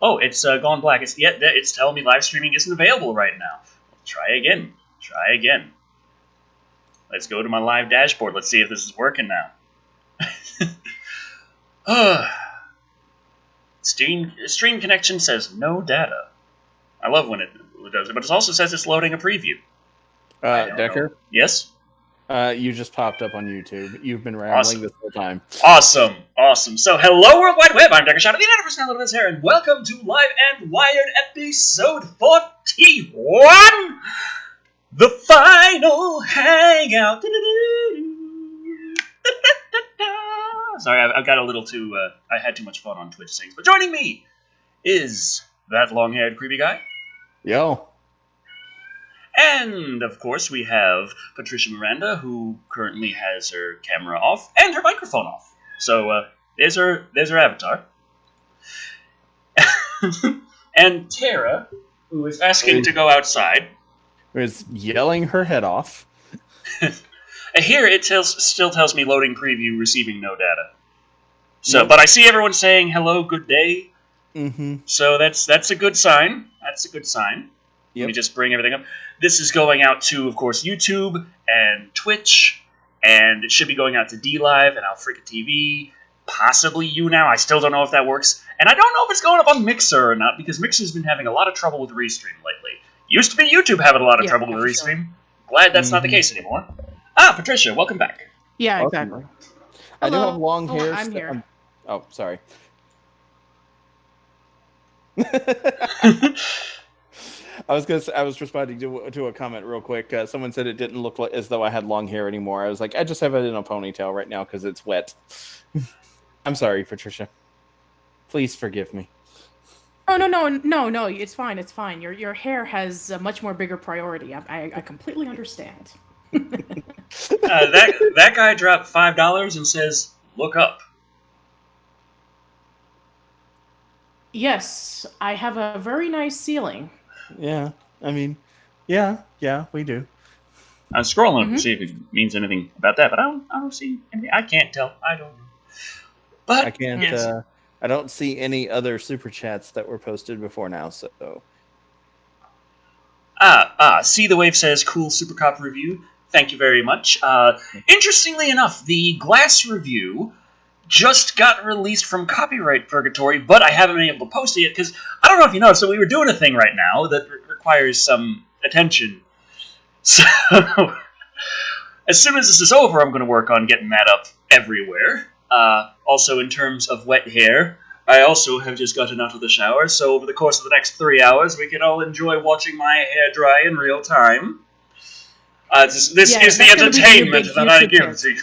Oh, it's gone black. It's telling me live streaming isn't available right now. Try again. Let's go to my live dashboard. Let's see if this is working now. Stream connection says no data. I love when it does it, but it also says it's loading a preview. Decker? Yes? You just popped up on YouTube. You've been rambling this whole time. Awesome. So, hello, World Wide Web. I'm Decker Shadow, the 90% of this here, and welcome to Live and Wired episode 41, the final Hangout. Sorry, I've got a little too. I had too much fun on Twitch things. But joining me is that long-haired creepy guy. Yo. And, of course, we have Patricia Miranda, who currently has her camera off and her microphone off. So, there's her avatar. And Tara, who is asking to go outside. Who is yelling her head off. Here, it still tells me loading preview, receiving no data. So, But I see everyone saying hello, good day. Mm-hmm. So that's a good sign. Yep. Let me just bring everything up. This is going out to, of course, YouTube and Twitch, and it should be going out to DLive and Alfreaka TV, possibly YouNow. I still don't know if that works. And I don't know if it's going up on Mixer or not, because Mixer's been having a lot of trouble with Restream lately. Used to be YouTube having a lot of trouble with Restream. Glad that's not the case anymore. Patricia, welcome back. Yeah, exactly. I do have long hair. I'm here. Oh, sorry. I was responding to a comment real quick. Someone said it didn't look as though I had long hair anymore. I was like, I just have it in a ponytail right now because it's wet. I'm sorry, Patricia. Please forgive me. Oh, no. It's fine. Your hair has a much more bigger priority. I completely understand. That guy dropped $5 and says, "Look up." Yes, I have a very nice ceiling. Yeah, I mean, yeah, we do. I was scrolling to see if it means anything about that, but I don't see anything. I can't tell. I don't know. But I can't. Yes. I don't see any other super chats that were posted before now. So. See the Wave says, "Cool Super Cop review." Thank you very much. Interestingly enough, the Glass review just got released from copyright purgatory, but I haven't been able to post it yet because I don't know if you know. So we were doing a thing right now that requires some attention. So as soon as this is over, I'm going to work on getting that up everywhere. Also, in terms of wet hair, I also have just gotten out of the shower. So over the course of the next 3 hours, we can all enjoy watching my hair dry in real time. This is the entertainment that I give to you.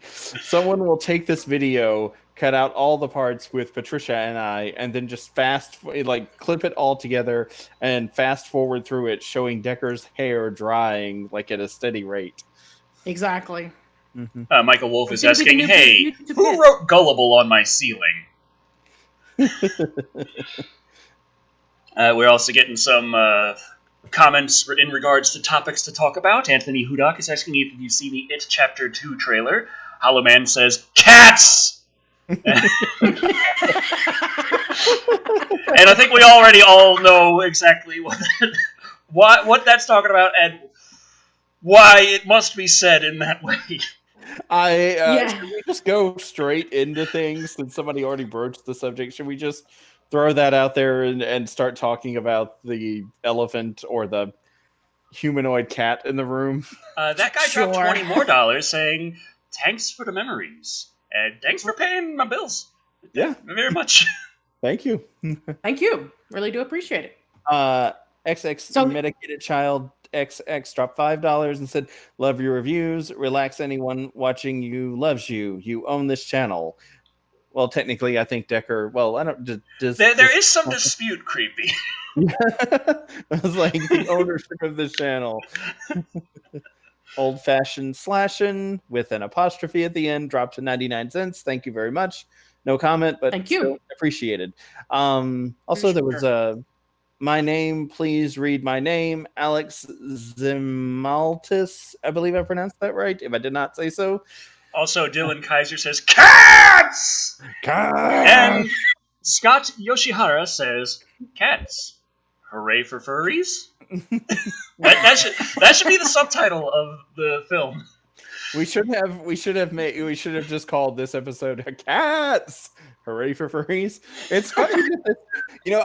Someone will take this video, cut out all the parts with Patricia and I, and then just clip it all together and fast forward through it, showing Decker's hair drying like at a steady rate. Exactly. Mm-hmm. Michael Wolf is asking, "Hey, who wrote Gullible on my ceiling?" We're also getting some comments in regards to topics to talk about. Anthony Hudak is asking if you've seen the It Chapter 2 trailer. Hollow Man says, "Cats!" And I think we already all know exactly what that's talking about and why it must be said in that way. Should we just go straight into things since somebody already broached the subject? Should we just throw that out there and start talking about the elephant or the humanoid cat in the room? That guy dropped $20 more saying, "Thanks for the memories. And thanks for paying my bills." Yeah. Very much. Thank you. Thank you. Really do appreciate it. XX Medicated Child XX dropped $5 and said, "Love your reviews. Relax, anyone watching you loves you. You own this channel." Well, technically, I think Decker. Well, I don't. There is some dispute, creepy. I was like, the ownership of this channel. Old-fashioned slashing with an apostrophe at the end dropped to 99 cents. Thank you very much. No comment, but thank you. Appreciated. Also, there was my name. Please read my name, Alex Zimaltis. I believe I pronounced that right. If I did not say so. Also, Dylan Kaiser says, "Cats!" Cats! And Scott Yoshihara says, "Cats, hooray for furries." that should be the subtitle of the film. We should have just called this episode "Cats, hooray for furries." It's funny,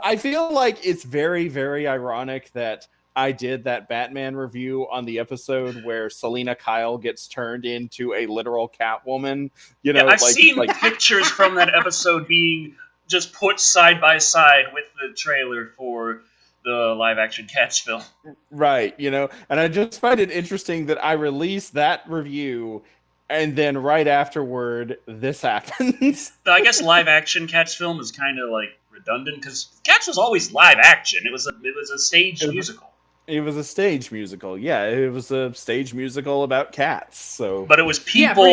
I feel like it's very, very ironic that I did that Batman review on the episode where Selena Kyle gets turned into a literal Catwoman. I've seen pictures from that episode being just put side by side with the trailer for the live-action Cats film. Right, and I just find it interesting that I released that review, and then right afterward, this happens. I guess live-action Cats film is kind of redundant because Cats was always live-action. It was a stage musical. It was a stage musical, yeah. It was a stage musical about cats. So, but it was people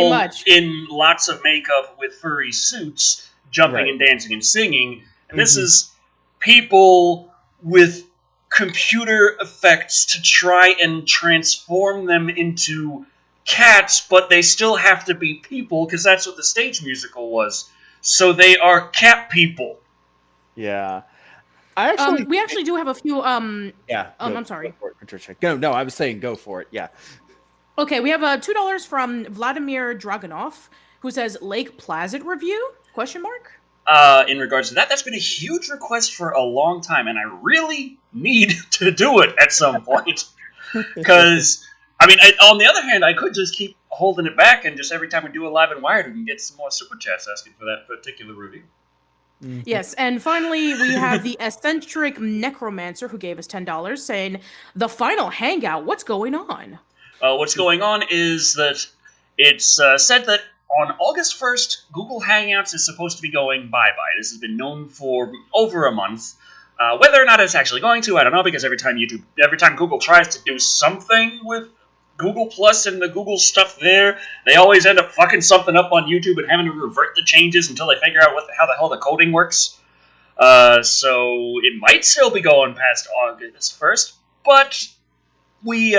in lots of makeup with furry suits jumping and dancing and singing. And this is people with computer effects to try and transform them into cats, but they still have to be people because that's what the stage musical was. So they are cat people. Yeah. We actually do have a few. I'm sorry. Go for it, Patricia. No, I was saying go for it. Yeah. Okay, we have $2 from Vladimir Dragunov, who says Lake Placid review? ? In regards to that, that's been a huge request for a long time, and I really need to do it at some point. Because, on the other hand, I could just keep holding it back, and just every time we do a Live and Wired, we can get some more super chats asking for that particular review. Yes, and finally, we have the eccentric necromancer who gave us $10 saying, "The final hangout, what's going on?" What's going on is that it's said that on August 1st, Google Hangouts is supposed to be going bye-bye. This has been known for over a month. Whether or not it's actually going to, I don't know, because every time Google tries to do something with Google Plus and the Google stuff there, they always end up fucking something up on YouTube and having to revert the changes until they figure out how the hell the coding works. So it might still be going past August 1st, but we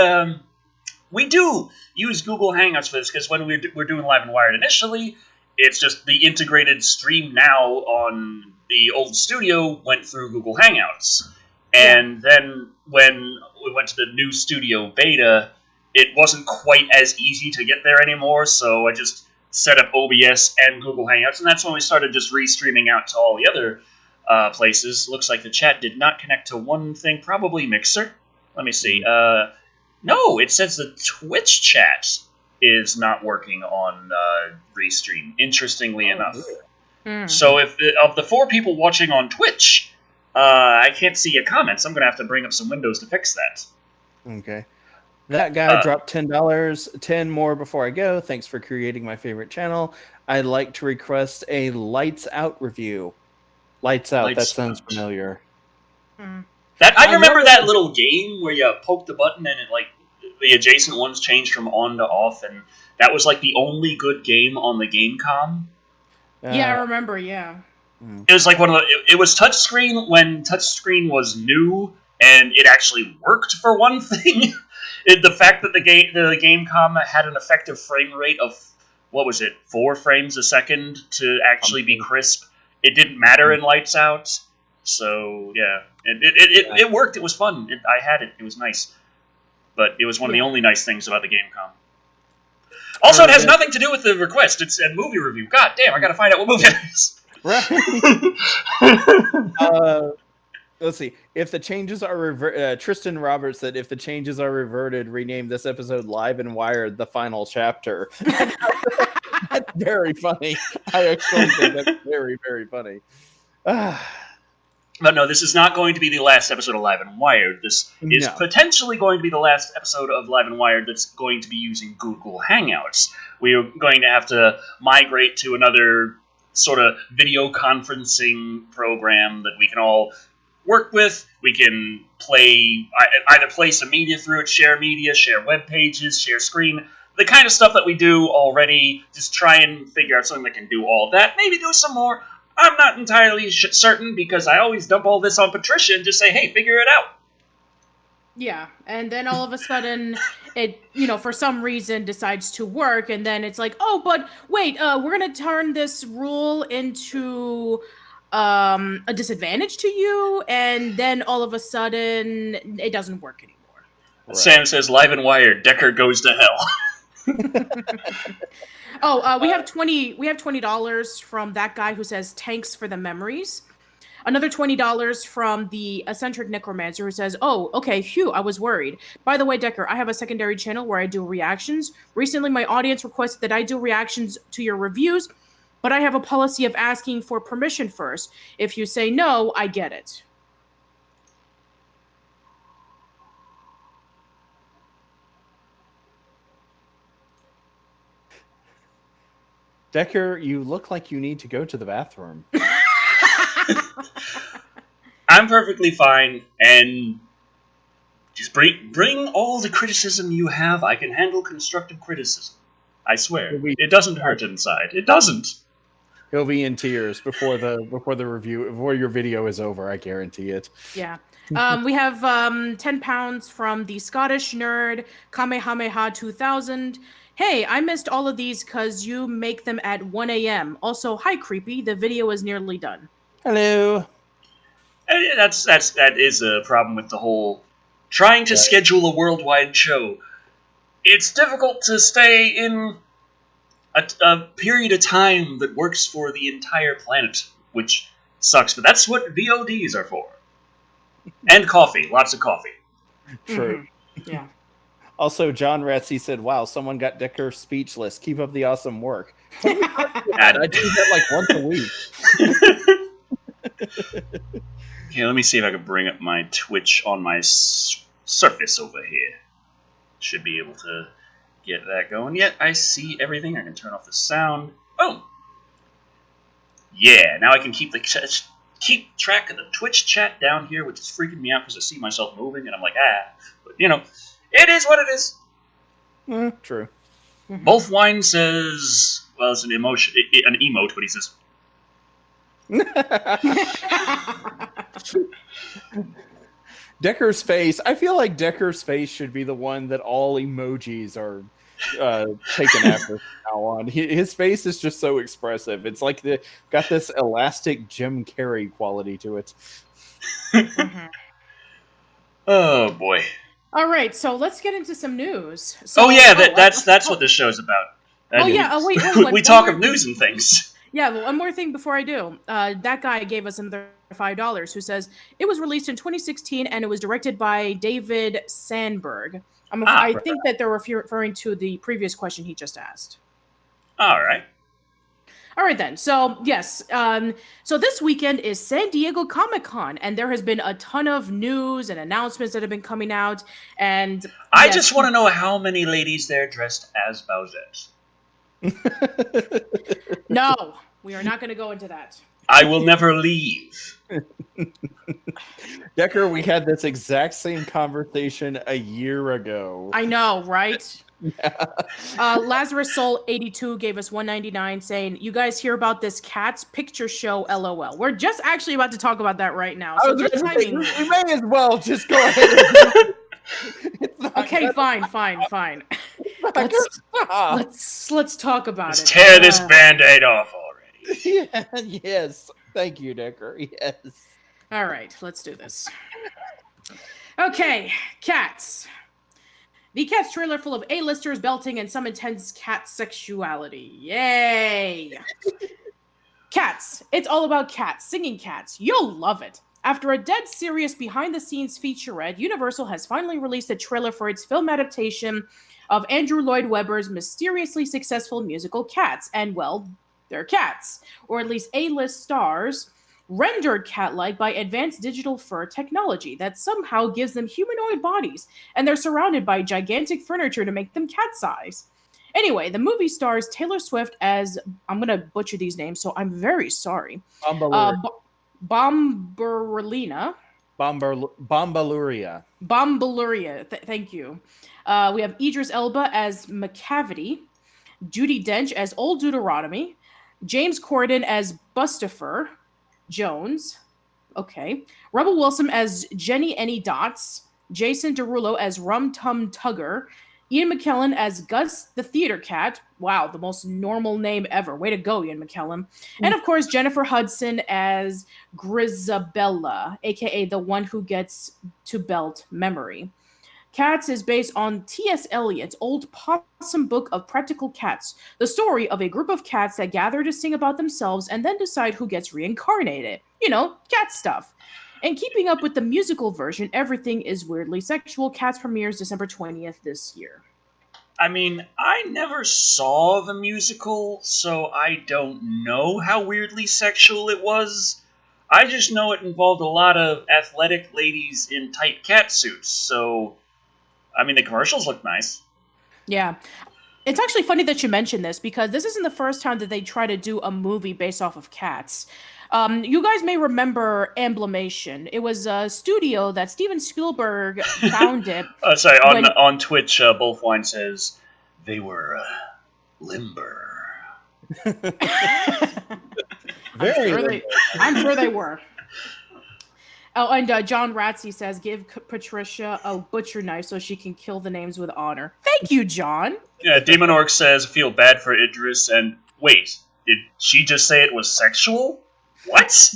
do use Google Hangouts for this, because when we're doing Live and Wired initially, it's just the integrated stream now on the old studio went through Google Hangouts. And then when we went to the new studio beta, it wasn't quite as easy to get there anymore, so I just set up OBS and Google Hangouts, and that's when we started just restreaming out to all the other places. Looks like the chat did not connect to one thing, probably Mixer. Let me see. No, it says the Twitch chat is not working on Restream, interestingly enough. So if of the 4 people watching on Twitch, I can't see your comments. I'm going to have to bring up some windows to fix that. Okay. That guy dropped $10. 10 more before I go. Thanks for creating my favorite channel. I'd like to request a Lights Out review. Lights Out, that sounds familiar. I remember that little game where you poke the button and the adjacent ones changed from on to off, and that was the only good game on the GameCom. Yeah, I remember, yeah. It was it was touchscreen when touchscreen was new, and it actually worked for one thing. The fact that the GameCom had an effective frame rate of, 4 frames a second to actually be crisp, it didn't matter in Lights Out. So, yeah, it worked. It was fun. I had it. It was nice. But it was one of the only nice things about the GameCom. Also, it has nothing to do with the request. It's a movie review. God damn, I gotta find out what movie it is. Right. Let's see. If the changes are Tristan Roberts said, if the changes are reverted, rename this episode Live and Wired, the final chapter. That's very funny. I actually think that's very, very funny. But no, this is not going to be the last episode of Live and Wired. This is potentially going to be the last episode of Live and Wired that's going to be using Google Hangouts. We are going to have to migrate to another sort of video conferencing program that we can all work with. We can either play some media through it, share web pages, share screen, the kind of stuff that we do already. Just try and figure out something that can do all that. Maybe do some more. I'm not entirely certain, because I always dump all this on Patricia and just say, hey, figure it out. Yeah, and then all of a sudden, it, for some reason decides to work, and then it's like, oh, but wait, we're going to turn this rule into a disadvantage to you, and then all of a sudden it doesn't work anymore. Right. Sam says, live and wired, Decker goes to hell. We have $20 from that guy who says thanks for the memories. Another $20 from the eccentric necromancer who says, oh, okay, phew, I was worried. By the way, Decker, I have a secondary channel where I do reactions. Recently, my audience requested that I do reactions to your reviews, but I have a policy of asking for permission first. If you say no, I get it. Decker, you look like you need to go to the bathroom. I'm perfectly fine, and just bring all the criticism you have. I can handle constructive criticism. I swear. It doesn't hurt inside. It doesn't. He'll be in tears before your video is over, I guarantee it. Yeah. We have £10 from the Scottish nerd Kamehameha 2000. Hey, I missed all of these because you make them at 1 a.m. Also, hi, Creepy. The video is nearly done. Hello. That is a problem with the whole trying to schedule a worldwide show. It's difficult to stay in a period of time that works for the entire planet, which sucks, but that's what VODs are for. And coffee. Lots of coffee. True. Mm-hmm. Yeah. Also, John Ratsey said, wow, someone got Decker speechless. Keep up the awesome work. I do that like once a week. Okay, let me see if I can bring up my Twitch on my Surface over here. Should be able to get that going. Yet I see everything. I can turn off the sound. Boom! Yeah, now I can keep track of the Twitch chat down here, which is freaking me out because I see myself moving, and I'm like, But, it is what it is. True. Wolf Wine says, well, it's an emote, but he says... Decker's face. I feel like Decker's face should be the one that all emojis are taken after from now on. His face is just so expressive. It's like got this elastic Jim Carrey quality to it. Oh boy. All right, so let's get into some news. That's what this show's about. Wait. We talk of news and things. Yeah, well, one more thing before I do. That guy gave us another $5 who says, it was released in 2016 and it was directed by David Sandberg. I think that they're referring to the previous question he just asked. All right. All right, then. So, yes. So this weekend is San Diego Comic-Con, and there has been a ton of news and announcements that have been coming out. And I just want to know how many ladies there dressed as Bowsette. No, we are not going to go into that. I will never leave. Decker, we had this exact same conversation a year ago. I know, right? Lazarus Soul 82 gave us $1.99 saying, you guys hear about this Cats picture show, LOL. We're just actually about to talk about that right now. So we may as well just go ahead. Okay, fine. Let's talk about Let's tear this Band-Aid off already. Yeah, yes. Thank you, Decker. Yes. All right, let's do this. Okay, Cats. The Cats trailer full of A-listers belting and some intense cat sexuality. Yay! Cats. It's all about cats, singing cats. You'll love it. After a dead serious behind-the-scenes featurette, Universal has finally released a trailer for its film adaptation of Andrew Lloyd Webber's mysteriously successful musical Cats. And, well, they're cats. Or at least A-list stars, rendered cat-like by advanced digital fur technology that somehow gives them humanoid bodies, and they're surrounded by gigantic furniture to make them cat-size. Anyway, the movie stars Taylor Swift as... I'm going to butcher these names, so I'm very sorry. Bombalurina. Bombaluria. Thank you. We have Idris Elba as McCavity, Judi Dench as Old Deuteronomy, James Corden as Bustafer Jones, okay, Rebel Wilson as Jenny Any Dots, Jason Derulo as Rum Tum Tugger, Ian McKellen as Gus the Theater Cat. Wow, the most normal name ever. Way to go, Ian McKellen. And of course, Jennifer Hudson as Grisabella, aka the one who gets to belt memory. Cats is based on T.S. Eliot's old possum book of Practical Cats, the story of a group of cats that gather to sing about themselves and then decide who gets reincarnated. You know, cat stuff. And keeping up with the musical version, Everything is Weirdly Sexual. Cats premieres December 20th this year. I mean, I never saw the musical, so I don't know how weirdly sexual it was. I just know it involved a lot of athletic ladies in tight cat suits, so... I mean, the commercials look nice. Yeah. It's actually funny that you mentioned this because this isn't the first time that they try to do a movie based off of cats. You guys may remember Emblemation. It was a studio that Steven Spielberg founded. Sorry, on Twitch, Bullfwine says, they were limber. I'm sure they were. Oh, and John Ratsey says, give Patricia a butcher knife so she can kill the names with honor. Thank you, John. Yeah, Demon Orc says, feel bad for Idris, and wait, did she just say it was sexual? What?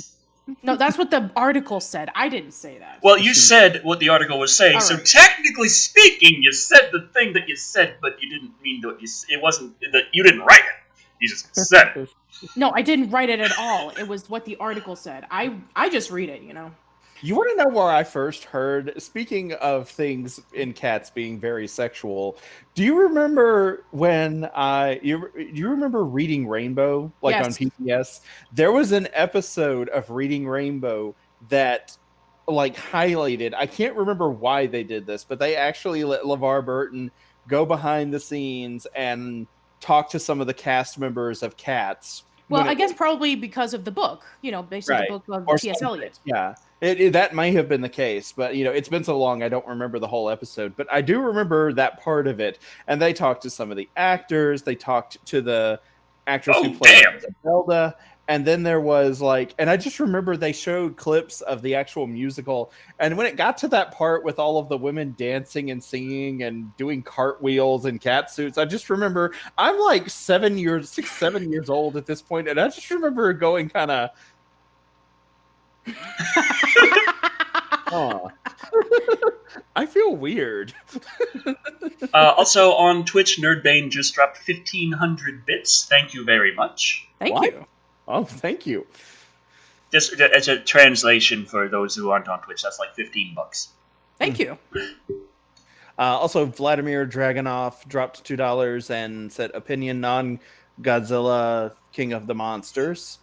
No, that's what the article said. I didn't say that. Well, you said what the article was saying, so technically speaking, you said the thing that you said, but you didn't mean that it wasn't, that you didn't write it. You just said it. No, I didn't write it at all. It was what the article said. I just read it, you know. You want to know where I first heard, speaking of things in cats being very sexual, do you remember when do you remember Reading Rainbow, like on PBS? There was an episode of Reading Rainbow that like highlighted, I can't remember why they did this, but they actually let LeVar Burton go behind the scenes and talk to some of the cast members of Cats. Well, I guess probably because of the book, you know, based on the book of T.S. Eliot. Yeah. That may have been the case, but you know, it's been so long I don't remember the whole episode, but I do remember that part of it. And they talked to some of the actors, they talked to the actress who played Zelda, and then there was like, and I just remember they showed clips of the actual musical, and when it got to that part with all of the women dancing and singing and doing cartwheels and cat suits, I just remember I'm like 7 years old at this point, and I just remember going kind of I feel weird. Also on Twitch, Nerdbane just dropped 1,500 bits. Thank you very much. Thank you. Oh, thank you. Just as a translation for those who aren't on Twitch, that's like $15. Thank you. Also, Vladimir Dragunov dropped $2 and said, "Opinion non-Godzilla King of the Monsters?" ?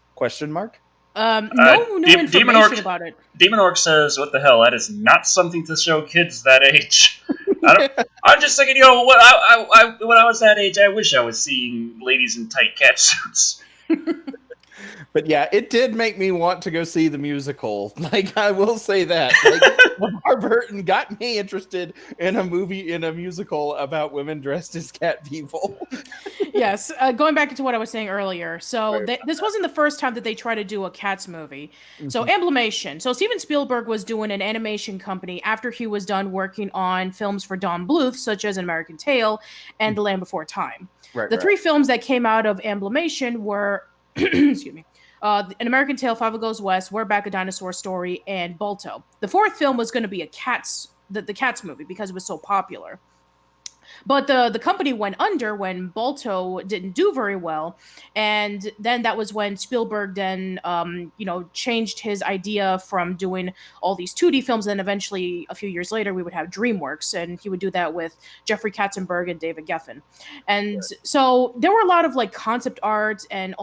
No information about it. Demon Orc says, "What the hell? That is not something to show kids that age." I'm just thinking, when I was that age, I wish I was seeing ladies in tight cat suits. But yeah, it did make me want to go see the musical. Like, I will say that. Like, LeVar Burton got me interested in a musical about women dressed as cat people. Yes, going back to what I was saying earlier. So this wasn't the first time that they tried to do a Cats movie. Mm-hmm. So Emblemation. So Steven Spielberg was doing an animation company after he was done working on films for Don Bluth, such as An American Tail and The Land Before Time. The three films that came out of Emblemation were, excuse me, An American Tail, Five Goes West, We're Back, A Dinosaur Story, and Balto. The fourth film was going to be the Cats movie because it was so popular. But the company went under when Balto didn't do very well, and then that was when Spielberg then changed his idea from doing all these 2D films, and eventually a few years later we would have DreamWorks, and he would do that with Jeffrey Katzenberg and David Geffen. And so there were a lot of like concept art and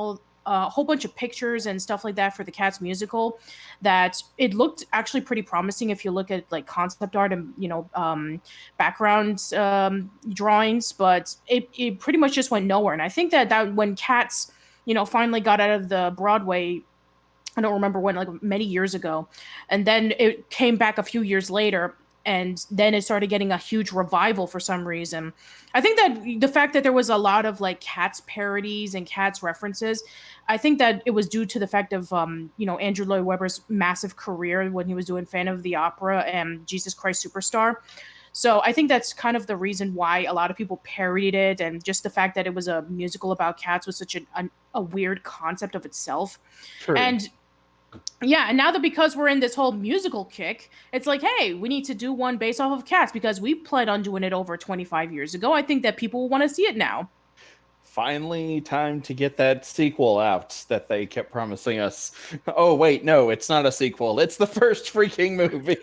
a whole bunch of pictures and stuff like that for the Cats musical that it looked actually pretty promising if you look at like concept art and background drawings, but it pretty much just went nowhere. And I think that when Cats finally got out of the Broadway, I don't remember when, like many years ago, and then it came back a few years later, and then it started getting a huge revival for some reason. I think that the fact that there was a lot of like Cats parodies and Cats references, I think that it was due to the fact of Andrew Lloyd Webber's massive career when he was doing Phantom of the Opera and Jesus Christ Superstar. So I think that's kind of the reason why a lot of people parodied it, and just the fact that it was a musical about cats was such a weird concept of itself. True. And yeah, and now that because we're in this whole musical kick, it's like, hey, we need to do one based off of cats because we planned on doing it over 25 years ago. I think that people will want to see it now. Finally, time to get that sequel out that they kept promising us. Oh, wait, no, it's not a sequel. It's the first freaking movie.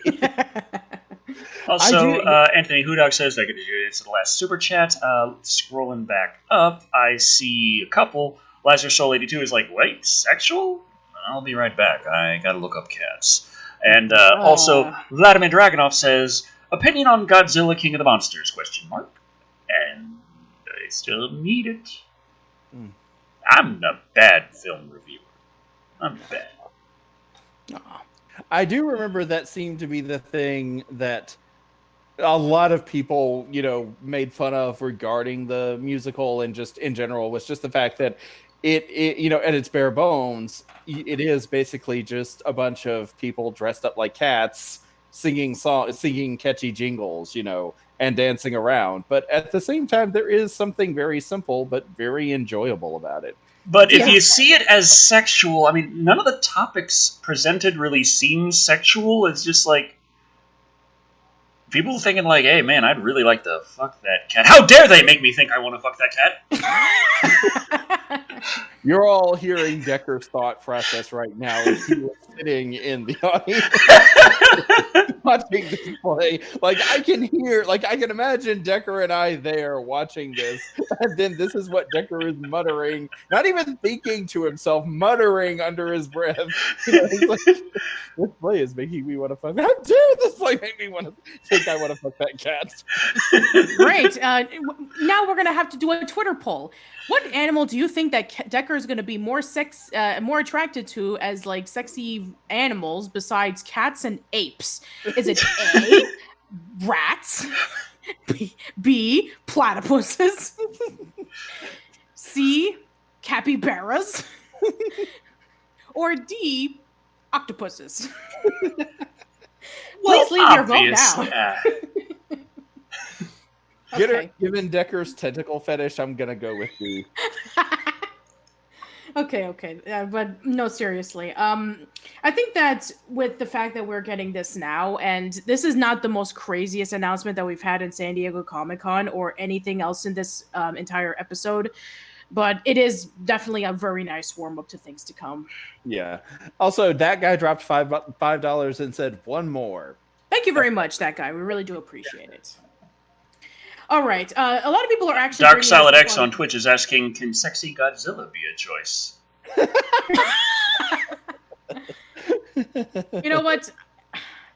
Also, Anthony Hudog says that it's the last super chat. Scrolling back up, I see a couple. Lazarus Soul 82 is like, wait, sexual? I'll be right back. I gotta look up cats. And also, Vladimir Dragunov says, opinion on Godzilla King of the Monsters? ? And I still need it. I'm a bad film reviewer. I'm bad. I do remember that seemed to be the thing that a lot of people, made fun of regarding the musical and just in general was just the fact that it at its bare bones, it is basically just a bunch of people dressed up like cats singing catchy jingles, and dancing around. But at the same time, there is something very simple but very enjoyable about it. But if you see it as sexual, I mean, none of the topics presented really seem sexual. It's just like people thinking like, hey, man, I'd really like to fuck that cat. How dare they make me think I want to fuck that cat? You're all hearing Decker's thought process right now as he was sitting in the audience watching this play. Like, I can imagine Decker and I there watching this, and then this is what Decker is muttering, not even thinking to himself, muttering under his breath. He's like, this play is making me want to fuck. How dare this play make me want to think I want to fuck that cat? Great. Now we're going to have to do a Twitter poll. What animal do you think that Decker is going to be more attracted to as like sexy animals besides cats and apes? Is it A, rats, B, platypuses, C, capybaras, or D, octopuses? Please leave your vote now. Okay. Given Decker's tentacle fetish, I'm gonna go with B. Okay. But no, seriously. I think that with the fact that we're getting this now, and this is not the most craziest announcement that we've had in San Diego Comic-Con or anything else in this entire episode, but it is definitely a very nice warm-up to things to come. Yeah. Also, that guy dropped $5 and said, one more. Thank you very much, that guy. We really do appreciate it. All right. A lot of people are actually... Dark Solid X on Twitch is asking, can sexy Godzilla be a choice? You know what?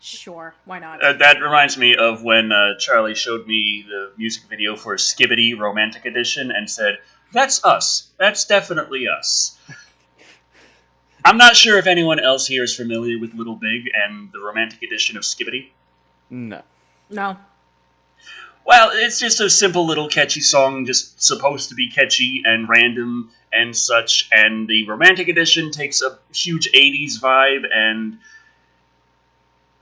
Sure, why not? That reminds me of when Charlie showed me the music video for Skibbity Romantic Edition and said, that's us. That's definitely us. I'm not sure if anyone else here is familiar with Little Big and the Romantic Edition of Skibbity. No. Well, it's just a simple little catchy song, just supposed to be catchy and random and such, and the Romantic Edition takes a huge 80s vibe, and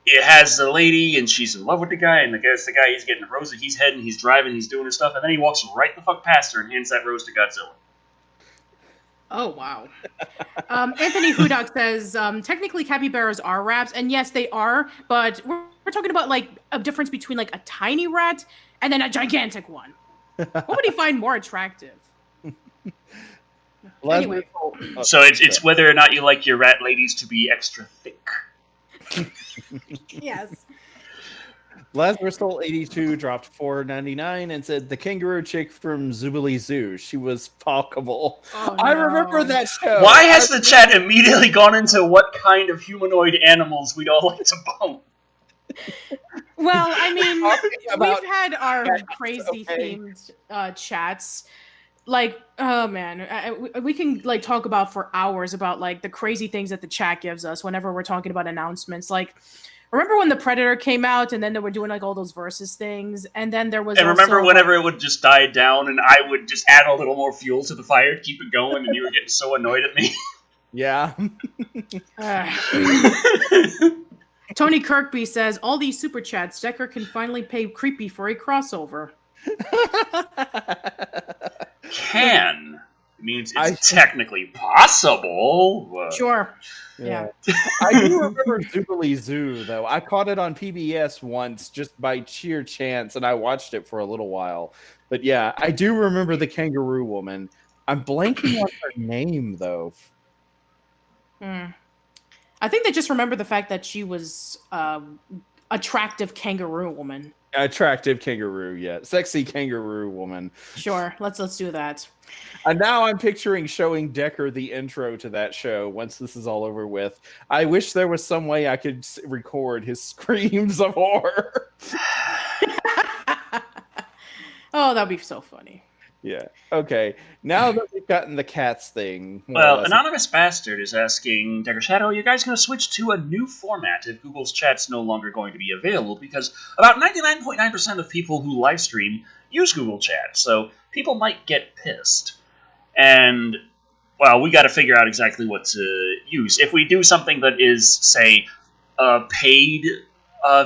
it has the lady, and she's in love with the guy, and the guy, he's getting a rose at his head, and he's driving, he's doing his stuff, and then he walks right the fuck past her and hands that rose to Godzilla. Oh, wow. Anthony Hudok says, technically capybaras are rats, and yes, they are, but we're talking about, like, a difference between, like, a tiny rat and then a gigantic one. What would he find more attractive? Anyway. So it's whether or not you like your rat ladies to be extra thick. Yes. Lazarus Soul 82 dropped $4.99 and said the kangaroo chick from Zoobilee Zoo. She was fuckable. Oh, I no. remember that show. Why has the chat immediately gone into what kind of humanoid animals we'd all like to bone? Well, I mean, about we've had our cats, crazy okay. themed chats. Like, oh man, we can like talk about for hours about like the crazy things that the chat gives us whenever we're talking about announcements. Like, remember when the Predator came out and then they were doing like all those versus things, and then there was. And remember whenever it would just die down, and I would just add a little more fuel to the fire to keep it going, and you were getting so annoyed at me. Yeah. Tony Kirkby says, all these super chats, Decker can finally pay Creepy for a crossover. Can means it's technically possible. Sure. Yeah. I do remember Zoobly Zoo, though. I caught it on PBS once just by sheer chance, and I watched it for a little while. But yeah, I do remember the kangaroo woman. I'm blanking on her name, though. I think they just remember the fact that she was attractive kangaroo woman. Attractive kangaroo, yeah. Sexy kangaroo woman. Sure, let's do that. And now I'm picturing showing Decker the intro to that show once this is all over with. I wish there was some way I could record his screams of horror. Oh, that'd be so funny. Yeah. Okay. Now that we've gotten the cats thing. Well, Anonymous Bastard is asking, Decker Shadow, are you guys going to switch to a new format if Google's chat's no longer going to be available? Because about 99.9% of people who live stream use Google Chat, so people might get pissed. And, well, we got to figure out exactly what to use. If we do something that is, say, a paid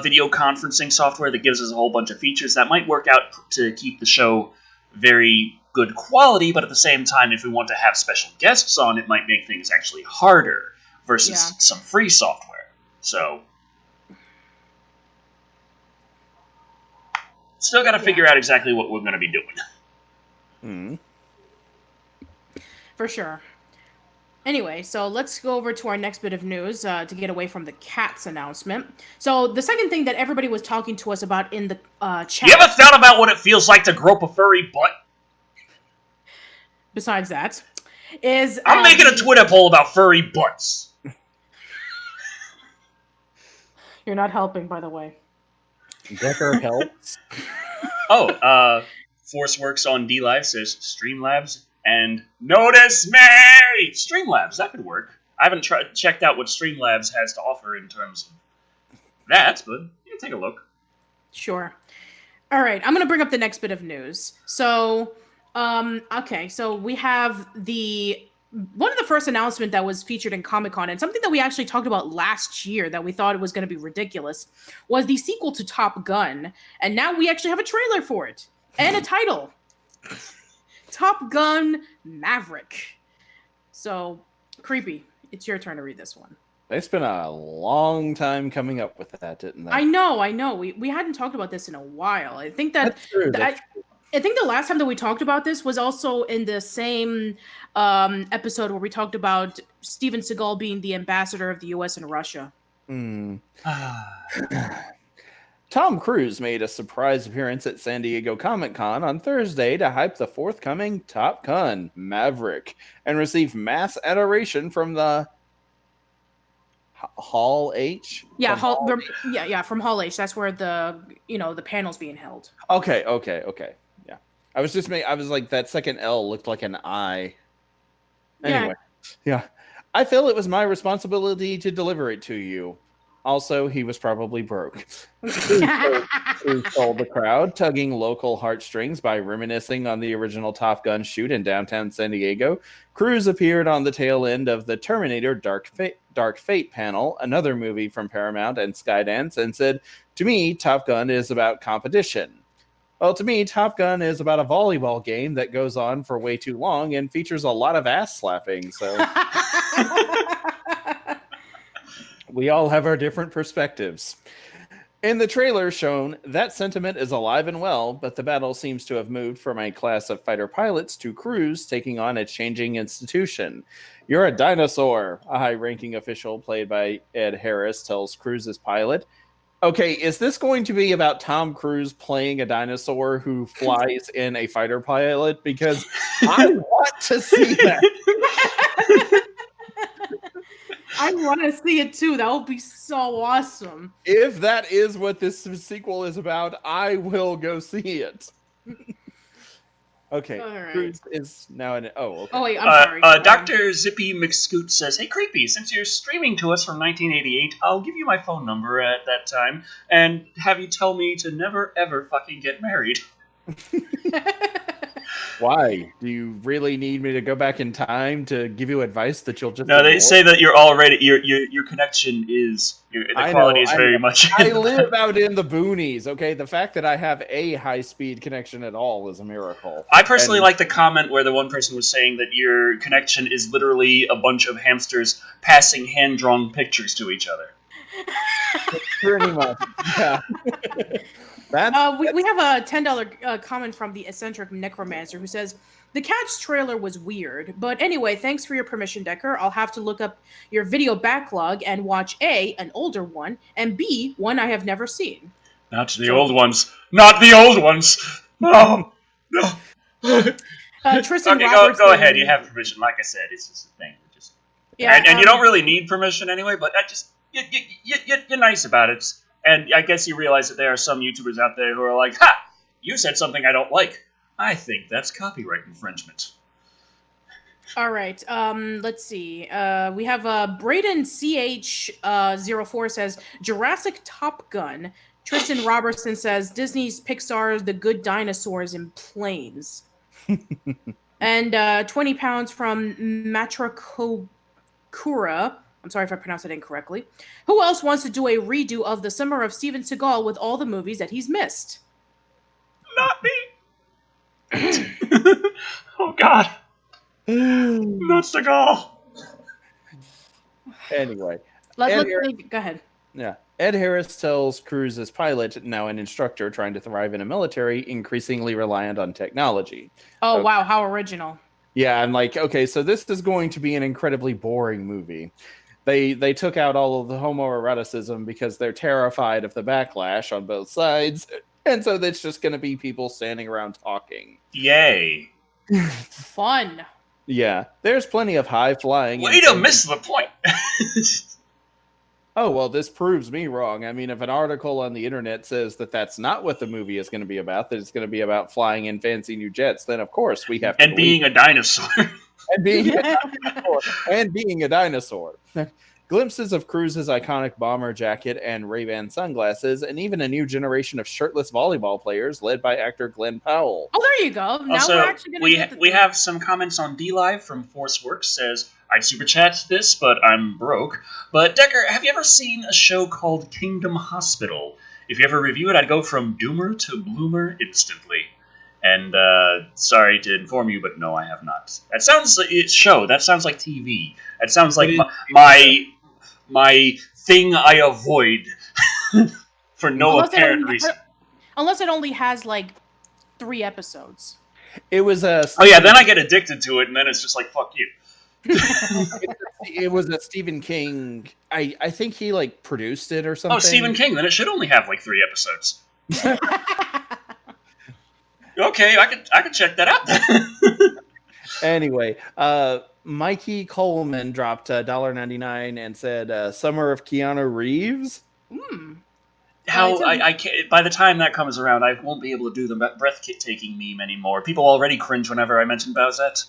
video conferencing software that gives us a whole bunch of features, that might work out to keep the show very good quality, but at the same time, if we want to have special guests on, it might make things actually harder versus some free software. So, still got to figure out exactly what we're going to be doing. For sure. Anyway, so let's go over to our next bit of news to get away from the cats announcement. So the second thing that everybody was talking to us about in the chat... You ever thought about what it feels like to grope a furry butt? Besides that, is... I'm making a Twitter poll about furry butts. You're not helping, by the way. Decker helps. ForceWorks on DLive says Streamlabs and Notice Me! Streamlabs, that could work. I haven't checked out what Streamlabs has to offer in terms of that, but you can take a look. Sure. All right, I'm going to bring up the next bit of news. So, okay, so we have one of the first announcement that was featured in Comic-Con, and something that we actually talked about last year that we thought it was going to be ridiculous, was the sequel to Top Gun, and now we actually have a trailer for it, and a title. Top Gun Maverick. So, Creepy, it's your turn to read this one. They spent a long time coming up with that, didn't they? I know. We hadn't talked about this in a while. I think that's true. I think the last time that we talked about this was also in the same episode where we talked about Steven Seagal being the ambassador of the U.S. in Russia. Tom Cruise made a surprise appearance at San Diego Comic-Con on Thursday to hype the forthcoming Top Gun Maverick and receive mass adoration from the Hall H? Yeah, from Hall H. That's where the panel's being held. Okay. Yeah. I was like, that second L looked like an I. Anyway. Yeah. I feel it was my responsibility to deliver it to you. Also, he was probably broke. Cruise told the crowd, tugging local heartstrings by reminiscing on the original Top Gun shoot in downtown San Diego. Cruise appeared on the tail end of the Terminator Dark Fate panel, another movie from Paramount and Skydance, and said, "To me, Top Gun is about competition. Well, to me, Top Gun is about a volleyball game that goes on for way too long and features a lot of ass slapping, so..." We all have our different perspectives. In the trailer shown, that sentiment is alive and well, but the battle seems to have moved from a class of fighter pilots to Cruise taking on a changing institution. "You're a dinosaur," a high-ranking official played by Ed Harris tells Cruise's pilot. Okay, is this going to be about Tom Cruise playing a dinosaur who flies in a fighter pilot? Because I want to see that. I want to see it too. That would be so awesome. If that is what this sequel is about, I will go see it. Okay, right. Cruise is now in. Oh, okay. Oh wait, I'm sorry. Dr. Zippy McScoot says, "Hey, Creepy, since you're streaming to us from 1988, I'll give you my phone number at that time and have you tell me to never ever fucking get married." Why? Do you really need me to go back in time to give you advice that you'll just No, they ignore? say that you're already your connection is the quality is very much. I live out in the boonies. Okay, the fact that I have a high-speed connection at all is a miracle. I personally like the comment where the one person was saying that your connection is literally a bunch of hamsters passing hand-drawn pictures to each other. Pretty much, yeah. We have a $10 comment from the eccentric necromancer who says, the Cats trailer was weird, but anyway, thanks for your permission, Decker. I'll have to look up your video backlog and watch A, an older one, and B, one I have never seen. Not the old ones. Not the old ones! No! No! Tristan okay, Robertson, go ahead. You have permission. Like I said, it's just a thing. Yeah, and you don't really need permission anyway, but you're nice about it. And I guess you realize that there are some YouTubers out there who are like, ha! You said something I don't like. I think that's copyright infringement. All right. Let's see. We have Braden CH04 says Jurassic Top Gun. Tristan Robertson says Disney's Pixar's The Good Dinosaurs in Planes. And 20 pounds from Matrakokura. I'm sorry if I pronounced it incorrectly. Who else wants to do a redo of The Summer of Steven Seagal with all the movies that he's missed? Not me. Oh God. Not Seagal. Anyway. Go ahead. Yeah. Ed Harris tells Cruz as pilot, now an instructor trying to thrive in a military, increasingly reliant on technology. Oh, wow. How original. Yeah, I'm like, okay, so this is going to be an incredibly boring movie. They took out all of the homoeroticism because they're terrified of the backlash on both sides. And so it's just going to be people standing around talking. Yay. Fun. Yeah, there's plenty of high flying. Way to miss the point. Oh, well, this proves me wrong. I mean, if an article on the internet says that that's not what the movie is going to be about, that it's going to be about flying in fancy new jets, then of course we have to and being a dinosaur. and being a dinosaur. Glimpses of Cruz's iconic bomber jacket and Ray-Ban sunglasses, and even a new generation of shirtless volleyball players led by actor Glenn Powell. Oh, there you go. Now also, we're actually going to we have some comments on DLive from ForceWorks. Says, I'd super chat this, but I'm broke. But Decker, have you ever seen a show called Kingdom Hospital? If you ever review it, I'd go from doomer to bloomer instantly. And sorry to inform you, but no, I have not. That sounds like it's show. That sounds like TV. That sounds like my thing I avoid for no apparent reason. Unless it only has like 3 episodes. It was a. Oh yeah, then I get addicted to it, and then it's just like fuck you. It was a Stephen King. I think he like produced it or something. Oh, Stephen King. Then it should only have like 3 episodes. Okay, I could check that out. Anyway, Mikey Coleman dropped $1.99 and said, "Summer of Keanu Reeves." How I can't, by the time that comes around, I won't be able to do the breathtaking meme anymore. People already cringe whenever I mention Bowsette.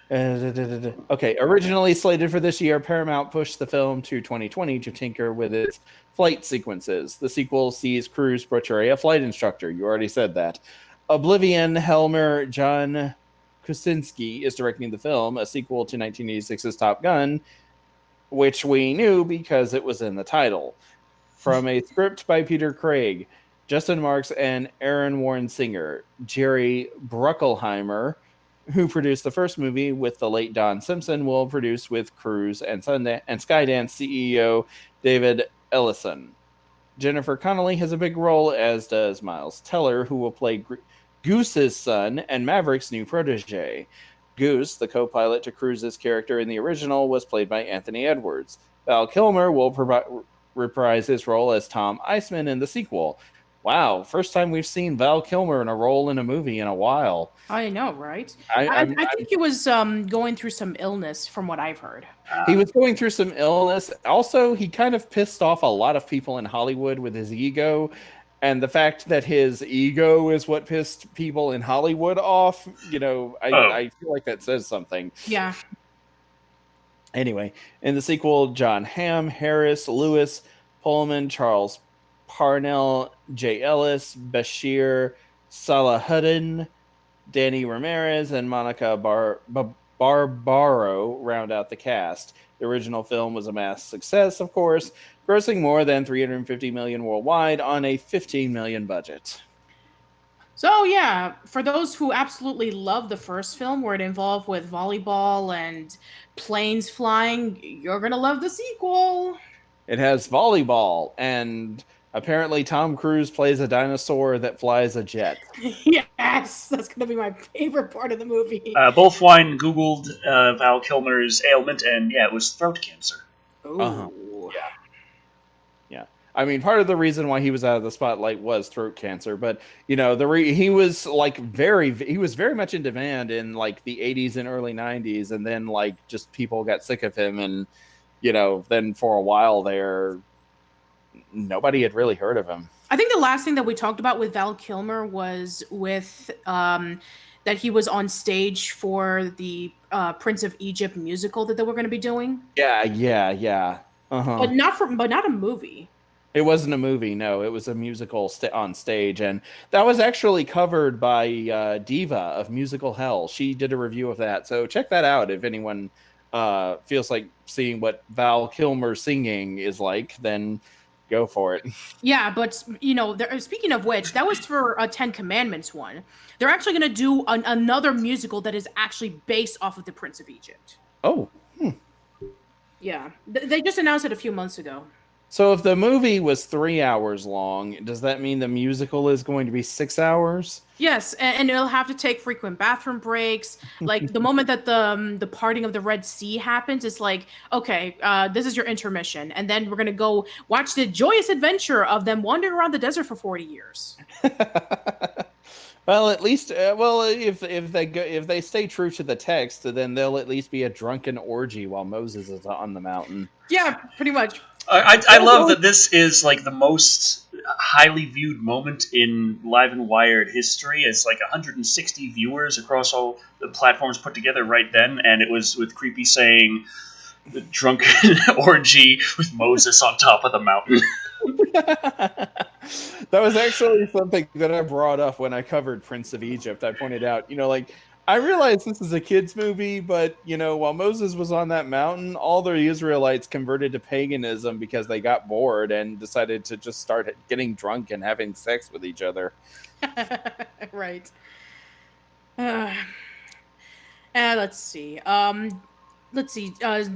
Okay, originally slated for this year, Paramount pushed the film to 2020 to tinker with its flight sequences. The sequel sees Cruz portray a flight instructor. You already said that. Oblivion Helmer John Krasinski is directing the film, a sequel to 1986's Top Gun, which we knew because it was in the title. From a script by Peter Craig, Justin Marks and Aaron Warren Singer, Jerry Bruckheimer, who produced the first movie with the late Don Simpson, will produce with Cruz and Skydance CEO David Ellison. Jennifer Connelly has a big role, as does Miles Teller, who will play Goose's son and Maverick's new protege. Goose, the co-pilot to Cruz's character in the original, was played by Anthony Edwards. Val Kilmer will reprise his role as Tom Iceman in the sequel. Wow, first time we've seen Val Kilmer in a role in a movie in a while. I know, right? I think he was going through some illness, from what I've heard. He was going through some illness. Also, he kind of pissed off a lot of people in Hollywood with his ego. And the fact that his ego is what pissed people in Hollywood off, I feel like that says something. Yeah. Anyway, in the sequel, John Hamm, Harris, Lewis, Pullman, Charles Parnell J. Ellis, Bashir Salahuddin, Danny Ramirez, and Monica Barbaro round out the cast. The original film was a mass success, of course, grossing more than $350 million worldwide on a $15 million budget. So yeah, for those who absolutely love the first film where it involved with volleyball and planes flying, you're gonna love the sequel. It has volleyball, and apparently Tom Cruise plays a dinosaur that flies a jet. Yes, that's gonna be my favorite part of the movie. Both Wine Googled Val Kilmer's ailment, and yeah, it was throat cancer. Ooh. Uh-huh. Yeah. I mean, part of the reason why he was out of the spotlight was throat cancer, but he was very much in demand in like the 80s and early 90s, and then like just people got sick of him, and then for a while there, nobody had really heard of him. I think the last thing that we talked about with Val Kilmer was with that he was on stage for the Prince of Egypt musical that they were going to be doing. Yeah. Uh-huh. But not a movie. It wasn't a movie, no. It was a musical on stage, and that was actually covered by Diva of Musical Hell. She did a review of that, so check that out if anyone feels like seeing what Val Kilmer singing is like, then go for it. Yeah, but speaking of which, that was for a Ten Commandments one. They're actually going to do another musical that is actually based off of the Prince of Egypt. Oh. Yeah, they just announced it a few months ago. So if the movie was 3 hours long, does that mean the musical is going to be 6 hours? Yes, and it'll have to take frequent bathroom breaks. Like the moment that the parting of the Red Sea happens, it's like, okay, this is your intermission, and then we're gonna go watch the joyous adventure of them wandering around the desert for 40 years. Well, at least, if they stay true to the text, then there'll at least be a drunken orgy while Moses is on the mountain. Yeah, pretty much. I love that this is like the most highly viewed moment in Live and Wired history. It's like 160 viewers across all the platforms put together right then, and it was with Creepy saying the drunken orgy with Moses on top of the mountain. That was actually something that I brought up when I covered Prince of Egypt. I pointed out, I realize this is a kid's movie, but, while Moses was on that mountain, all the Israelites converted to paganism because they got bored and decided to just start getting drunk and having sex with each other. Right. Let's see.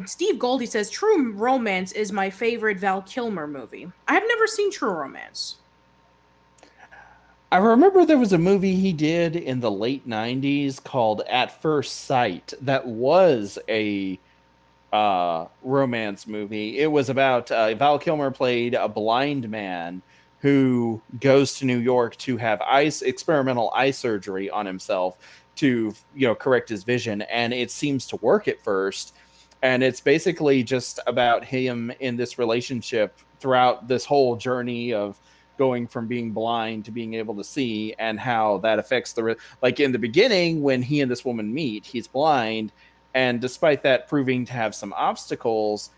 Steve Goldie says, True Romance is my favorite Val Kilmer movie. I have never seen True Romance. I remember there was a movie he did in the late 90s called At First Sight that was a romance movie. It was about Val Kilmer played a blind man who goes to New York to have experimental eye surgery on himself to correct his vision, and it seems to work at first. And it's basically just about him in this relationship throughout this whole journey of going from being blind to being able to see, and how that affects like in the beginning when he and this woman meet, he's blind, and despite that proving to have some obstacles,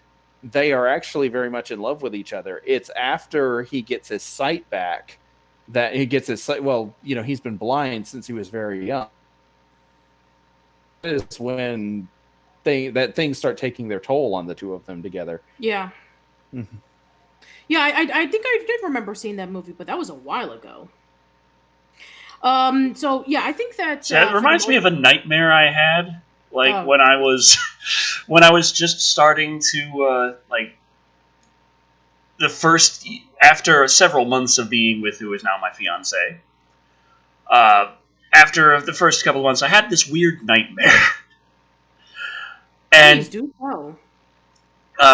they are actually very much in love with each other. It's after he gets his sight back that he gets his sight. Well, he's been blind since he was very young. It's when things start taking their toll on the two of them together. Yeah. Mm-hmm. Yeah, I think I did remember seeing that movie, but that was a while ago. So yeah, I think that it reminds me of a nightmare I had, when I was just starting to after several months of being with who is now my fiance. After the first couple of months, I had this weird nightmare. And please do tell.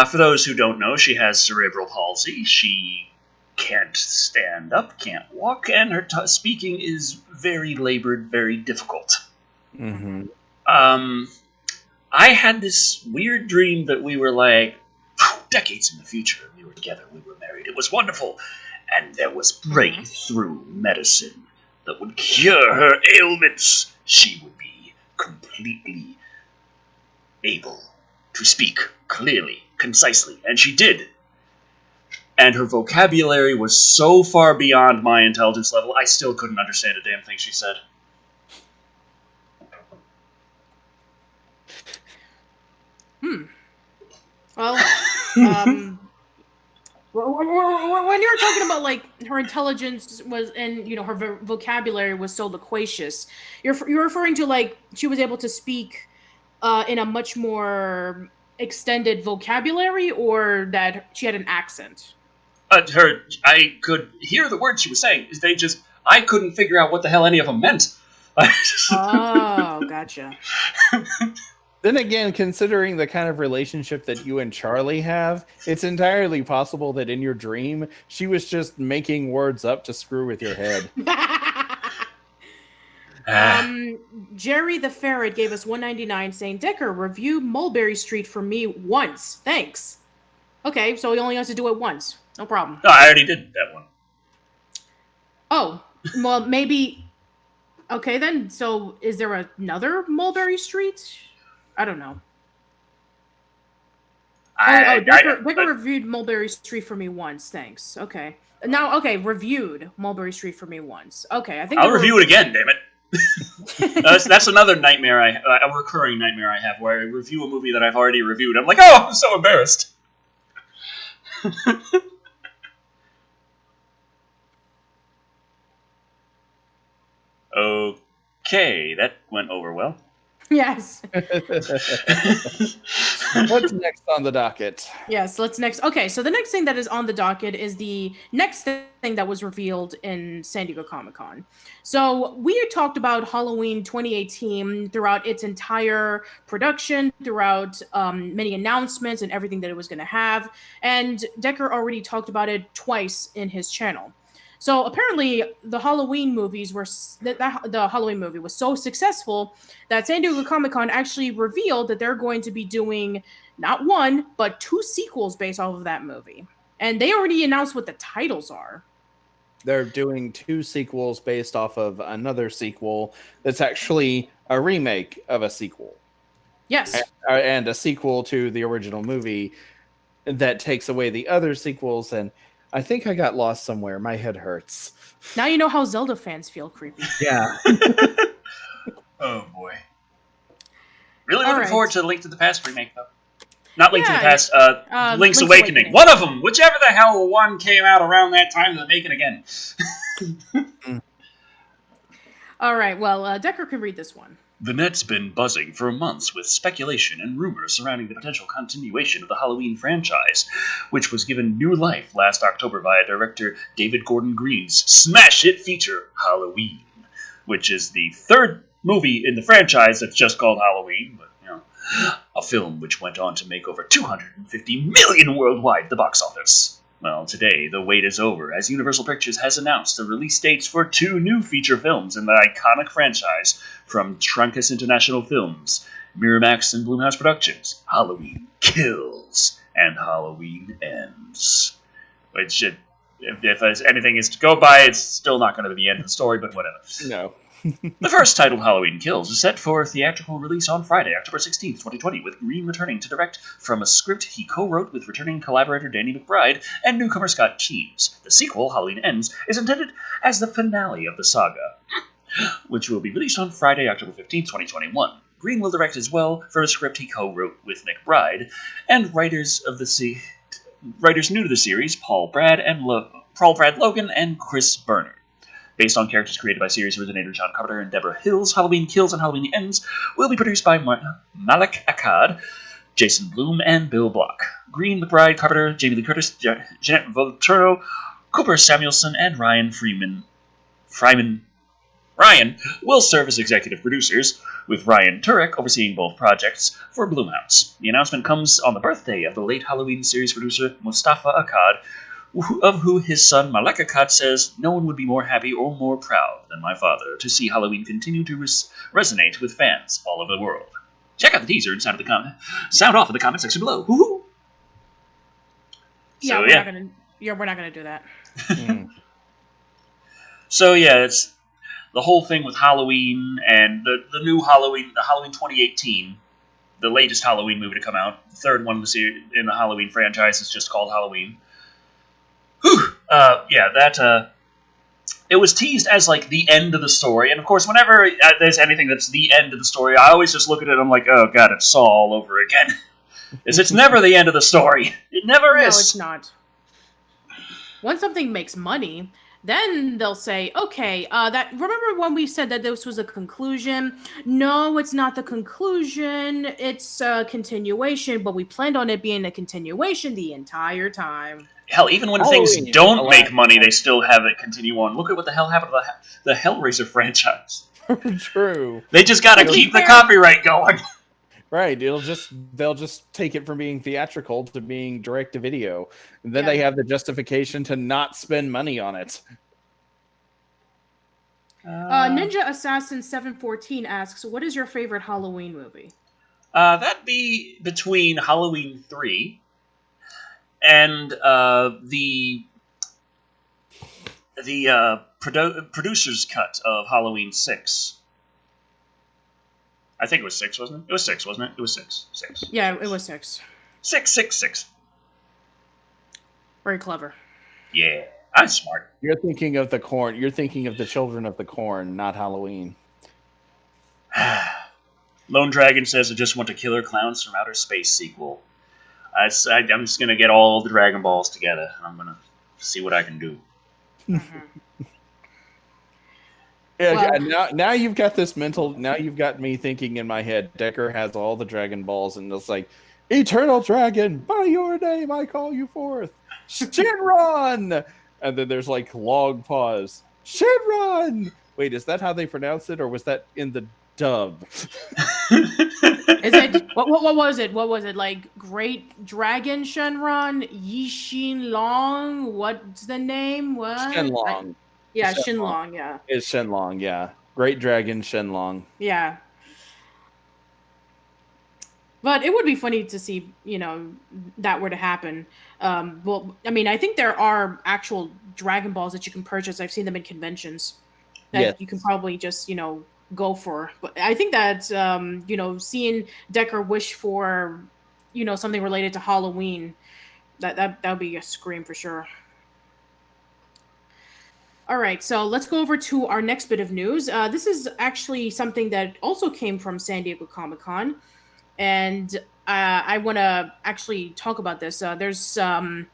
For those who don't know, she has cerebral palsy. She can't stand up, can't walk, and her speaking is very labored, very difficult. Mm-hmm. I had this weird dream that we were decades in the future. We were together, we were married. It was wonderful. And there was breakthrough medicine that would cure her ailments. She would be completely able to speak clearly, concisely, and she did. and her vocabulary was so far beyond my intelligence level, I still couldn't understand a damn thing she said. Well, when you were talking about like her intelligence was and her vocabulary was so loquacious, you're referring to like she was able to speak in a much more extended vocabulary, or that she had an accent? I could hear the words she was saying. I couldn't figure out what the hell any of them meant. Oh, gotcha. Then again, considering the kind of relationship that you and Charlie have, it's entirely possible that in your dream, she was just making words up to screw with your head. Jerry the Ferret gave us $1.99 saying, Decker, review Mulberry Street for me once. Thanks. Okay, so he only has to do it once. No problem. No, I already did that one. Oh, well, maybe... Okay, then. So, is there another Mulberry Street? I don't know. Decker reviewed Mulberry Street for me once. Thanks. Okay. Now, okay, reviewed Mulberry Street for me once. Okay, I think I'll review it again. Damn it. That's another nightmare a recurring nightmare I have, where I review a movie that I've already reviewed. I'm like, oh, I'm so embarrassed. Okay, that went over well. Yes. What's next on the docket? Yes, let's next. Okay, so the next thing that is on the docket is the next thing that was revealed in San Diego Comic-Con. So we had talked about Halloween 2018 throughout its entire production, throughout many announcements and everything that it was going to have. And Decker already talked about it twice in his channel. So apparently, the Halloween movies the Halloween movie was so successful that San Diego Comic-Con actually revealed that they're going to be doing not one but 2 sequels based off of that movie, and they already announced what the titles are. They're doing 2 sequels based off of another sequel that's actually a remake of a sequel. Yes, and a sequel to the original movie that takes away the other sequels. And I think I got lost somewhere. My head hurts. Now you know how Zelda fans feel creepy. Yeah. Oh, boy. Really looking forward to the Link to the Past remake, though. Not Link to the Past, Link's Awakening. One of them! Whichever the hell one came out around that time, they're making again. All right, well, Decker can read this one. The net's been buzzing for months with speculation and rumors surrounding the potential continuation of the Halloween franchise, which was given new life last October via director David Gordon Green's smash hit feature, Halloween, which is the 3rd movie in the franchise that's just called Halloween, but, a film which went on to make over $250 million worldwide at the box office. Well, today, the wait is over, as Universal Pictures has announced the release dates for 2 new feature films in the iconic franchise from Trancas International Films, Miramax and Blumhouse Productions, Halloween Kills and Halloween Ends. Which, if anything is to go by, it's still not going to be the end of the story, but whatever. No. The first title, Halloween Kills, is set for theatrical release on Friday, October 16th, 2020, with Green returning to direct from a script he co-wrote with returning collaborator Danny McBride and newcomer Scott Cheeves. The sequel, Halloween Ends, is intended as the finale of the saga, which will be released on Friday, October 15th, 2021. Green will direct as well for a script he co-wrote with McBride and writers new to the series, Paul Brad Logan and Chris Bernard. Based on characters created by series originator John Carpenter and Deborah Hills, Halloween Kills and Halloween Ends will be produced by Malek Akkad, Jason Blum, and Bill Block. Green, McBride, Carpenter, Jamie Lee Curtis, Jeanette Volturno, Cooper Samuelson, and Ryan Ryan will serve as executive producers, with Ryan Turek overseeing both projects for Blumhouse. The announcement comes on the birthday of the late Halloween series producer Mustafa Akkad, of who his son Malek Akkad says, "No one would be more happy or more proud than my father to see Halloween continue to resonate with fans all over the world." Check out the teaser and sound off in the comment section below. Woo-hoo! Yeah, we're not gonna do that. So yeah, it's the whole thing with Halloween and the new Halloween, the Halloween 2018, the latest Halloween movie to come out. The 3rd one in the Halloween franchise is just called Halloween. It was teased as like the end of the story, and of course, whenever there's anything that's the end of the story, I always just look at it and I'm like, oh god, it's Saw all over again. It's never the end of the story. It never is. No, it's not. Once something makes money, then they'll say, okay, remember when we said that this was a conclusion? No, it's not the conclusion. It's a continuation, but we planned on it being a continuation the entire time. Hell, even when things don't make money, they still have it continue on. Look at what the hell happened to the Hellraiser franchise. True. They just gotta keep the copyright going. Right, they'll just take it from being theatrical to being direct to video, and then they have the justification to not spend money on it. Ninja Assassin 714 asks, "What is your favorite Halloween movie?" That'd be between Halloween 3 and the producer's cut of Halloween 6. I think it was 6, wasn't it? It was 6, wasn't it? It was 6. 6. Yeah, it was 6. 6. Very clever. Yeah, I'm smart. You're thinking of the corn. You're thinking of the Children of the Corn, not Halloween. Lone Dragon says, I just want a Killer Clowns from Outer Space sequel. I'm just going to get all the Dragon Balls together, and I'm going to see what I can do. Mm-hmm. Yeah, now you've got this mental. Now you've got me thinking in my head. Decker has all the Dragon Balls, and it's like, Eternal Dragon, by your name I call you forth, Shinron. And then there's like long pause. Shinron. Wait, is that how they pronounce it, or was that in the dub? Is it what was it? What was it like? Great Dragon Shenron, Yishin Long. What's the name? What? Shenlong. Yeah, Shenlong, yeah. It's Shenlong, yeah. Great Dragon Shenlong. Yeah. But it would be funny to see, that were to happen. Well, I mean, I think there are actual Dragon Balls that you can purchase. I've seen them in conventions that you can probably just, go for. But I think that, seeing Decker wish for, something related to Halloween, that would be a scream for sure. All right, so let's go over to our next bit of news. This is actually something that also came from San Diego Comic-Con, and I want to actually talk about this. There's what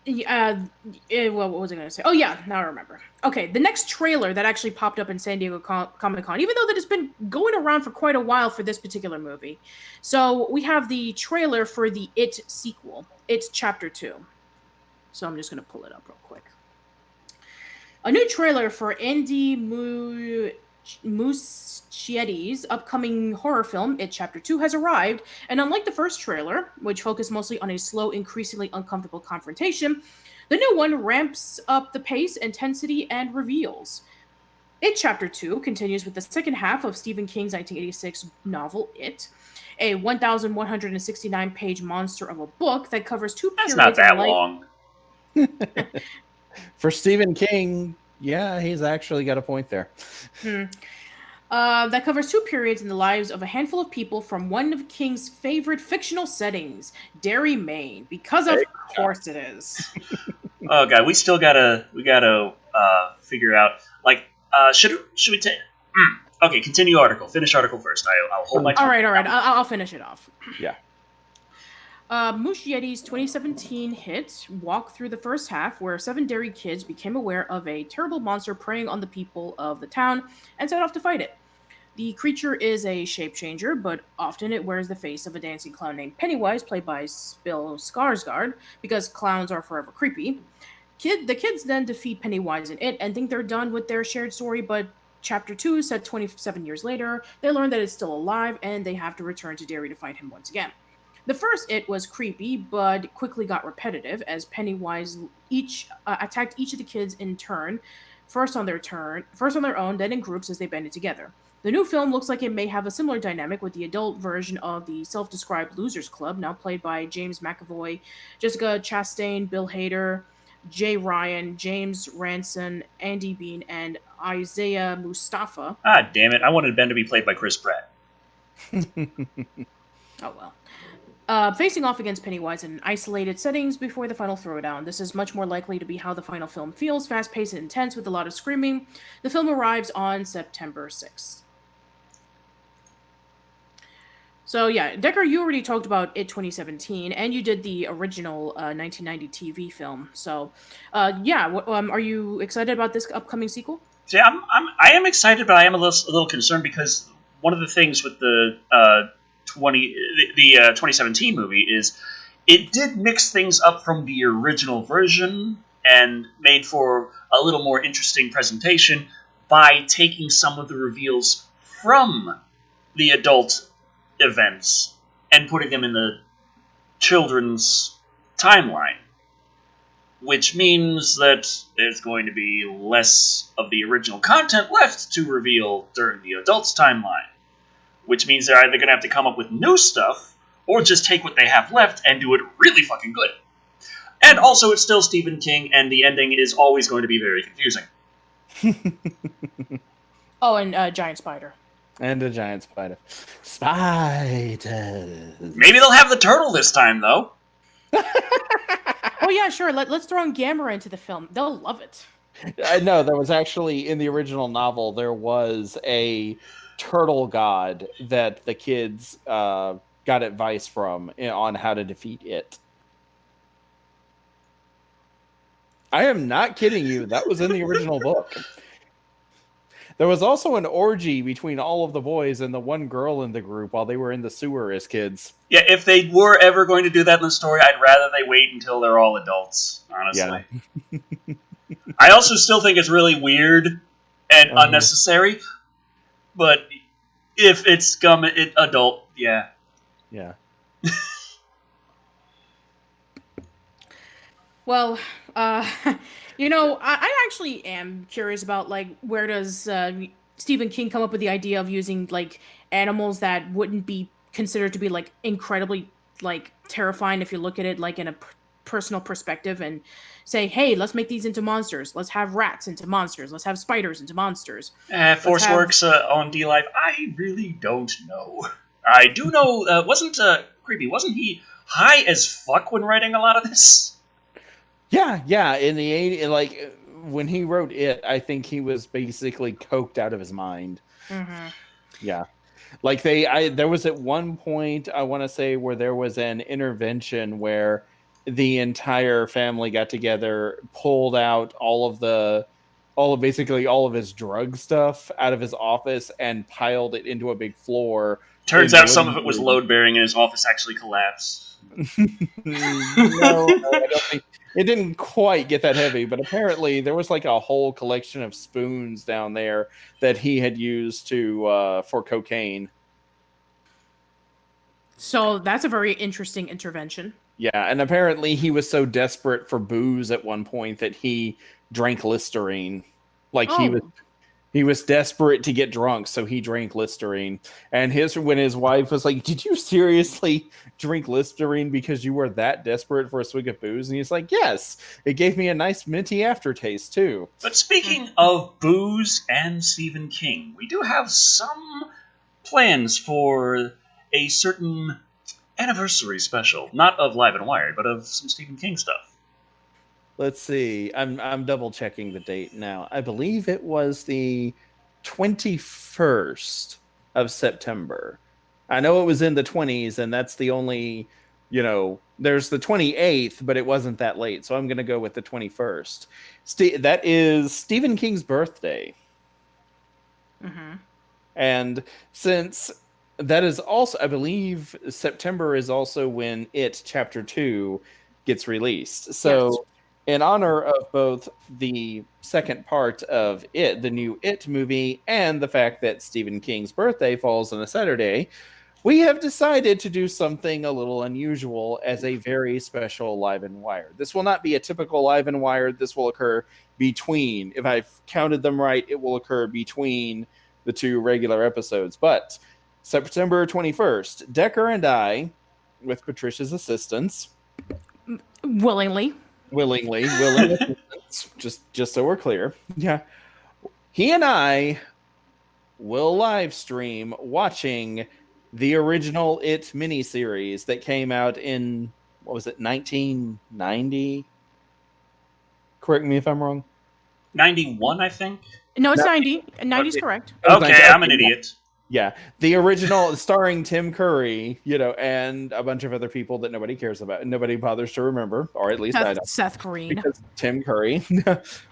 was I going to say? Oh, yeah, now I remember. Okay, the next trailer that actually popped up in San Diego Comic-Con, even though that has been going around for quite a while for this particular movie. So we have the trailer for the It sequel, It Chapter 2. So I'm just going to pull it up real quick. A new trailer for Andy Muschietti's upcoming horror film, It Chapter 2, has arrived, and unlike the first trailer, which focused mostly on a slow, increasingly uncomfortable confrontation, the new one ramps up the pace, intensity, and reveals. It Chapter 2 continues with the second half of Stephen King's 1986 novel, It, a 1,169-page monster of a book that covers two periods That's not that in life. long. For Stephen King, yeah, he's actually got a point there. That covers two periods in the lives of a handful of people from one of King's favorite fictional settings, Derry, Maine. Because of course it is. Oh god, we gotta figure out should we take? Okay, continue article. Finish article first. I'll hold my. All right. I'll finish it off. Yeah. Muschietti's 2017 hit walked through the first half, where 7 Derry kids became aware of a terrible monster preying on the people of the town and set off to fight it. The creature is a shape-changer, but often it wears the face of a dancing clown named Pennywise, played by Bill Skarsgård, because clowns are forever creepy. The kids then defeat Pennywise and It and think they're done with their shared story, but Chapter 2, set 27 years later, they learn that it's still alive, and they have to return to Derry to fight him once again. The first It was creepy, but quickly got repetitive as Pennywise attacked each of the kids in turn, first on their own, then in groups as they banded together. The new film looks like it may have a similar dynamic with the adult version of the self-described Losers Club, now played by James McAvoy, Jessica Chastain, Bill Hader, Jay Ryan, James Ranson, Andy Bean, and Isaiah Mustafa. Ah, damn it. I wanted Ben to be played by Chris Pratt. Oh, well. Facing off against Pennywise in isolated settings before the final throwdown. This is much more likely to be how the final film feels, fast-paced and intense with a lot of screaming. The film arrives on September 6th. So yeah, Decker, you already talked about It 2017, and you did the original 1990 TV film. So, are you excited about this upcoming sequel? Yeah, I am excited, but I am a little concerned because one of the things with the 2017 movie is it did mix things up from the original version and made for a little more interesting presentation by taking some of the reveals from the adult events and putting them in the children's timeline, which means that there's going to be less of the original content left to reveal during the adults' timeline, which means they're either going to have to come up with new stuff or just take what they have left and do it really fucking good. And also, it's still Stephen King, and the ending is always going to be very confusing. Oh, and giant spider. And a giant spider. Spiders. Maybe they'll have the turtle this time, though. Oh yeah, sure. Let's throw in Gamera into the film. They'll love it. I know, there was actually, in the original novel, there was a turtle god that the kids got advice from on how to defeat it. I am not kidding you. That was in the original book. There was also an orgy between all of the boys and the one girl in the group while they were in the sewer as kids. Yeah, if they were ever going to do that in the story, I'd rather they wait until they're all adults, honestly. Yeah. I also still think it's really weird and unnecessary, but if it's adult, yeah. Yeah. Well, I actually am curious about, like, where does Stephen King come up with the idea of using, like, animals that wouldn't be considered to be, like, incredibly, like, terrifying if you look at it, like, in a personal perspective and say, hey, let's make these into monsters. Let's have rats into monsters. Let's have spiders into monsters. Forceworks on D-Live, I really don't know. I do know, wasn't he high as fuck when writing a lot of this? Yeah. In the 80s, like, when he wrote it, I think he was basically coked out of his mind. Mm-hmm. Yeah. Like, there was at one point, I want to say, where there was an intervention where the entire family got together, pulled out all of his drug stuff out of his office and piled it into a big floor. Turns out some of it was load-bearing and his office actually collapsed. No, I don't think it didn't quite get that heavy, but apparently there was like a whole collection of spoons down there that he had used for cocaine. So that's a very interesting intervention. Yeah, and apparently he was so desperate for booze at one point that he drank Listerine. Like, he was desperate to get drunk, so he drank Listerine. And when his wife was like, did you seriously drink Listerine because you were that desperate for a swig of booze? And he's like, yes, it gave me a nice minty aftertaste, too. But speaking of booze and Stephen King, we do have some plans for a certain anniversary special. Not of Live and Wired, but of some Stephen King stuff. Let's see. I'm double checking the date now. I believe it was the 21st of September. I know it was in the 20s, and that's the only, there's the 28th, but it wasn't that late. So I'm going to go with the 21st. That is Stephen King's birthday. Mm-hmm. And since that is also, I believe September is also when It Chapter 2 gets released. So yes. In honor of both the second part of It, the new It movie, and the fact that Stephen King's birthday falls on a Saturday, we have decided to do something a little unusual as a very special Live and Wired. This will not be a typical Live and Wired. This will occur between, if I've counted them right, it will occur between the two regular episodes. But September 21st, Decker and I, with Patricia's assistance, willingly assistance, just so we're clear, yeah, he and I will live stream watching the original It miniseries that came out in, what was it, 1990? Correct me if I'm wrong. 91, I think. No, it's 90. 90 is Okay. correct. Okay, I'm an idiot. Yeah, the original starring Tim Curry, and a bunch of other people that nobody cares about and nobody bothers to remember, or at least I don't. Seth Green. Because Tim Curry.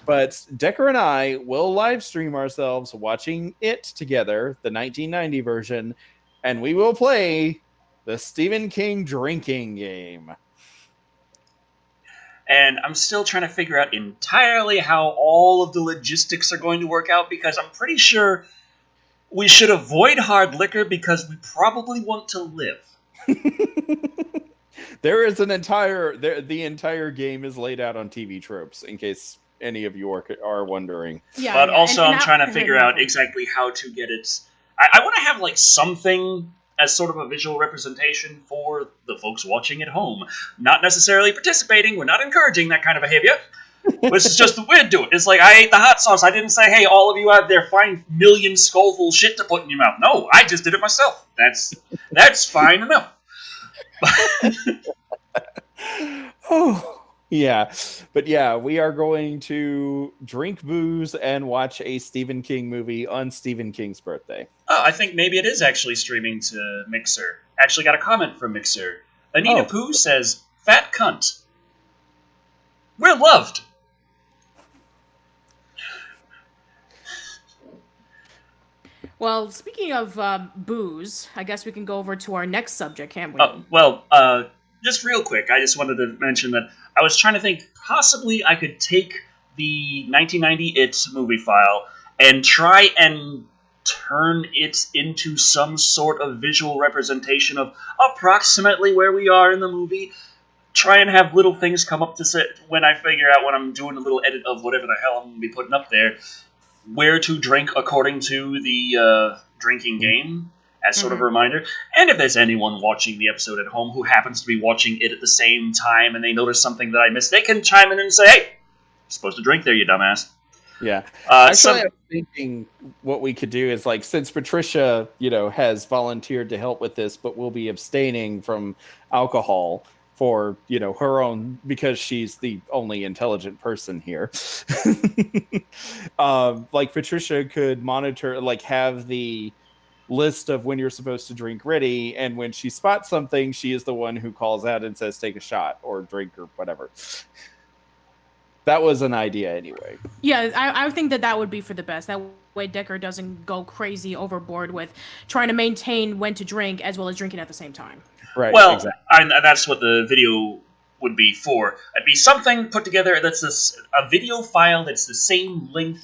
But Decker and I will live stream ourselves watching it together, the 1990 version, and we will play the Stephen King drinking game. And I'm still trying to figure out entirely how all of the logistics are going to work out, because I'm pretty sure we should avoid hard liquor because we probably want to live. There is the entire game is laid out on TV tropes, in case any of you are wondering. Yeah, but also I'm trying to figure out exactly how to get it. I want to have like something as sort of a visual representation for the folks watching at home. Not necessarily participating, we're not encouraging that kind of behavior. This is just the way to do it. It's like, I ate the hot sauce. I didn't say, hey, all of you out there find million Scoville shit to put in your mouth. No, I just did it myself. That's fine enough. Oh, yeah. But yeah, we are going to drink booze and watch a Stephen King movie on Stephen King's birthday. Oh, I think maybe it is actually streaming to Mixer. Actually got a comment from Mixer. Anita Pooh says, fat cunt. We're loved. Well, speaking of booze, I guess we can go over to our next subject, can't we? Just real quick, I just wanted to mention that I was trying to think, possibly I could take the 1990 It movie file and try and turn it into some sort of visual representation of approximately where we are in the movie. Try and have little things come up to say when I figure out, when I'm doing a little edit of whatever the hell I'm going to be putting up there, where to drink according to the drinking game, as sort of a reminder. And if there's anyone watching the episode at home who happens to be watching it at the same time and they notice something that I missed, they can chime in and say, hey, you're supposed to drink there, you dumbass. Yeah. Actually, I was thinking what we could do is, like, since Patricia, has volunteered to help with this, but will be abstaining from alcohol for, her own, because she's the only intelligent person here. Like, Patricia could monitor, like, have the list of when you're supposed to drink ready, and when she spots something, she is the one who calls out and says, take a shot or drink or whatever. That was an idea anyway. Yeah, I think that would be for the best. That way Decker doesn't go crazy overboard with trying to maintain when to drink as well as drinking at the same time. Right. Well, exactly. That's what the video would be for. It'd be something put together that's a video file that's the same length,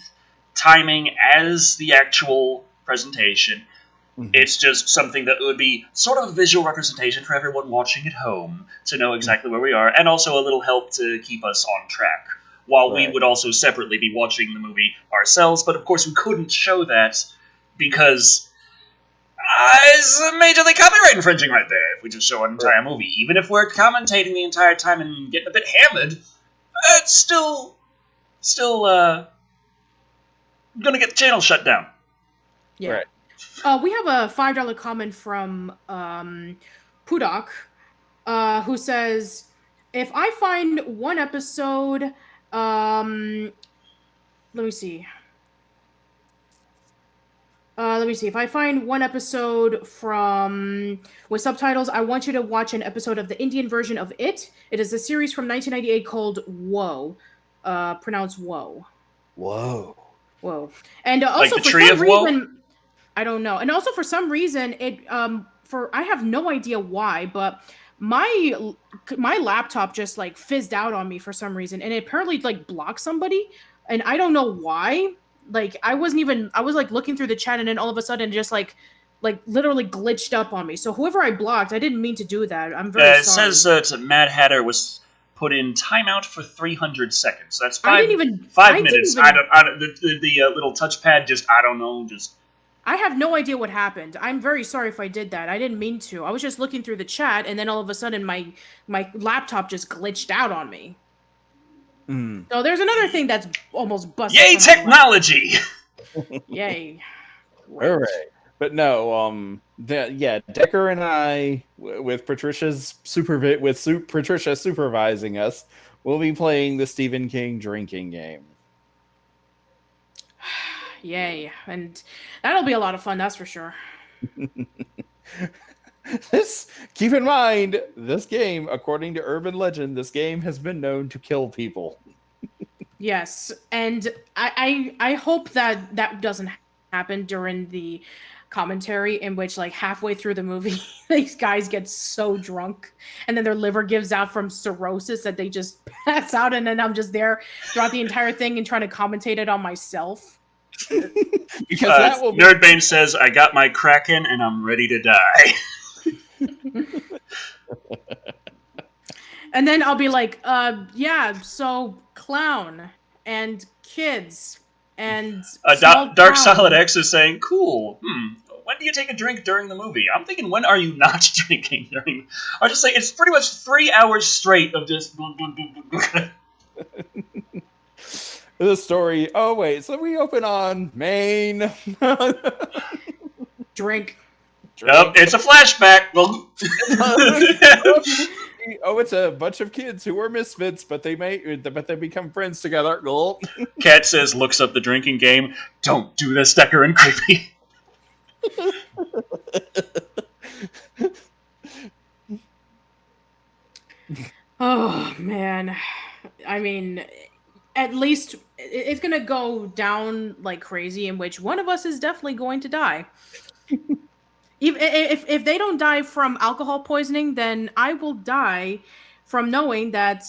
timing as the actual presentation. Mm-hmm. It's just something that would be sort of a visual representation for everyone watching at home to know exactly where we are, and also a little help to keep us on track. While we would also separately be watching the movie ourselves, but of course we couldn't show that because it's majorly copyright infringing right there if we just show an entire movie. Even if we're commentating the entire time and getting a bit hammered, it's still gonna get the channel shut down. Yeah. Right. We have a $5 comment from Pudok, who says, if I find one episode... let me see. If I find one episode with subtitles, I want you to watch an episode of the Indian version of It. It is a series from 1998 called Whoa. Pronounced Whoa. Whoa. Whoa. And also like the for tree some of reason, woe? I don't know. And also for some reason, I have no idea why, but my laptop just like fizzed out on me for some reason, and it apparently like blocked somebody, and I don't know why. Like I was like looking through the chat, and then all of a sudden just like literally glitched up on me. So whoever I blocked, I didn't mean to do that. I'm very sorry. It says Mad Hatter was put in timeout for 300 seconds. That's 5 minutes. The little touchpad just, I don't know, just... I have no idea what happened. I'm very sorry if I did that. I didn't mean to. I was just looking through the chat, and then all of a sudden my laptop just glitched out on me. So there's another thing that's almost busted. Yay, technology! Yay. All right. But no, Decker and I, with Patricia supervising us, will be playing the Stephen King drinking game. Yay. And that'll be a lot of fun, that's for sure. Keep in mind, this game, according to urban legend, this game has been known to kill people. Yes, and I hope that doesn't happen during the commentary, in which like halfway through the movie these guys get so drunk and then their liver gives out from cirrhosis that they just pass out, and then I'm just there throughout the entire thing and trying to commentate it on myself. Because Nerdbane says, "I got my Kraken and I'm ready to die." And then I'll be like, so clown and kids and Dark Solid X is saying, "Cool. When do you take a drink during the movie?" I'm thinking, when are you not drinking during? I'll just say it's pretty much 3 hours straight of just. The story. Oh wait, so we open on Maine. Drink. Yep, it's a flashback. It's a bunch of kids who were misfits, but they become friends together. Cat says, looks up the drinking game. Don't do this, Decker and Creepy. Oh man, I mean, at least it's gonna go down like crazy, in which one of us is definitely going to die. If they don't die from alcohol poisoning, then I will die from knowing that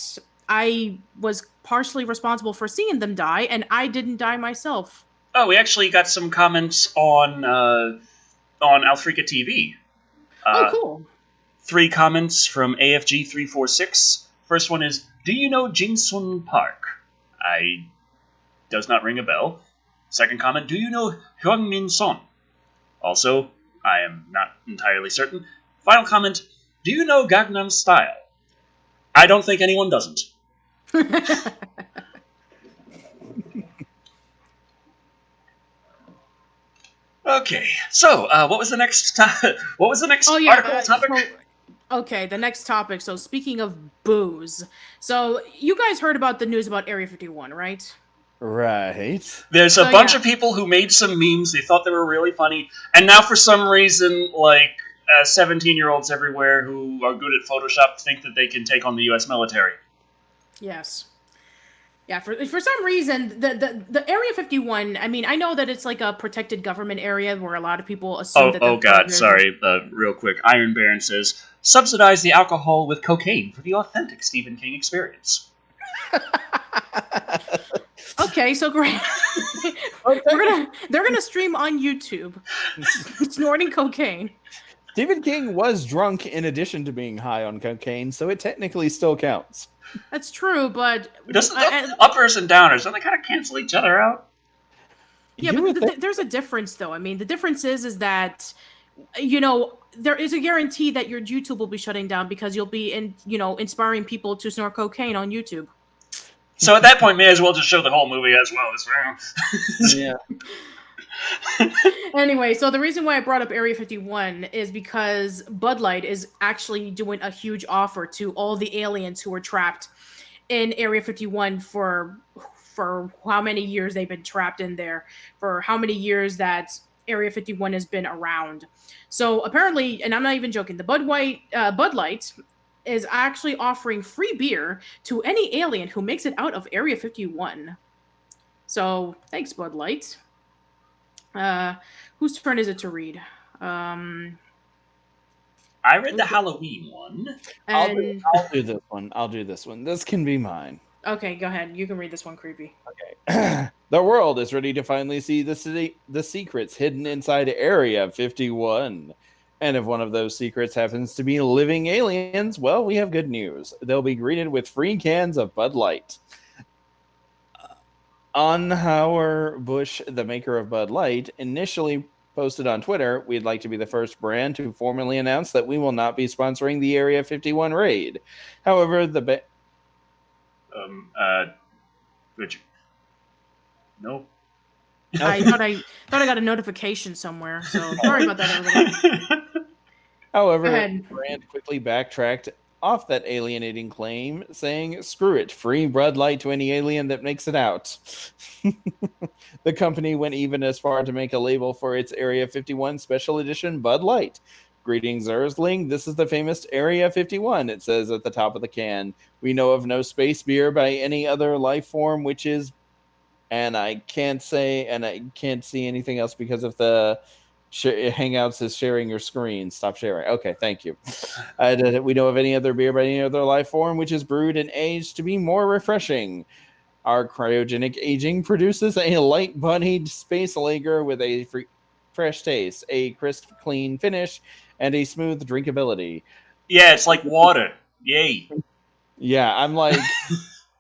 I was partially responsible for seeing them die, and I didn't die myself. Oh, we actually got some comments on Alfrika TV. Oh, cool. 3 comments from AFG346. First one is, do you know Jinsun Park? Does not ring a bell. Second comment, do you know Hyungmin Son? Also, I am not entirely certain. Final comment, do you know Gangnam Style? I don't think anyone doesn't. Okay, so what was the next article topic? Okay, the next topic. So speaking of booze, so you guys heard about the news about Area 51, right? Right. There's a bunch of people who made some memes. They thought they were really funny, and now for some reason, like 17-year-olds everywhere who are good at Photoshop think that they can take on the U.S. military. Yes. Yeah, for some reason, the Area 51, I mean, I know that it's like a protected government area where a lot of people assume that... Oh god, sorry. Real quick. Iron Baron says, subsidize the alcohol with cocaine for the authentic Stephen King experience. Okay, so great. They're gonna stream on YouTube, snorting cocaine. Stephen King was drunk in addition to being high on cocaine, so it technically still counts. That's true, but doesn't uppers and downers, don't they kind of cancel each other out? Yeah, but there's a difference, though. I mean, the difference is that, you know, there is a guarantee that your YouTube will be shutting down because you'll be inspiring people to snort cocaine on YouTube. So at that point, may as well just show the whole movie as well as Yeah. Anyway, so the reason why I brought up Area 51 is because Bud Light is actually doing a huge offer to all the aliens who were trapped in Area 51 for how many years they've been trapped in there, for how many years that Area 51 has been around. So apparently, and I'm not even joking, the Bud Light is actually offering free beer to any alien who makes it out of Area 51. So thanks, Bud Light. Whose turn is it to read? I read the Halloween one. I'll do this one. I'll do this one. This can be mine. Okay, go ahead. You can read this one, Creepy. Okay. The world is ready to finally see the secrets hidden inside Area 51. And if one of those secrets happens to be living aliens, well, we have good news. They'll be greeted with free cans of Bud Light. Anheuser-Busch, the maker of Bud Light, initially posted on Twitter, "We'd like to be the first brand to formally announce that we will not be sponsoring the Area 51 raid." However, Richard. No. I thought I got a notification somewhere, so sorry about that, everybody. However, Go ahead. Brand quickly backtracked off that alienating claim, saying, "Screw it, free Bud Light to any alien that makes it out." The company went even as far to make a label for its Area 51 Special Edition Bud Light. "Greetings, Earthling. This is the famous Area 51, it says at the top of the can. "We know of no space beer by any other life form, which is..." And I can't see anything else because of the Hangouts is sharing your screen. Stop sharing. Okay, thank you. "We know of any other beer by any other life form which is brewed and aged to be more refreshing. Our cryogenic aging produces a light-bodied space lager with a fresh taste, a crisp, clean finish, and a smooth drinkability." Yeah, it's like water. Yay. Yeah, I'm like,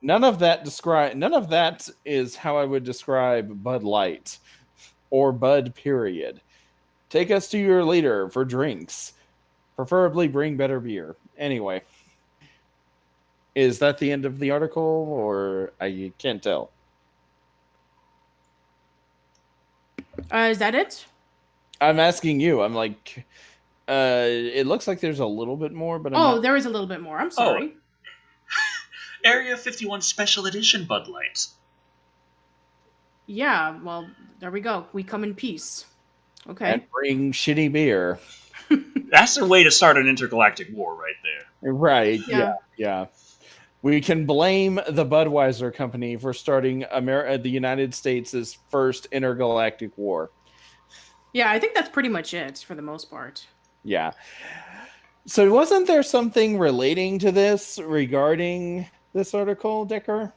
none of that is how I would describe Bud Light or Bud, period. "Take us to your leader for drinks. Preferably bring better beer." Anyway. Is that the end of the article, or I can't tell? Is that it? I'm asking you. I'm like, it looks like there's a little bit more, but there is a little bit more. I'm sorry. Area 51 Special Edition Bud Light. Yeah, well, there we go. We come in peace. Okay. And bring shitty beer. That's a way to start an intergalactic war right there. Right, yeah. We can blame the Budweiser company for starting the United States' first intergalactic war. Yeah, I think that's pretty much it for the most part. Yeah. So wasn't there something relating to this regarding this article, Decker?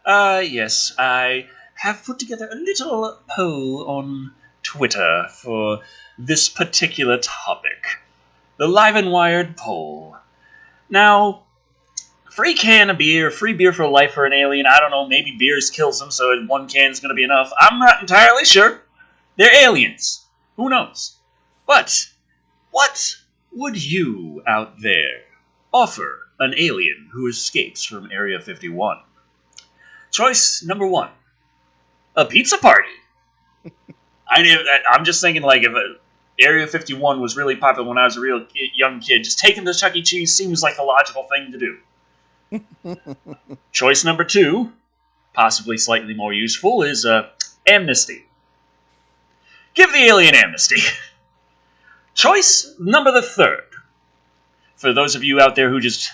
Yes. I have put together a little poll on Twitter for this particular topic. The Live and Wired poll. Now, free can of beer, free beer for life for an alien. I don't know, maybe beers kills them, so one can's going to be enough. I'm not entirely sure. They're aliens. Who knows? But what would you out there offer an alien who escapes from Area 51? Choice number 1. A pizza party. I'm just thinking, like, if Area 51 was really popular when I was a real young kid, just taking to Chuck E. Cheese seems like a logical thing to do. Choice number 2, possibly slightly more useful, is amnesty. Give the alien amnesty. Choice number 3, for those of you out there who just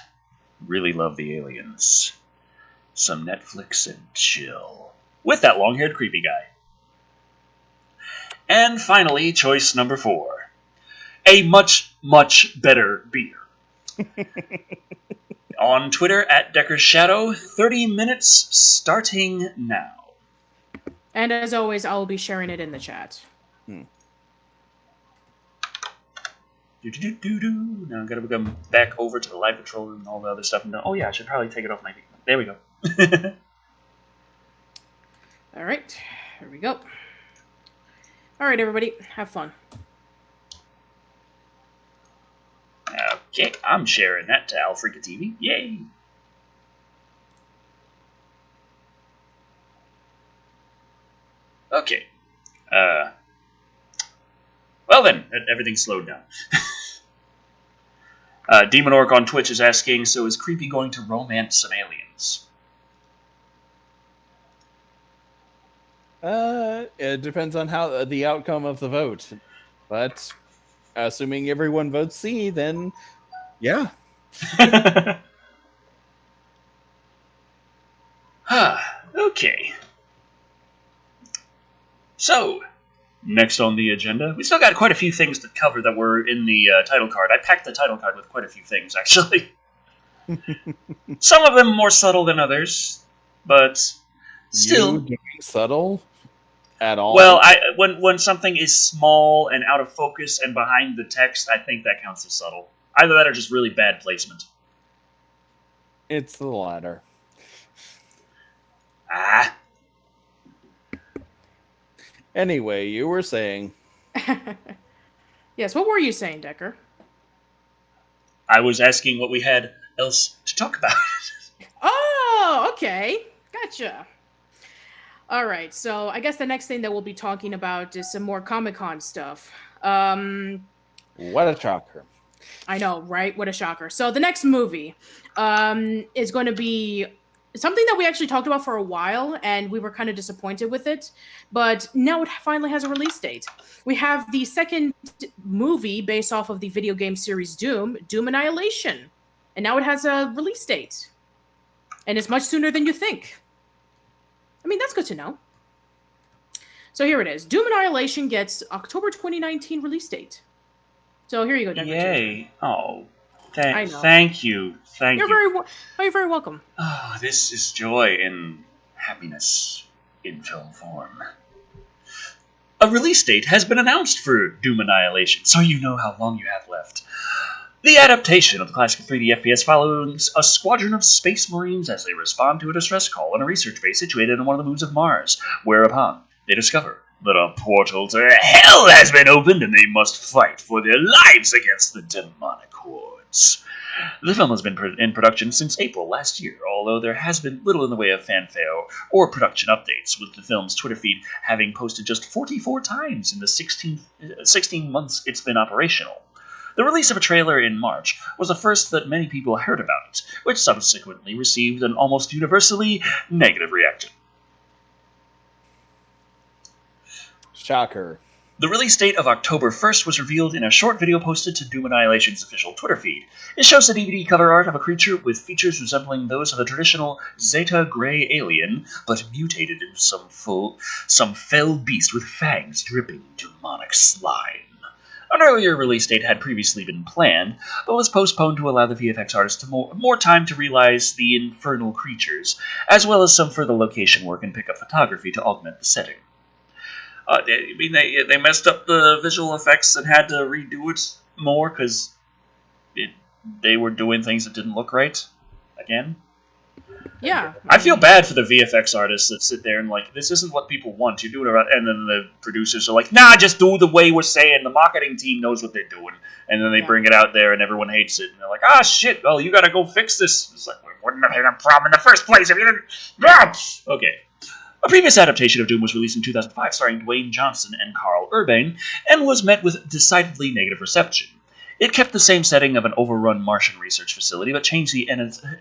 really love the aliens, some Netflix and chill with that long-haired creepy guy. And finally, choice number 4, a much, much better beer. On Twitter, @DeckerShadow, 30 minutes starting now. And as always, I'll be sharing it in the chat. Now I'm going to come back over to the live control room and all the other stuff. Oh yeah, I should probably take it off my... There we go. All right, here we go. All right, everybody, have fun. Okay, I'm sharing that to Alfrika TV. Yay! Okay. Well then, everything slowed down. Demon Orc on Twitch is asking, so is Creepy going to romance some aliens? It depends on how the outcome of the vote. But assuming everyone votes C, then yeah. Okay. So, next on the agenda, we still got quite a few things to cover that were in the title card. I packed the title card with quite a few things, actually. Some of them more subtle than others, but still... You doing subtle? At all? Well, when something is small and out of focus and behind the text, I think that counts as subtle. Either that or just really bad placement. It's the latter. Anyway, you were saying... Yes, what were you saying, Decker? I was asking what we had else to talk about. Oh, okay. Gotcha. All right, so I guess the next thing that we'll be talking about is some more Comic-Con stuff. What a shocker. I know, right? What a shocker. So the next movie is going to be something that we actually talked about for a while, and we were kind of disappointed with it. But now it finally has a release date. We have the second movie based off of the video game series Doom, Doom Annihilation. And now it has a release date. And it's much sooner than you think. I mean, that's good to know. So here it is. Doom Annihilation gets October 2019 release date. So here you go, Denver. Yay. Oh, I know. thank you. Thank you. You're very welcome. Oh, this is joy and happiness in film form. A release date has been announced for Doom Annihilation, so you know how long you have left. The adaptation of the classic 3D FPS follows a squadron of space marines as they respond to a distress call on a research base situated on one of the moons of Mars, whereupon they discover that a portal to hell has been opened and they must fight for their lives against the demonic hordes. The film has been in production since April last year, although there has been little in the way of fanfare or production updates, with the film's Twitter feed having posted just 44 times in the 16 months it's been operational. The release of a trailer in March was the first that many people heard about it, which subsequently received an almost universally negative reaction. Shocker. The release date of October 1st was revealed in a short video posted to Doom Annihilation's official Twitter feed. It shows the DVD cover art of a creature with features resembling those of a traditional Zeta Gray alien, but mutated into some fell beast with fangs dripping demonic slime. An earlier release date had previously been planned, but was postponed to allow the VFX artist more time to realize the infernal creatures, as well as some further location work and pickup photography to augment the setting. They messed up the visual effects and had to redo it more because they were doing things that didn't look right again. Yeah. I feel bad for the VFX artists that sit there and this isn't what people want. You're doing it right, and then the producers are like, nah, just do the way we're saying. The marketing team knows what they're doing, and then they bring it out there and everyone hates it, and they're like, shit, well, you gotta go fix this. It's like, we wouldn't have had a problem in the first place if you didn't. Okay. A previous adaptation of Doom was released in 2005, starring Dwayne Johnson and Carl Urban, and was met with decidedly negative reception. It kept the same setting of an overrun Martian research facility, but changed the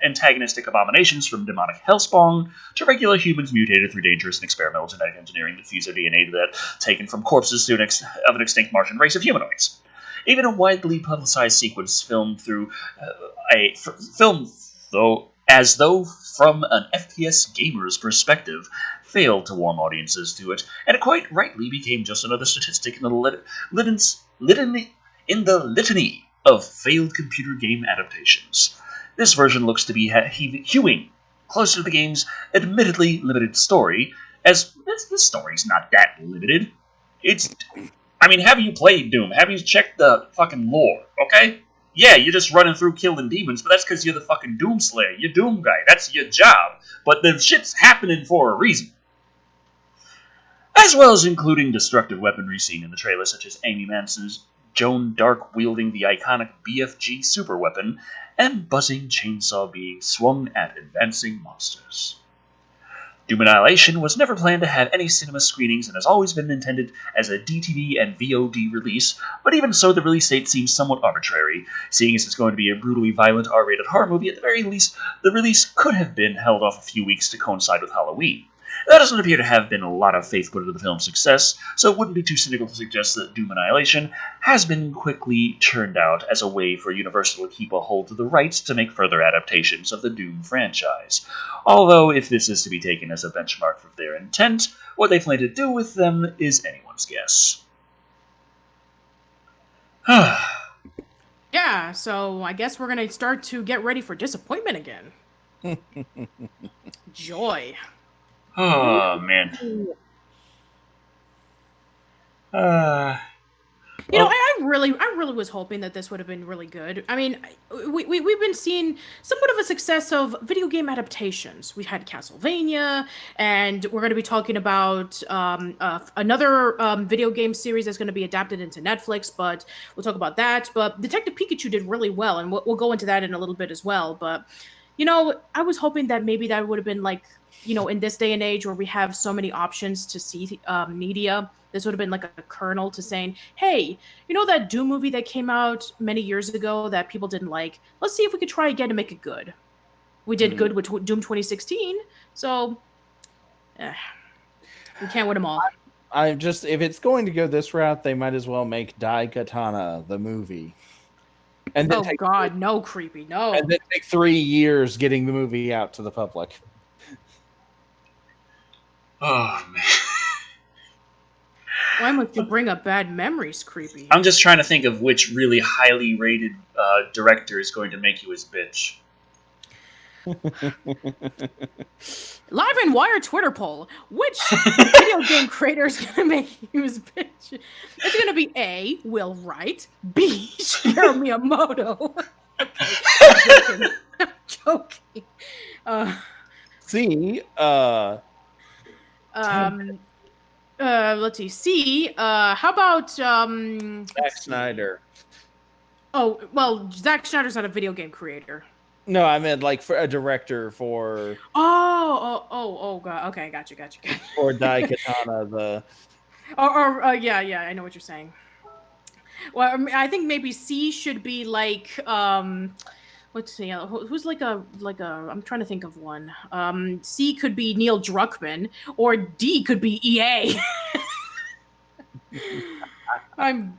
antagonistic abominations from demonic hellspawn to regular humans mutated through dangerous and experimental genetic engineering that fuse their DNA to that taken from corpses of an extinct Martian race of humanoids. Even a widely publicized sequence filmed as though from an FPS gamer's perspective, failed to warm audiences to it, and it quite rightly became just another statistic in the litany of failed computer game adaptations. This version looks to be hewing closer to the game's admittedly limited story, as this story's not that limited. Have you played Doom? Have you checked the fucking lore, okay? Yeah, you're just running through killing demons, but that's because you're the fucking Doom Slayer. You're Doom guy. That's your job. But the shit's happening for a reason. As well as including destructive weaponry seen in the trailer, such as Amy Manson's Joan Dark wielding the iconic BFG superweapon, and buzzing chainsaw being swung at advancing monsters. Doom Annihilation was never planned to have any cinema screenings and has always been intended as a DTV and VOD release, but even so, the release date seems somewhat arbitrary. Seeing as it's going to be a brutally violent R-rated horror movie, at the very least, the release could have been held off a few weeks to coincide with Halloween. There doesn't appear to have been a lot of faith put into the film's success, so it wouldn't be too cynical to suggest that Doom Annihilation has been quickly churned out as a way for Universal to keep a hold of the rights to make further adaptations of the Doom franchise. Although, if this is to be taken as a benchmark for their intent, what they plan to do with them is anyone's guess. Yeah, so I guess we're going to start to get ready for disappointment again. Joy. Oh, man. I really was hoping that this would have been really good. I mean, we've been seeing somewhat of a success of video game adaptations. We had Castlevania, and we're going to be talking about another video game series that's going to be adapted into Netflix, but we'll talk about that. But Detective Pikachu did really well, and we'll go into that in a little bit as well. But I was hoping that maybe that would have been like, in this day and age where we have so many options to see media, this would have been like a kernel to saying, hey, that Doom movie that came out many years ago that people didn't like, let's see if we could try again to make it good. We did good with Doom 2016, so we can't win them all. If it's going to go this route, they might as well make Daikatana the movie. And then no, creepy, no. And then take 3 years getting the movie out to the public. Oh, man. Why must you bring up bad memories, creepy? I'm just trying to think of which really highly rated director is going to make you his bitch. Live and Wire Twitter poll. Which video game creator is going to make you his bitch? It's going to be A, Will Wright, B, Shigeru Miyamoto. Okay, I'm joking. C, let's see. C, how about Zack Snyder. Oh, well, Zack Snyder's not a video game creator. No, I meant like for a director for. Oh, God. Okay, gotcha. Or Daikatana, yeah, I know what you're saying. Well, I think maybe C should be like, let's see, who's like a, I'm trying to think of one. C could be Neil Druckmann, or D could be EA.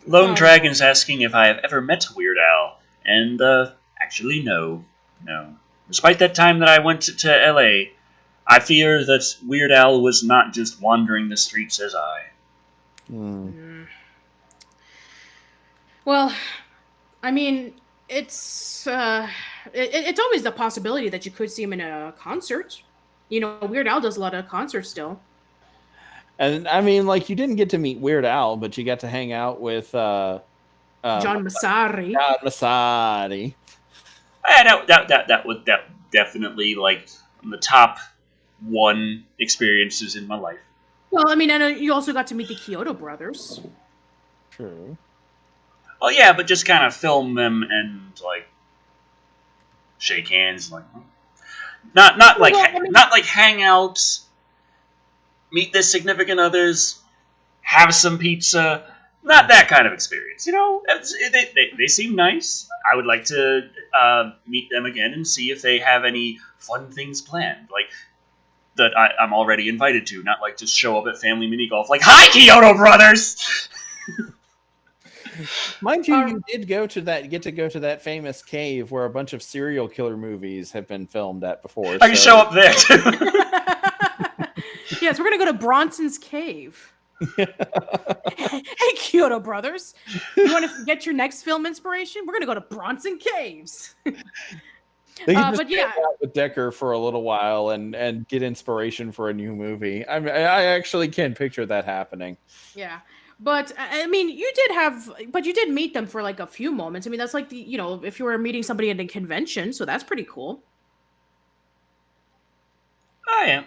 Lone Dragon's asking if I have ever met Weird Al, and actually no. Despite that time that I went to LA, I fear that Weird Al was not just wandering the streets as I. Well, I mean, it's always the possibility that you could see him in a concert. Weird Al does a lot of concerts still. And I mean, like, you didn't get to meet Weird Al, but you got to hang out with John Massari. John Massari. That would definitely, like, in the top 1 experiences in my life. Well, I mean, I know you also got to meet the Kyoto brothers. True. Well, yeah, but just kind of film them and, like, shake hands, like, not like hangouts, meet their significant others, have some pizza. Not that kind of experience, They seem nice. I would like to meet them again and see if they have any fun things planned, like that I'm already invited to. Not like just show up at family mini golf, like, "Hi, Kyoto brothers." Mind you, you did get to go to that famous cave where a bunch of serial killer movies have been filmed at before. I can show up there too. Yes, we're gonna go to Bronson's cave. Hey, Kyoto brothers, you want to get your next film inspiration? We're gonna go to Bronson Caves. They can just hang out with Decker for a little while and get inspiration for a new movie. I actually can picture that happening. Yeah, but I mean, you did meet them for like a few moments. I mean, that's like if you were meeting somebody at a convention, so that's pretty cool. I am.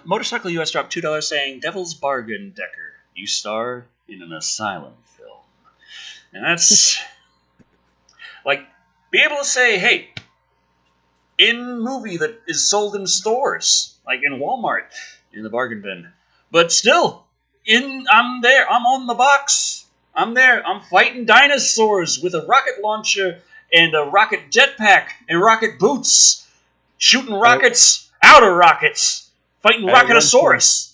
Motorcycle US dropped $2 saying, "Devil's Bargain, Decker. You star in an asylum film." And that's like, be able to say, hey, in movie that is sold in stores, like in Walmart, in the bargain bin. But still, I'm there, I'm on the box. I'm there, I'm fighting dinosaurs with a rocket launcher and a rocket jetpack and rocket boots. Shooting rockets out of rockets. Fighting Rocketosaurus.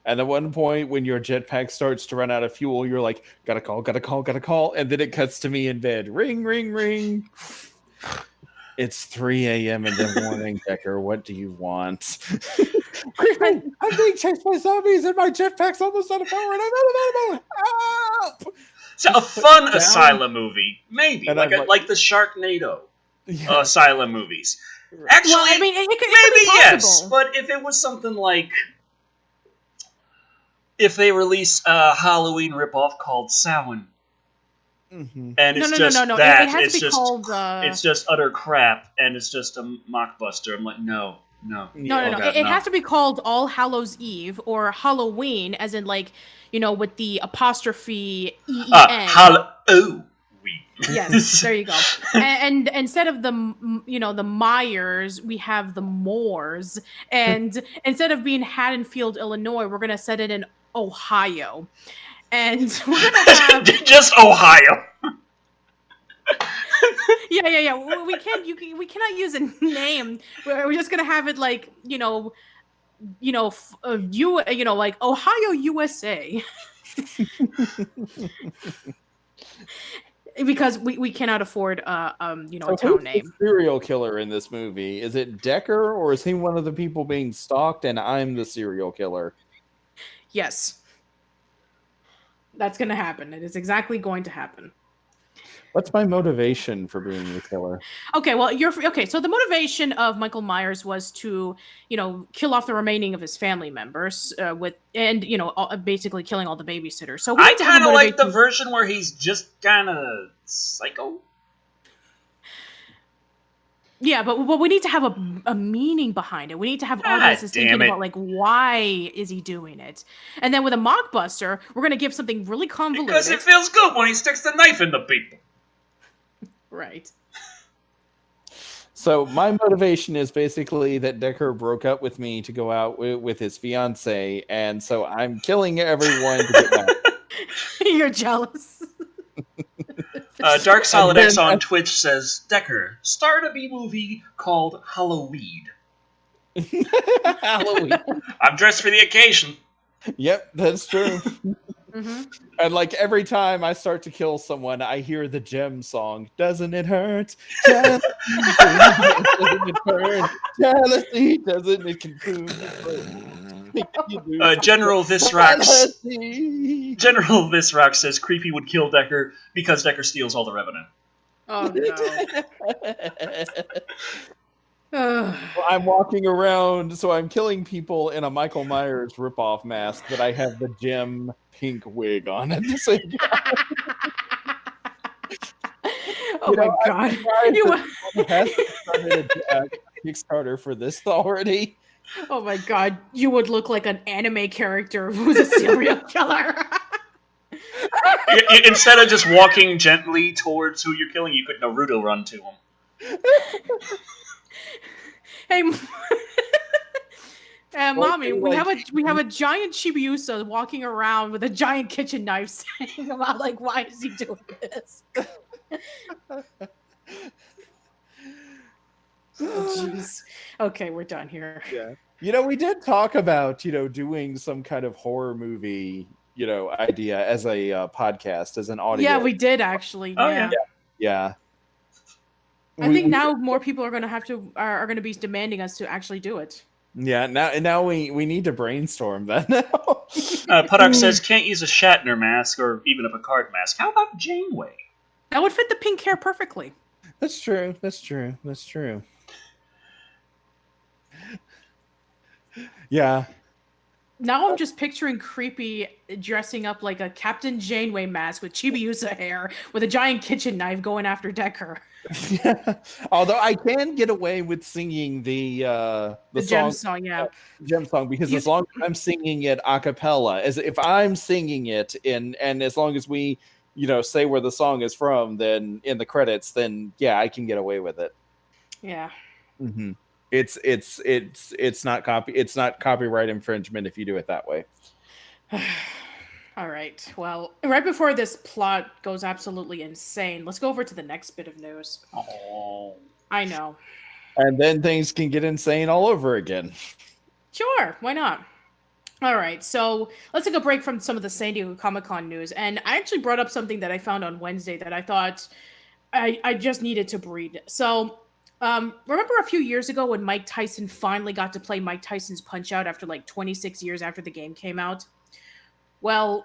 And at one point, when your jetpack starts to run out of fuel, you're like, gotta call. And then it cuts to me in bed. Ring, ring, ring. It's 3 a.m. in the morning, Decker. What do you want? I'm being chased by zombies and my jetpack's almost out of power and I'm out of ammo. Help! So a fun asylum movie. Maybe. Like the Sharknado asylum movies. Actually, well, I mean, it could maybe be yes, but if it was something like, if they release a Halloween ripoff called Samhain, and it's no. That, it has to be called. It's just utter crap, and it's just a mockbuster. I'm like, no. It has to be called All Hallows Eve or Halloween, as in with the apostrophe EEN. Halloween. Halloween. Yes, there you go. And instead of the Myers, we have the Moors, and instead of being Haddonfield, Illinois, we're gonna set it in Ohio, and we're gonna have just Ohio. Yeah. We cannot use a name. We're just gonna have it like like Ohio, USA. Because we cannot afford a town name. The serial killer in this movie, is it Decker, or is he one of the people being stalked and I'm the serial killer? Yes, that's going to happen. It is exactly going to happen. What's my motivation for being the killer? Okay, well, so the motivation of Michael Myers was to, kill off the remaining of his family members basically killing all the babysitters. So I kind of like the version where he's just kind of psycho. Yeah, but we need to have a meaning behind it. We need to have audiences thinking about, like, why is he doing it? And then with a mockbuster, we're going to give something really convoluted. Because it feels good when he sticks the knife into people. Right. So my motivation is basically that Decker broke up with me to go out with his fiance, and so I'm killing everyone to get back. You're jealous. Dark Solid X on Twitch says, Decker, start a B-movie called Halloween. Halloween. I'm dressed for the occasion. Yep, that's true. Mm-hmm. And like every time I start to kill someone, I hear the Gem song. Doesn't it hurt? Jealousy, doesn't it hurt? Jealousy, doesn't it consume? General Visrox says Creepy would kill Decker because Decker steals all the revenue. Oh no. Well, I'm walking around, so I'm killing people in a Michael Myers ripoff mask, but I have the Gem pink wig on at the same time. Oh my god. You have started a Kickstarter for this already. Oh my god, you would look like an anime character who's a serial killer. Instead of just walking gently towards who you're killing, you could Naruto run to him. Hey, mommy, we have a giant Chibiusa walking around with a giant kitchen knife, saying about like, why is he doing this? Oh, jeez. Okay, we're done here. Yeah. We did talk about, doing some kind of horror movie, idea as a podcast, as an audio. Yeah, we did actually. Oh, yeah. I think now more people are going to be demanding us to actually do it. Yeah, now we need to brainstorm that now. Puddock says can't use a Shatner mask or even a Picard mask. How about Janeway? That would fit the pink hair perfectly. That's true. Yeah. Now I'm just picturing Creepy dressing up like a Captain Janeway mask with Chibiusa hair with a giant kitchen knife going after Decker. Yeah. Although I can get away with singing the Gem song, yeah. Gem song, because as long as I'm singing it a cappella, as if I'm singing it and as long as we, say where the song is from, then in the credits, then yeah, I can get away with it. Yeah. Mm-hmm. It's not copyright infringement if you do it that way. All right. Well, right before this plot goes absolutely insane, let's go over to the next bit of news. Oh, I know. And then things can get insane all over again. Sure, why not? All right, so let's take a break from some of the San Diego Comic-Con news, and I actually brought up something that I found on Wednesday that I thought I just needed to read. So. Remember a few years ago when Mike Tyson finally got to play Mike Tyson's Punch-Out after like 26 years after the game came out? Well,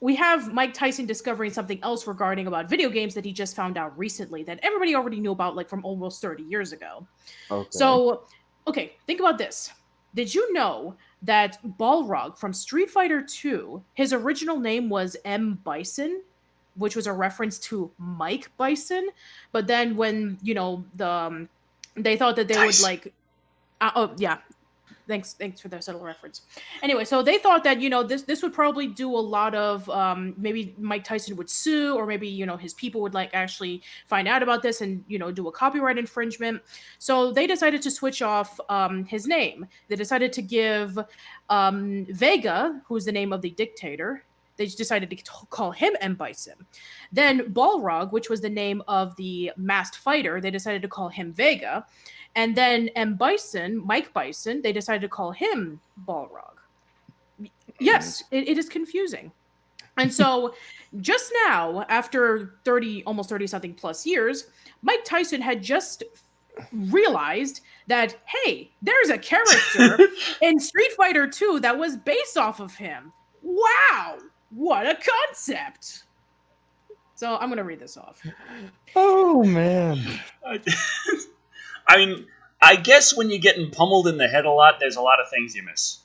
we have Mike Tyson discovering something else regarding about video games that he just found out recently that everybody already knew about like from almost 30 years ago. Okay. So, think about this. Did you know that Balrog from Street Fighter 2, his original name was M. Bison? Which was a reference to Mike Bison, but then when they thought that they would like, Thanks for the subtle reference. Anyway, so they thought that this would probably do a lot of maybe Mike Tyson would sue, or maybe his people would like actually find out about this and do a copyright infringement. So they decided to switch off his name. They decided to give Vega, who's the name of the dictator. They just decided to call him M. Bison. Then Balrog, which was the name of the masked fighter, they decided to call him Vega. And then M. Bison, Mike Bison, they decided to call him Balrog. Yes, it is confusing. And so just now, after almost 30 something plus years, Mike Tyson had just realized that, hey, there's a character in Street Fighter 2 that was based off of him. Wow! What a concept! So I'm going to read this off. Oh, man. I mean, I guess when you're getting pummeled in the head a lot, there's a lot of things you miss.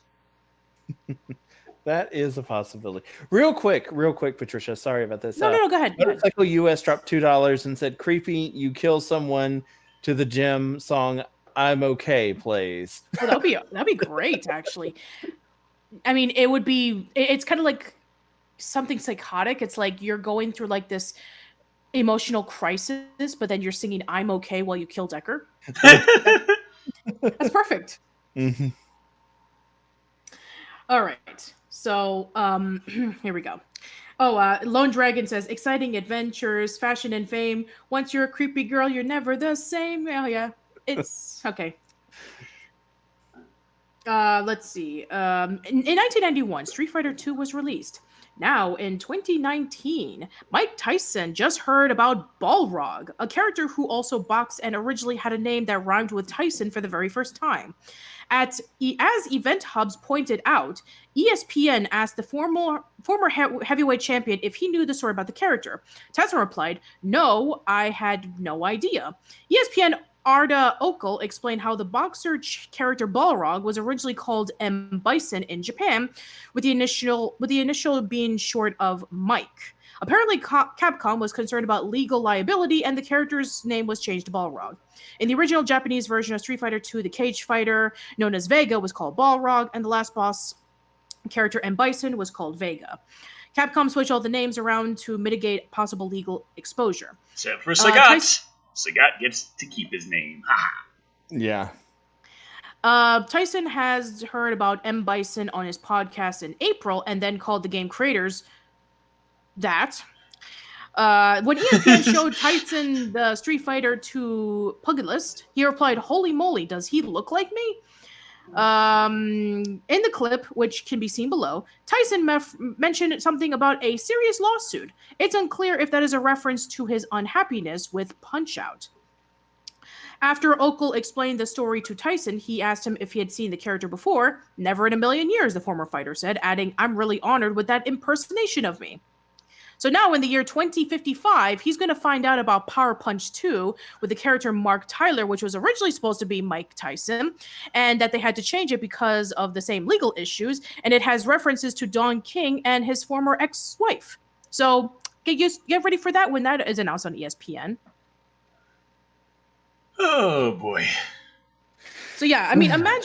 That is a possibility. Real quick, Patricia. Sorry about this. No, go ahead. Motorcycle US dropped $2 and said, "Creepy, you kill someone to the gym song I'm Okay plays." Oh, that'd be great, actually. I mean, it's kind of like something psychotic. It's like you're going through like this emotional crisis, but then you're singing I'm Okay while you kill Decker. That's perfect. Mm-hmm. All right. So here we go. Oh, Lone Dragon says, exciting adventures, fashion and fame. Once you're a creepy girl, you're never the same. Oh, yeah. It's okay. Let's see. In 1991, Street Fighter 2 was released. Now, in 2019, Mike Tyson just heard about Balrog, a character who also boxed and originally had a name that rhymed with Tyson for the very first time. As Event Hubs pointed out, ESPN asked the former heavyweight champion if he knew the story about the character. Tyson replied, "No, I had no idea." ESPN Arda Okel explained how the boxer character Balrog was originally called M. Bison in Japan, with the initial being short of Mike. Apparently, Capcom was concerned about legal liability, and the character's name was changed to Balrog. In the original Japanese version of Street Fighter II, the cage fighter, known as Vega, was called Balrog, and the last boss character, M. Bison, was called Vega. Capcom switched all the names around to mitigate possible legal exposure. Except for Sagat. Sagat gets to keep his name. Yeah. Tyson has heard about M. Bison on his podcast in April and then called the game creators that. When ESPN showed Tyson the Street Fighter 2 Pugget list, he replied, "Holy moly, does he look like me?" In the clip, which can be seen below, Tyson mentioned something about a serious lawsuit. It's unclear if that is a reference to his unhappiness with Punch-Out. After Okel explained the story to Tyson, he asked him if he had seen the character before. "Never in a million years," the former fighter said, adding, "I'm really honored with that impersonation of me." So now in the year 2055, he's going to find out about Power Punch 2 with the character Mark Tyler, which was originally supposed to be Mike Tyson, and that they had to change it because of the same legal issues, and it has references to Don King and his former ex-wife. So get ready for that when that is announced on ESPN. Oh, boy. So yeah, I mean, I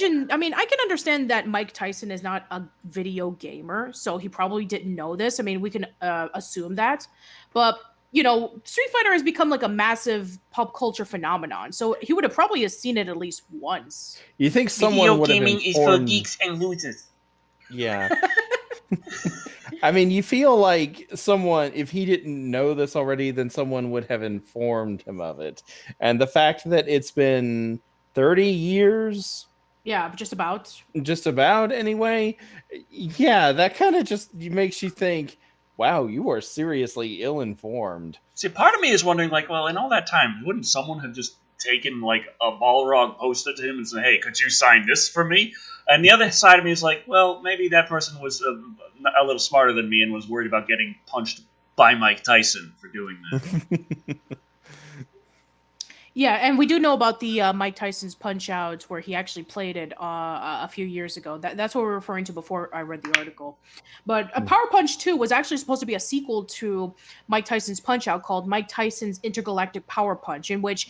can understand that Mike Tyson is not a video gamer, so he probably didn't know this. I mean, we can assume that. But, Street Fighter has become like a massive pop culture phenomenon, so he would have probably seen it at least once. You think someone would have Video gaming is for geeks and losers. Yeah. I mean, you feel like someone, if he didn't know this already, then someone would have informed him of it. And the fact that it's been 30 years? Yeah, just about. Just about, anyway. Yeah, that kind of just makes you think, wow, you are seriously ill-informed. See, part of me is wondering, like, well, in all that time, wouldn't someone have just taken, like, a Balrog poster to him and said, "Hey, could you sign this for me?" And the other side of me is like, well, maybe that person was a little smarter than me and was worried about getting punched by Mike Tyson for doing that. Yeah, and we do know about the Mike Tyson's Punch-Out, where he actually played it a few years ago. That's what we're referring to before I read the article. But Power Punch 2 was actually supposed to be a sequel to Mike Tyson's Punch-Out called Mike Tyson's Intergalactic Power Punch, in which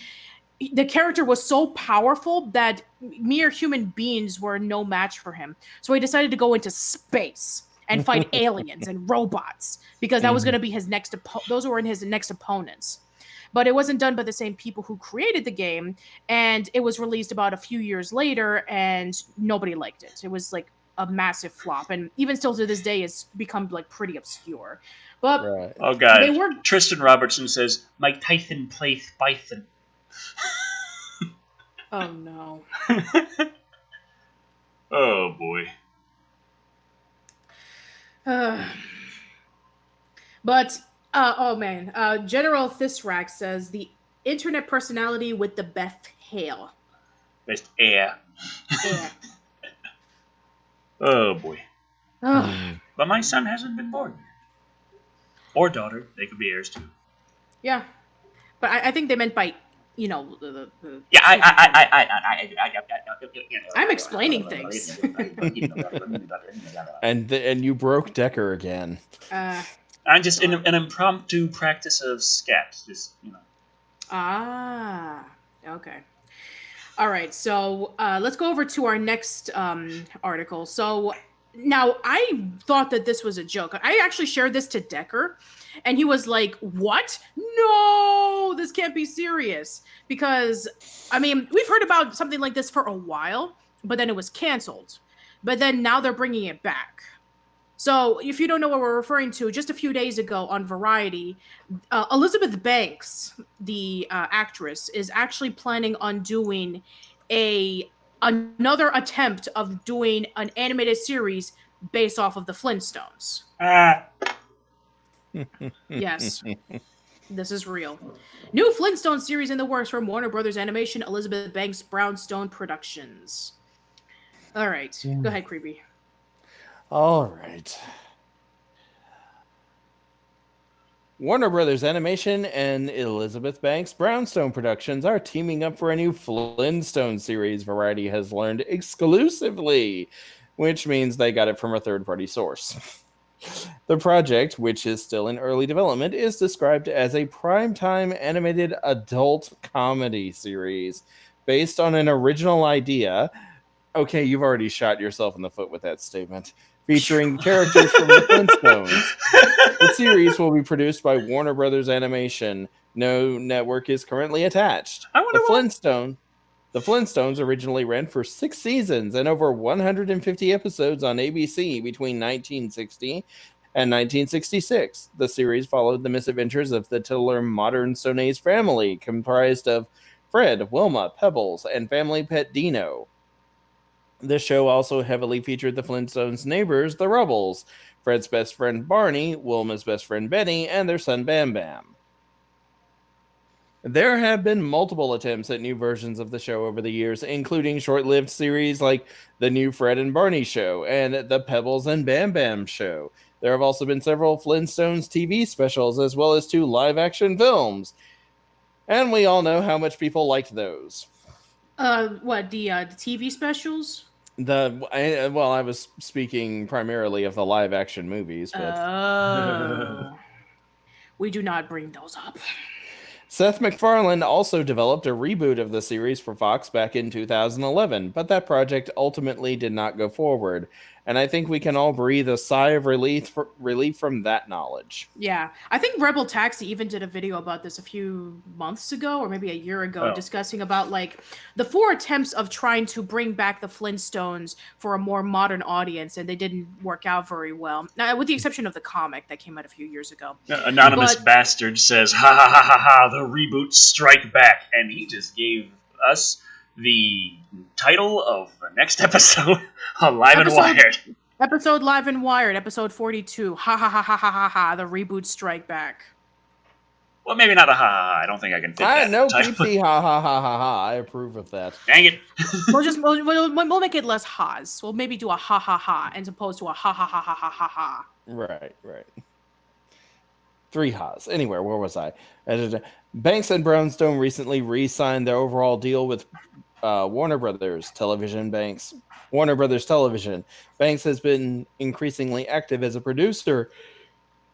the character was so powerful that mere human beings were no match for him. So he decided to go into space and fight aliens and robots because that was going to be his next those were in his next opponents. But it wasn't done by the same people who created the game, and it was released about a few years later, and nobody liked it. It was like a massive flop, and even still to this day, it's become like pretty obscure. But oh god, Tristan Robertson says Mike Tyson plays Bison. Oh no. Oh boy. But oh man, General Thisrak says the internet personality with the best hair. Best air. Oh boy. But my son hasn't been born. Or daughter. They could be heirs too. Yeah. But I think they meant by, you know, yeah, I'm explaining things. and you broke Decker again. I'm just in an impromptu practice of scat. Just, you know. Ah, okay. All right, so let's go over to our next article. So now I thought that this was a joke. I actually shared this to Decker, and he was like, "What? No, this can't be serious." Because, I mean, we've heard about something like this for a while, but then it was canceled. But then now they're bringing it back. So if you don't know what we're referring to, just a few days ago on Variety, Elizabeth Banks, the actress, is actually planning on doing another attempt of doing an animated series based off of the Flintstones. Yes, this is real. New Flintstone series in the works from Warner Brothers Animation, Elizabeth Banks Brownstone Productions. All right, go ahead, Creepy. All right. Warner Brothers Animation and Elizabeth Banks Brownstone Productions are teaming up for a new Flintstone series, Variety has learned exclusively, which means they got it from a third-party source. The project, which is still in early development, is described as a primetime animated adult comedy series based on an original idea. Okay, you've already shot yourself in the foot with that statement. Featuring characters from the Flintstones. The series will be produced by Warner Brothers Animation. No network is currently attached. The Flintstones originally ran for 6 seasons and over 150 episodes on ABC between 1960 and 1966. The series followed the misadventures of the titular modern Sonays family, comprised of Fred, Wilma, Pebbles, and family pet Dino. The show also heavily featured the Flintstones' neighbors, the Rubbles, Fred's best friend Barney, Wilma's best friend Betty, and their son Bam Bam. There have been multiple attempts at new versions of the show over the years, including short-lived series like The New Fred and Barney Show and The Pebbles and Bam Bam Show. There have also been several Flintstones TV specials, as well as 2 live-action films. And we all know how much people liked those. What, the TV specials? I was speaking primarily of the live-action movies. But we do not bring those up. Seth MacFarlane also developed a reboot of the series for Fox back in 2011, but that project ultimately did not go forward. And I think we can all breathe a sigh of relief from that knowledge. Yeah. I think Rebel Taxi even did a video about this a few months ago, or maybe a year ago, discussing about like the 4 attempts of trying to bring back the Flintstones for a more modern audience, and they didn't work out very well. Now, with the exception of the comic that came out a few years ago. Anonymous Bastard says, ha ha ha ha ha, the reboot strike back. And he just gave us the title of the next episode on Live and Wired. Episode Live and Wired, episode 42. Ha ha ha ha ha ha ha, the reboot strike back. Well, maybe not a ha ha ha. I don't think I can fit that. No creepy ha ha ha ha ha. I approve of that. Dang it. We'll make it less ha's. We'll maybe do a ha ha ha as opposed to a ha ha ha ha ha ha ha. Right. 3 ha's. Anyway, where was I? Banks and Brownstone recently re-signed their overall deal with Warner Brothers Television. Banks has been increasingly active as a producer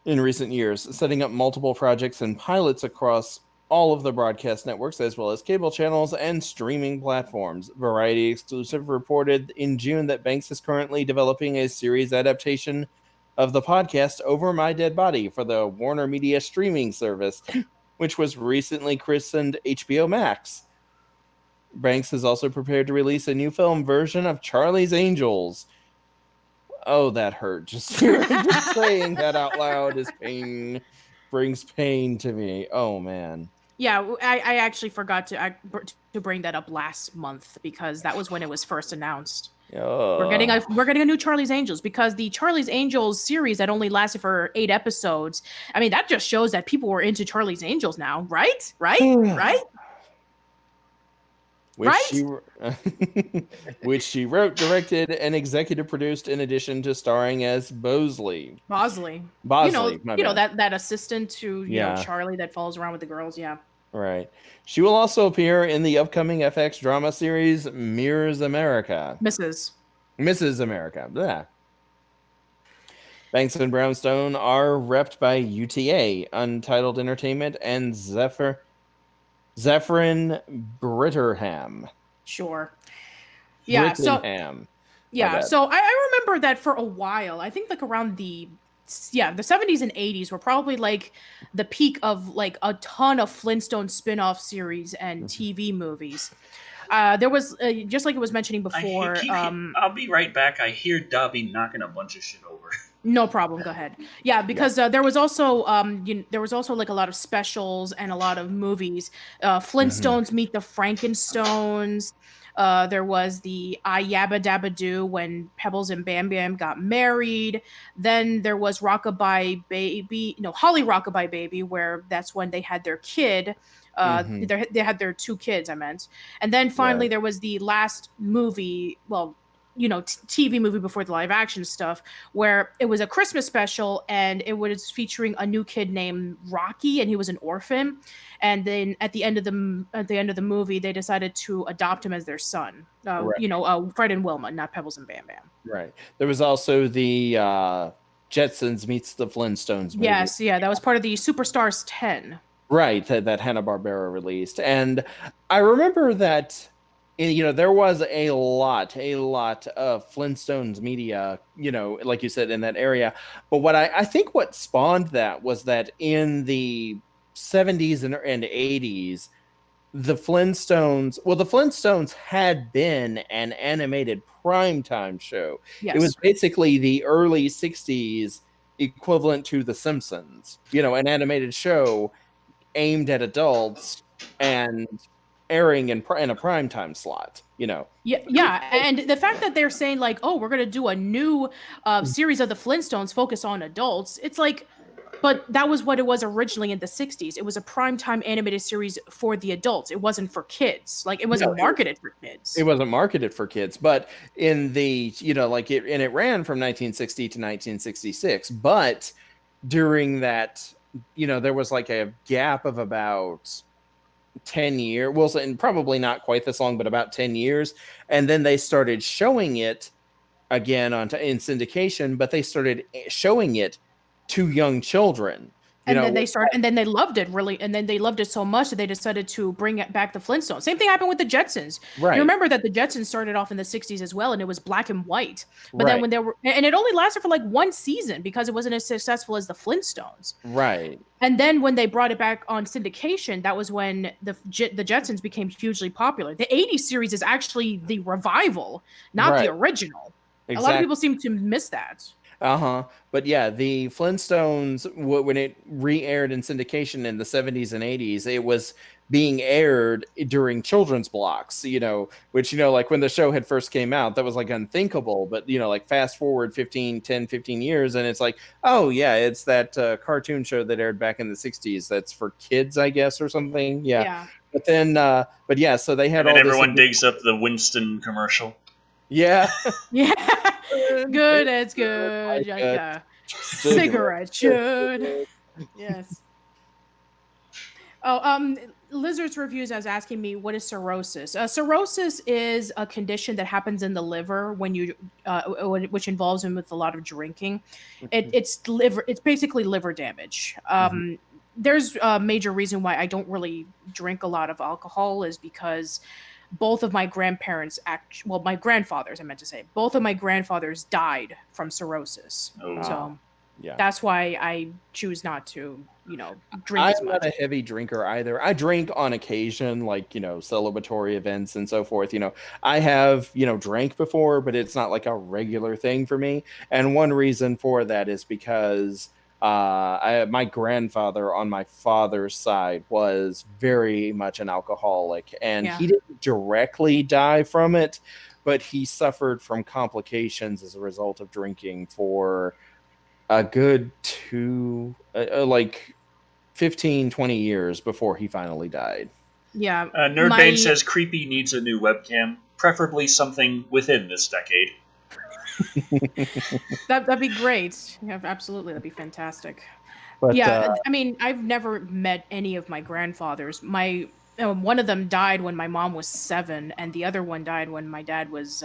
in recent years, setting up multiple projects and pilots across all of the broadcast networks, as well as cable channels and streaming platforms. Variety Exclusive reported in June that Banks is currently developing a series adaptation of the podcast Over My Dead Body for the Warner Media streaming service, which was recently christened HBO Max. Banks is also prepared to release a new film version of Charlie's Angels. Oh, that hurt. Just saying that out loud brings pain to me. Oh, man. Yeah, I actually forgot to bring that up last month because that was when it was first announced. We're getting a new Charlie's Angels because the Charlie's Angels series that only lasted for 8 episodes. I mean, that just shows that people were into Charlie's Angels now, right? Right? Which she wrote, directed, and executive produced in addition to starring as Bosley. Bosley. That assistant to Charlie that follows around with the girls. Yeah. Right. She will also appear in the upcoming FX drama series Mirrors America. Mrs. America. Yeah. Banks and Brownstone are repped by UTA, Untitled Entertainment, and Zephyrin Britterham. Sure. Yeah. Brittingham. So I remember that for a while. I think like around the 70s and 80s were probably like the peak of like a ton of Flintstone spin-off series and TV movies. There was just like it was mentioning before. I'll be right back. I hear Dobby knocking a bunch of shit over. No problem. Go ahead. Yeah, because there was also like a lot of specials and a lot of movies. Flintstones Meet the Frankenstones. There was the I Yabba Dabba Doo when Pebbles and Bam Bam got married. Then there was Holly Rockabye Baby, where that's when they had their kid. They had their 2 kids, I meant. And then finally there was the last movie, TV movie before the live action stuff, where it was a Christmas special and it was featuring a new kid named Rocky, and he was an orphan. And then at the end of the movie, they decided to adopt him as their son. Fred and Wilma, not Pebbles and Bam Bam. Right. There was also the Jetsons meets the Flintstones movie. Yes, yeah, that was part of the Superstars 10. Right, that Hanna-Barbera released. And I remember that there was a lot of Flintstones media, like you said, in that area. But what I think what spawned that was that in the 70s and 80s, the Flintstones had been an animated primetime show. Yes. It was basically the early 60s equivalent to The Simpsons, an animated show aimed at adults and airing in a primetime slot, Yeah, and the fact that they're saying like, oh, we're gonna do a new series of the Flintstones focus on adults, it's like, but that was what it was originally in the 60s. It was a primetime animated series for the adults. It wasn't for kids. Like, it wasn't marketed for kids. It wasn't marketed for kids, but in the, it ran from 1960 to 1966, but during that, there was like a gap of about 10 years, and probably not quite this long, but about 10 years. And then they started showing it again in syndication, but they started showing it to young children. And then they loved it really, and then they loved it so much that they decided to bring it back the Flintstones. Same thing happened with the Jetsons. Right. You remember that the Jetsons started off in the 60s as well, and it was black and white. But then when and it only lasted for like 1 season because it wasn't as successful as the Flintstones. Right. And then when they brought it back on syndication, that was when the Jetsons became hugely popular. The 80s series is actually the revival, not the original. Exactly. A lot of people seem to miss that. But yeah, the Flintstones, when it re-aired in syndication in the 70s and 80s, it was being aired during children's blocks, which, like when the show had first came out, that was like unthinkable. But, like fast forward 15 years and it's like, oh yeah, it's that cartoon show that aired back in the 60s. That's for kids, I guess, or something. Yeah. But then, so they had and all everyone digs up the Winston commercial. Yeah. Yeah. Good, it's good. Cigarette should. Yes. Oh, Lizard's Reviews, I was asking me, what is cirrhosis? Cirrhosis is a condition that happens in the liver when you, which involves him with a lot of drinking. It's basically liver damage. there's a major reason why I don't really drink a lot of alcohol is because both of my grandparents my grandfathers, I meant to say, both of my grandfathers died from cirrhosis. Oh. So Yeah. that's why I choose not to, drink as I'm much. not a heavy drinker either. I drink on occasion, like, celebratory events and so forth. I have, drank before, but it's not like a regular thing for me. And one reason for that is because my grandfather on my father's side was very much an alcoholic, and he didn't directly die from it, but he suffered from complications as a result of drinking for a good 15, 20 years before he finally died. Yeah. Nerdbane says Creepy needs a new webcam, preferably something within this decade. That'd be great. Yeah, absolutely, that'd be fantastic. But, I mean, I've never met any of my grandfathers. One of them died when my mom was 7, and the other one died when my dad was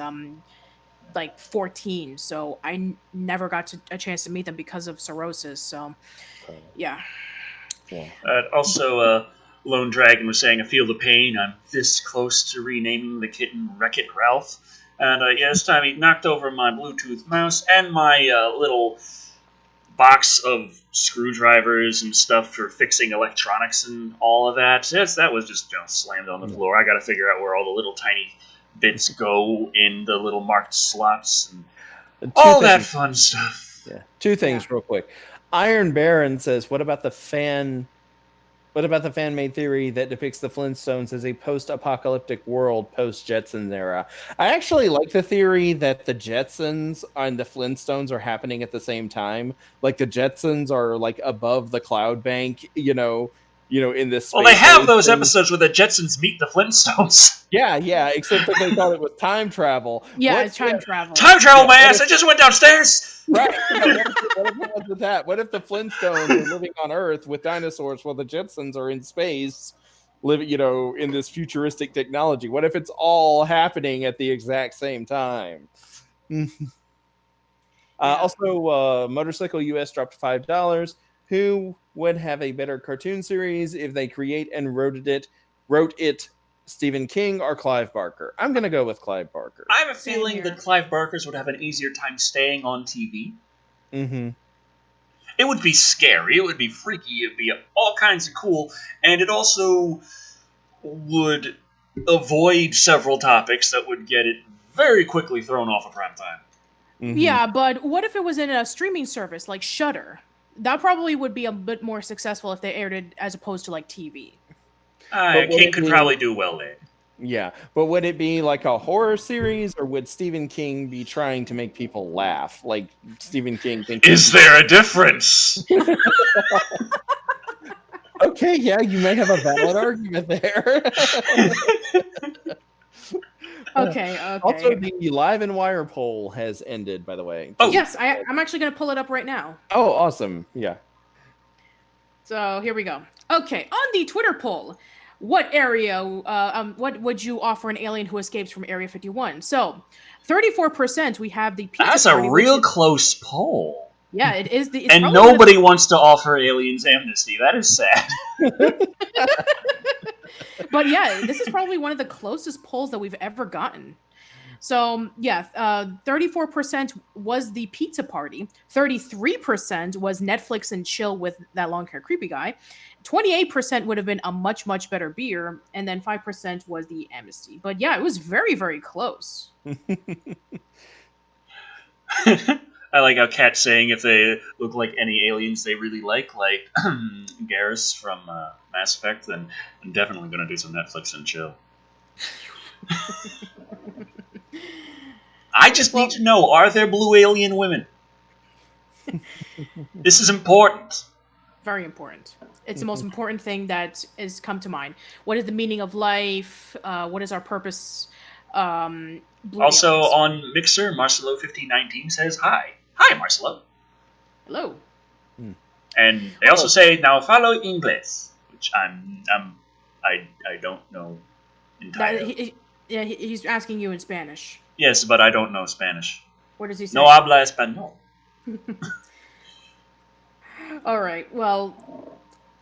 14. So I never got a chance to meet them because of cirrhosis. So, yeah. Also, Lone Dragon was saying, I feel the pain. I'm this close to renaming the kitten Wreck-It Ralph. And this time he knocked over my Bluetooth mouse and my little box of screwdrivers and stuff for fixing electronics and all of that. Yes, that was just slammed on the floor. I got to figure out where all the little tiny bits go in the little marked slots and all that fun stuff. Yeah. Two things real quick. Iron Baron says, what about the fan-made theory that depicts the Flintstones as a post-apocalyptic world post-Jetsons era? I actually like the theory that the Jetsons and the Flintstones are happening at the same time. Like the Jetsons are like above the cloud bank, in this space. Well, they have those episodes where the Jetsons meet the Flintstones. Yeah, except that they thought it was time travel. Yeah, it's time travel. Time travel, my ass! I just went downstairs! Right. What if it was with that? What if the Flintstones are living on Earth with dinosaurs while the Jetsons are in space, living, in this futuristic technology? What if it's all happening at the exact same time? Also, Motorcycle US dropped $5. Who would have a better cartoon series if they create and wrote it Stephen King or Clive Barker? I'm going to go with Clive Barker. I have a feeling that Clive Barker's would have an easier time staying on TV. Mm-hmm. It would be scary. It would be freaky. It would be all kinds of cool. And it also would avoid several topics that would get it very quickly thrown off of prime time. Mm-hmm. Yeah, but what if it was in a streaming service like Shudder? That probably would be a bit more successful if they aired it as opposed to like TV. King could probably do well there. Yeah, but would it be like a horror series, or would Stephen King be trying to make people laugh? Like Stephen King thinks. Is there a difference? Okay, yeah, you may have a valid argument there. Okay. Also, the Live and Wire poll has ended, by the way. Oh, yes, I'm actually going to pull it up right now. Oh, awesome. Yeah. So, here we go. Okay, on the Twitter poll, what what would you offer an alien who escapes from Area 51? So, 34% we have the pizza That's party, a real close poll. Yeah, it is. And nobody wants to offer aliens amnesty. That is sad. But yeah, this is probably one of the closest polls that we've ever gotten. So yeah, 34% was the pizza party. 33% was Netflix and chill with that long-haired creepy guy. 28% would have been a much, much better beer. And then 5% was the amnesty. But yeah, it was very, very close. I like how Kat's saying if they look like any aliens they really like Garrus from Mass Effect, then I'm definitely going to do some Netflix and chill. I just need to know, are there blue alien women? This is important. Very important. It's the most important thing that has come to mind. What is the meaning of life? What is our purpose? Also on Mixer, Marcelo1519 says hi. Hi, Marcelo. Hello. And they also say, now follow English, which I don't know entirely. He's asking you in Spanish. Yes, but I don't know Spanish. What does he say? No habla español. All right. Well,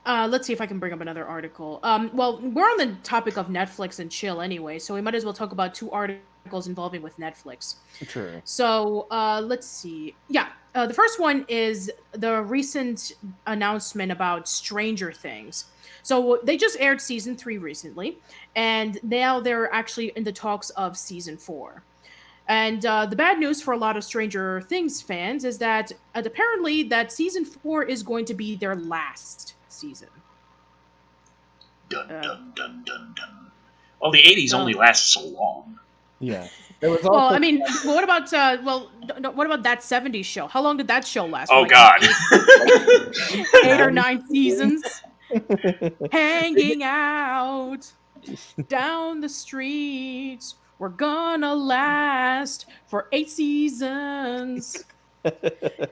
Let's see if I can bring up another article. Well, we're on the topic of Netflix and chill anyway, so we might as well talk about 2 articles involving with Netflix. True. So let's see. Yeah, the first one is the recent announcement about Stranger Things. So they just aired season 3 recently, and now they're actually in the talks of season 4. And the bad news for a lot of Stranger Things fans is that apparently that season 4 is going to be their last season. Dun dun dun dun dun. Well, the 80s only last so long. Yeah. There was Well, I mean, what about what about that 70s show? How long did that show last? Oh, God. 8 or 9 seasons. Hanging out down the streets. We're gonna last for 8 seasons.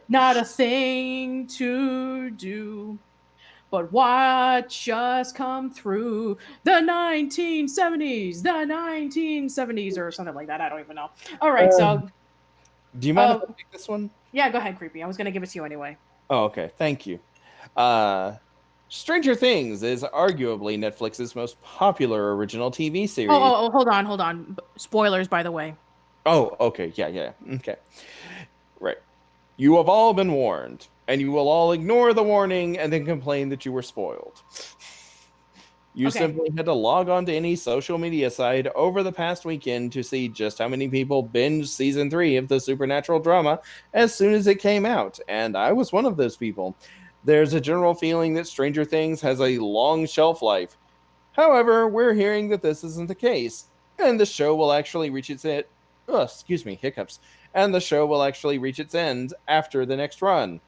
Not a thing to do but watch us come through the 1970s, or something like that. I don't even know. All right, so do you mind if I take this one? Yeah, go ahead, Creepy. I was gonna give it to you anyway. Oh, okay. Thank you. Stranger Things is arguably Netflix's most popular original TV series. Oh, hold on. Spoilers, by the way. Oh, okay. Yeah. Okay. Right. You have all been warned, and you will all ignore the warning and then complain that you were spoiled. You simply had to log on to any social media site over the past weekend to see just how many people binged season 3 of the supernatural drama as soon as it came out, and I was one of those people. There's a general feeling that Stranger Things has a long shelf life. However, we're hearing that this isn't the case, and the show will actually reach its end. Hiccups. And the show will actually reach its end after the next run.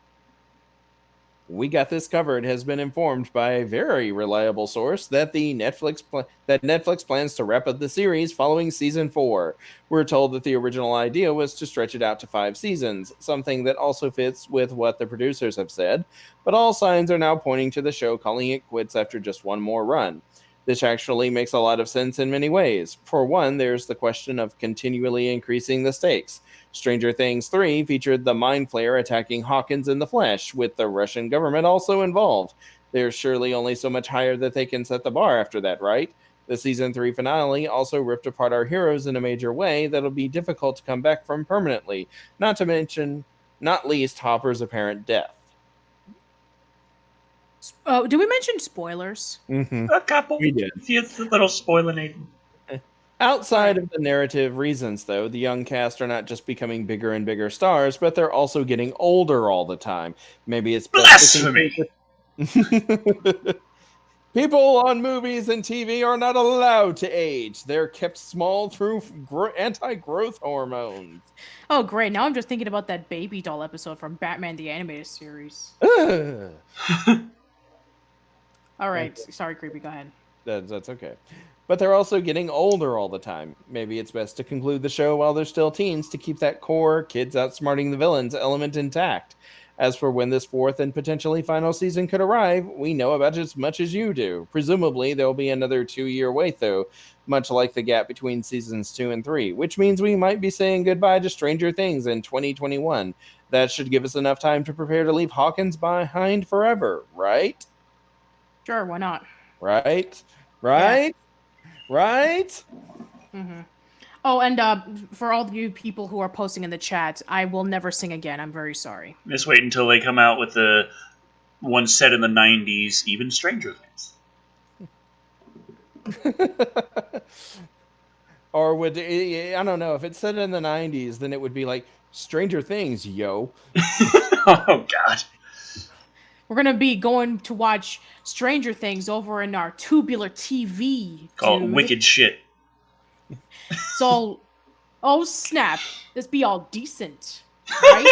We Got This Covered has been informed by a very reliable source that Netflix plans to wrap up the series following season 4. We're told that the original idea was to stretch it out to 5 seasons, something that also fits with what the producers have said, but all signs are now pointing to the show calling it quits after just one more run. This actually makes a lot of sense in many ways. For one, there's the question of continually increasing the stakes. Stranger Things 3 featured the Mind Flayer attacking Hawkins in the flesh, with the Russian government also involved. There's surely only so much higher that they can set the bar after that, right? The season 3 finale also ripped apart our heroes in a major way that'll be difficult to come back from permanently, not least Hopper's apparent death. Do we mention spoilers? Mm-hmm. A couple. We did. It's a little spoilinating. Outside of the narrative reasons, though, the young cast are not just becoming bigger and bigger stars, but they're also getting older all the time. Maybe it's blasphemy. People on movies and TV are not allowed to age. They're kept small through anti-growth hormones. Oh, great. Now I'm just thinking about that baby doll episode from Batman the Animated Series. All right. Sorry, Creepy. Go ahead. That's okay. But they're also getting older all the time. Maybe it's best to conclude the show while they're still teens to keep that core kids outsmarting the villains element intact. As for when this 4th and potentially final season could arrive, we know about as much as you do. Presumably, there'll be another 2-year wait, though, much like the gap between seasons 2 and 3, which means we might be saying goodbye to Stranger Things in 2021. That should give us enough time to prepare to leave Hawkins behind forever, right? Sure, why not? Right? Mm-hmm. Oh, and for all you people who are posting in the chat, I will never sing again. I'm very sorry. Just wait until they come out with the one set in the 90s, even Stranger Things. Or would, I don't know, if it's set in the 90s, then it would be like Stranger Things, yo. Oh, God. We're going to be going to watch Stranger Things over in our tubular TV. Called wicked shit. So, oh snap, this be all decent, right?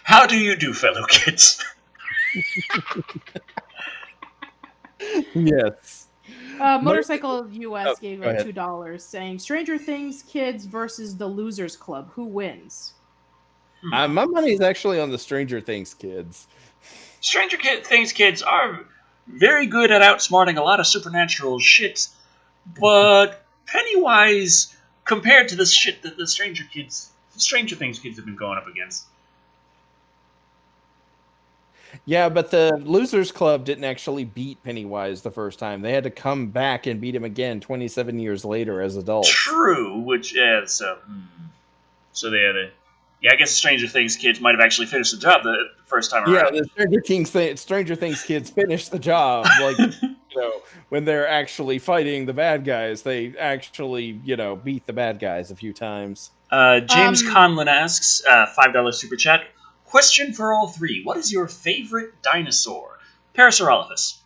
How do you do, fellow kids? Yes. Motorcycle US gave go ahead. $2 saying Stranger Things kids versus the Losers Club. Who wins? My money's actually on the Stranger Things kids. Stranger Things kids are very good at outsmarting a lot of supernatural shit, but Pennywise, compared to the shit that the Stranger Things kids have been going up against. Yeah, but the Losers Club didn't actually beat Pennywise the first time. They had to come back and beat him again 27 years later as adults. True, which, yeah, so they had a... Yeah, I guess Stranger Things kids might have actually finished the job the first time around. Yeah, the Stranger Things kids finished the job. Like, when they're actually fighting the bad guys, they actually, beat the bad guys a few times. James Conlon asks, $5 super chat, question for all three. What is your favorite dinosaur? Parasaurolophus.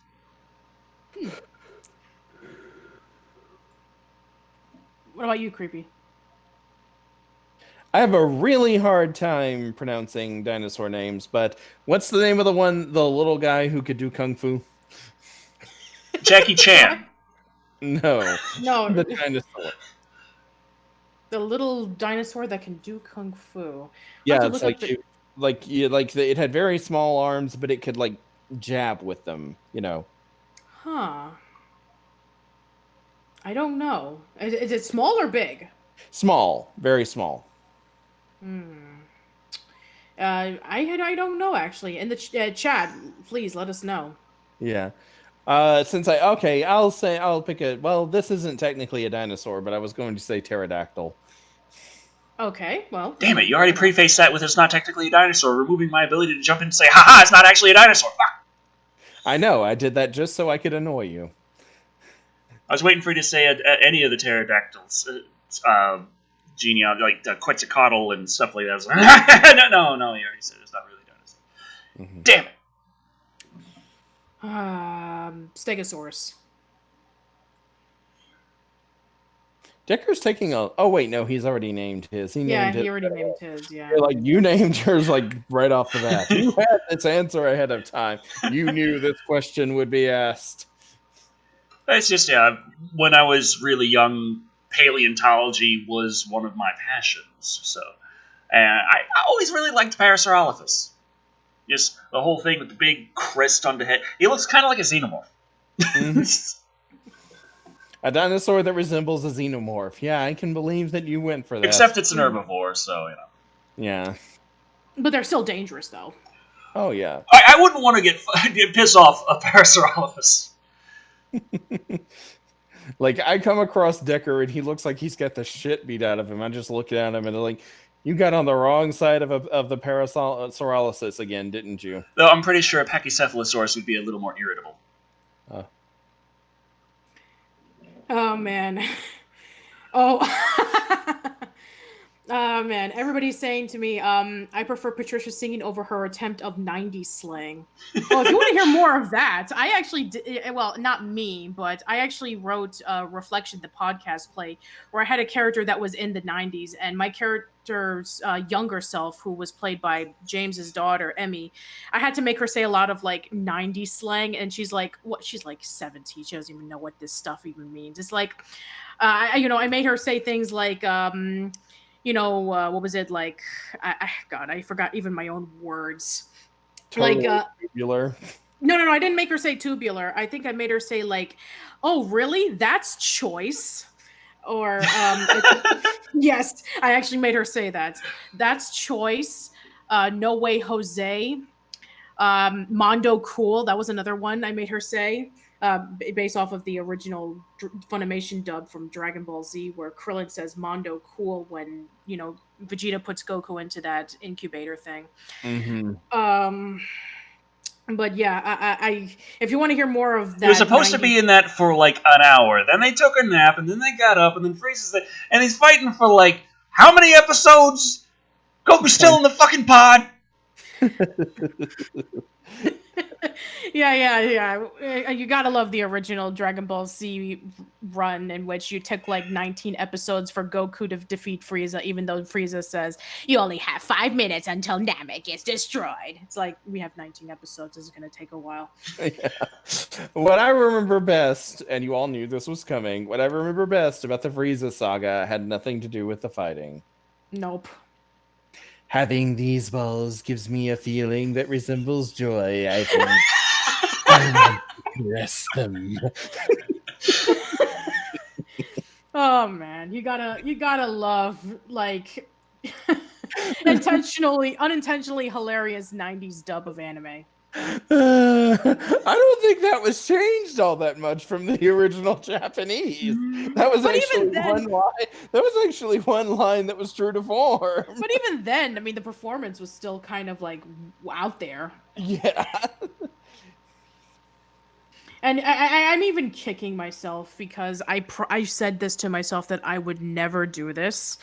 What about you, Creepy? I have a really hard time pronouncing dinosaur names, but what's the name of the little guy who could do kung fu? Jackie Chan. No, the dinosaur. The little dinosaur that can do kung fu. Yeah, it's it had very small arms, but it could jab with them. Huh. I don't know. Is it small or big? Small, very small. I don't know actually. In the chat, please let us know. Yeah. I'll pick a. Well, this isn't technically a dinosaur, but I was going to say pterodactyl. Okay, well. Damn it! You already prefaced that with "it's not technically a dinosaur," removing my ability to jump in and say, "Haha! It's not actually a dinosaur." Fuck. I know. I did that just so I could annoy you. I was waiting for you to say any of the pterodactyls. Genealogy, like the Quetzalcoatl and stuff like that. No, you already said it's not really dinosaur. Mm-hmm. Damn it. Stegosaurus. Decker's taking a... Oh, wait, no, he's already named his. He already named his, yeah. You named yours, right off the bat. You had this answer ahead of time. You knew this question would be asked. It's just, when I was really young, paleontology was one of my passions. So, I always really liked Parasaurolophus. Just the whole thing with the big crest on the head. He looks kind of like a xenomorph. Mm-hmm. A dinosaur that resembles a xenomorph. Yeah, I can believe that you went for that. Except it's an herbivore, so, Yeah. But they're still dangerous, though. Oh, yeah. I wouldn't want to get pissed off a Parasaurolophus. I come across Decker, and he looks like he's got the shit beat out of him. I just look at him, and you got on the wrong side of the Parasaurolophus again, didn't you? Though I'm pretty sure a Pachycephalosaurus would be a little more irritable. Oh, man. Oh. Oh, man. Everybody's saying to me, I prefer Patricia singing over her attempt of 90s slang. Well, if you want to hear more of that, I actually did, well, not me, but I actually wrote Reflection, the podcast play, where I had a character that was in the 90s, and my character's younger self, who was played by James's daughter, Emmy, I had to make her say a lot of 90s slang, and she's like 17. She doesn't even know what this stuff even means. It's I made her say things like, what was it like? I forgot even my own words. Tubular. No, I didn't make her say tubular. I think I made her say oh, really? That's choice. Or yes, I actually made her say that. That's choice. No way, Jose. Mondo Cool. That was another one I made her say. Based off of the original Funimation dub from Dragon Ball Z, where Krillin says Mondo Cool when, Vegeta puts Goku into that incubator thing. Mm-hmm. But yeah, I if you want to hear more of that... He was supposed to be in that for an hour. Then they took a nap, and then they got up, and then Frieza's there, and he's fighting for how many episodes? Goku's still in the fucking pod! Yeah. You gotta love the original Dragon Ball Z run, in which you took 19 episodes for Goku to defeat Frieza, even though Frieza says, you only have 5 minutes until Namek is destroyed. It's we have 19 episodes. This is gonna take a while. Yeah. What I remember best, and you all knew this was coming, what I remember best about the Frieza saga had nothing to do with the fighting. Nope. Having these balls gives me a feeling that resembles joy, I think. I want to caress them. Oh man, you gotta love unintentionally hilarious 90s dub of anime. I don't think that was changed all that much from the original Japanese. That was But actually even then- one line. That was actually one line that was true to form. But even then, I mean, the performance was still kind of like out there. Yeah. And I'm even kicking myself because I said this to myself that I would never do this.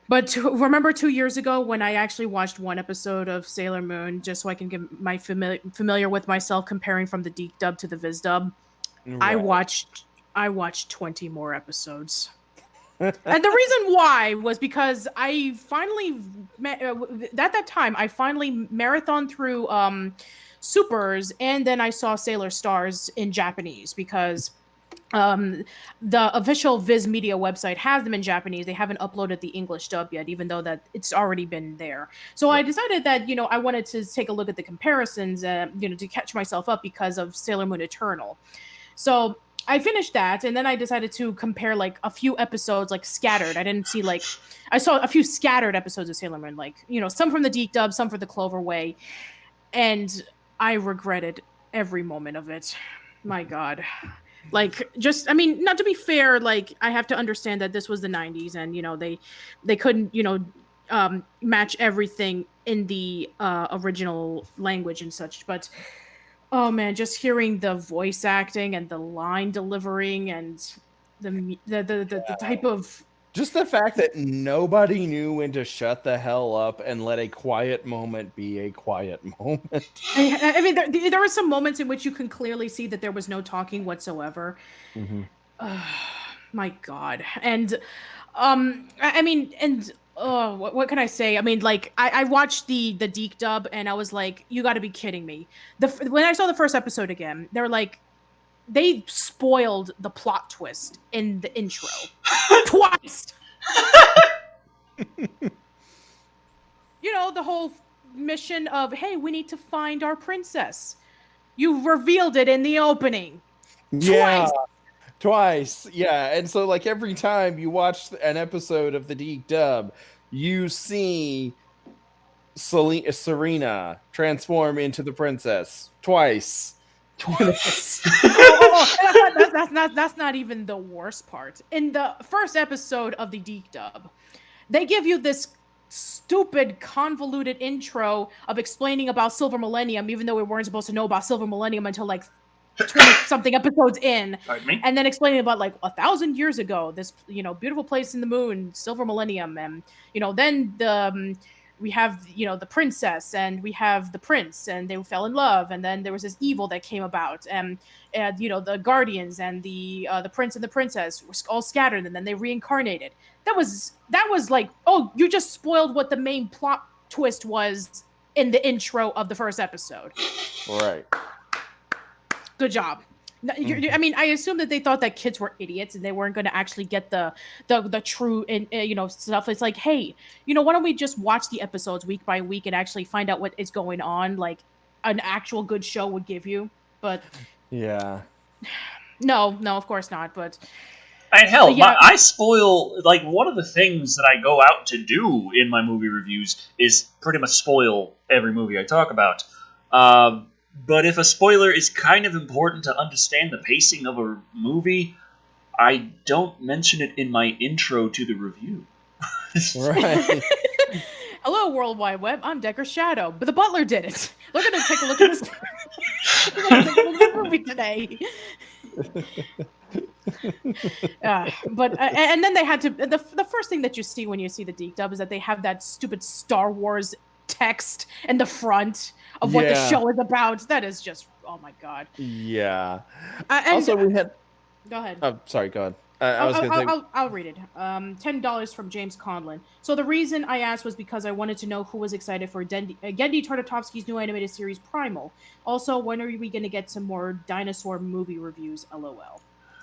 But remember 2 years ago when I actually watched one episode of Sailor Moon just so I can get my familiar with myself comparing from the deep dub to the viz dub? I watched 20 more episodes. And the reason why was because I finally at that time I finally marathoned through Supers, and then I saw Sailor Stars in Japanese because the official Viz Media website has them in Japanese. They haven't uploaded the English dub yet, even though that it's already been there. So I decided that I wanted to take a look at the comparisons, to catch myself up because of Sailor Moon Eternal. So I finished that, and then I decided to compare like a few episodes, like scattered. I didn't see I saw a few scattered episodes of Sailor Moon, like some from the Deep Dub, some for the Clover Way, and I regretted every moment of it. My God. Like, just, I mean, not to be fair, like, I have to understand that this was the 90s and, they couldn't, match everything in the original language and such. But, oh man, just hearing the voice acting and the line delivering and the type of... Just the fact that nobody knew when to shut the hell up and let a quiet moment be a quiet moment. I mean, there were some moments in which you can clearly see that there was no talking whatsoever. Mm-hmm. My God. And, I mean, and, what can I say? I mean, like, I watched the Deke dub, and I was like, you gotta be kidding me. When I saw the first episode again, they were like, they spoiled the plot twist in the intro twice. The whole mission of, hey, we need to find our princess. You revealed it in the opening. Yeah. Twice. Yeah. And so like every time you watch an episode of the Deke dub, you see Serena transform into the princess twice. That's not even the worst part. In the first episode of the Deke dub, they give you this stupid convoluted intro of explaining about Silver Millennium, even though we weren't supposed to know about Silver Millennium until like 20 something episodes in. Pardon me? And then explaining about like 1,000 years ago, this beautiful place in the moon, Silver Millennium, and then the we have the princess, and we have the prince, and they fell in love, and then there was this evil that came about, and the guardians and the prince and the princess were all scattered, and then they reincarnated. That was like, oh, you just spoiled what the main plot twist was in the intro of the first episode. Right. Good job. I mean, I assume that they thought that kids were idiots and they weren't going to actually get the true stuff. It's like, hey, why don't we just watch the episodes week by week and actually find out what is going on, like an actual good show would give you. But yeah, no, of course not. But and hell, yeah. I spoil, like, one of the things that I go out to do in my movie reviews is pretty much spoil every movie I talk about. But if a spoiler is kind of important to understand the pacing of a movie, I don't mention it in my intro to the review. Right. Hello, World Wide Web. I'm Decker Shadow, but the butler did it. We're going to take a look at this. We're going to take a look at the movie today. And then they had to. The first thing that you see when you see the Deke dub is that they have that stupid Star Wars text in the front of what the show is about. That is just, oh my God. Yeah. Also, we had. Go ahead. Oh, sorry. Go ahead. I'll read it. $10 from James Conlon. So the reason I asked was because I wanted to know who was excited for Genndy Tartakovsky's new animated series Primal. Also, when are we going to get some more dinosaur movie reviews? LOL.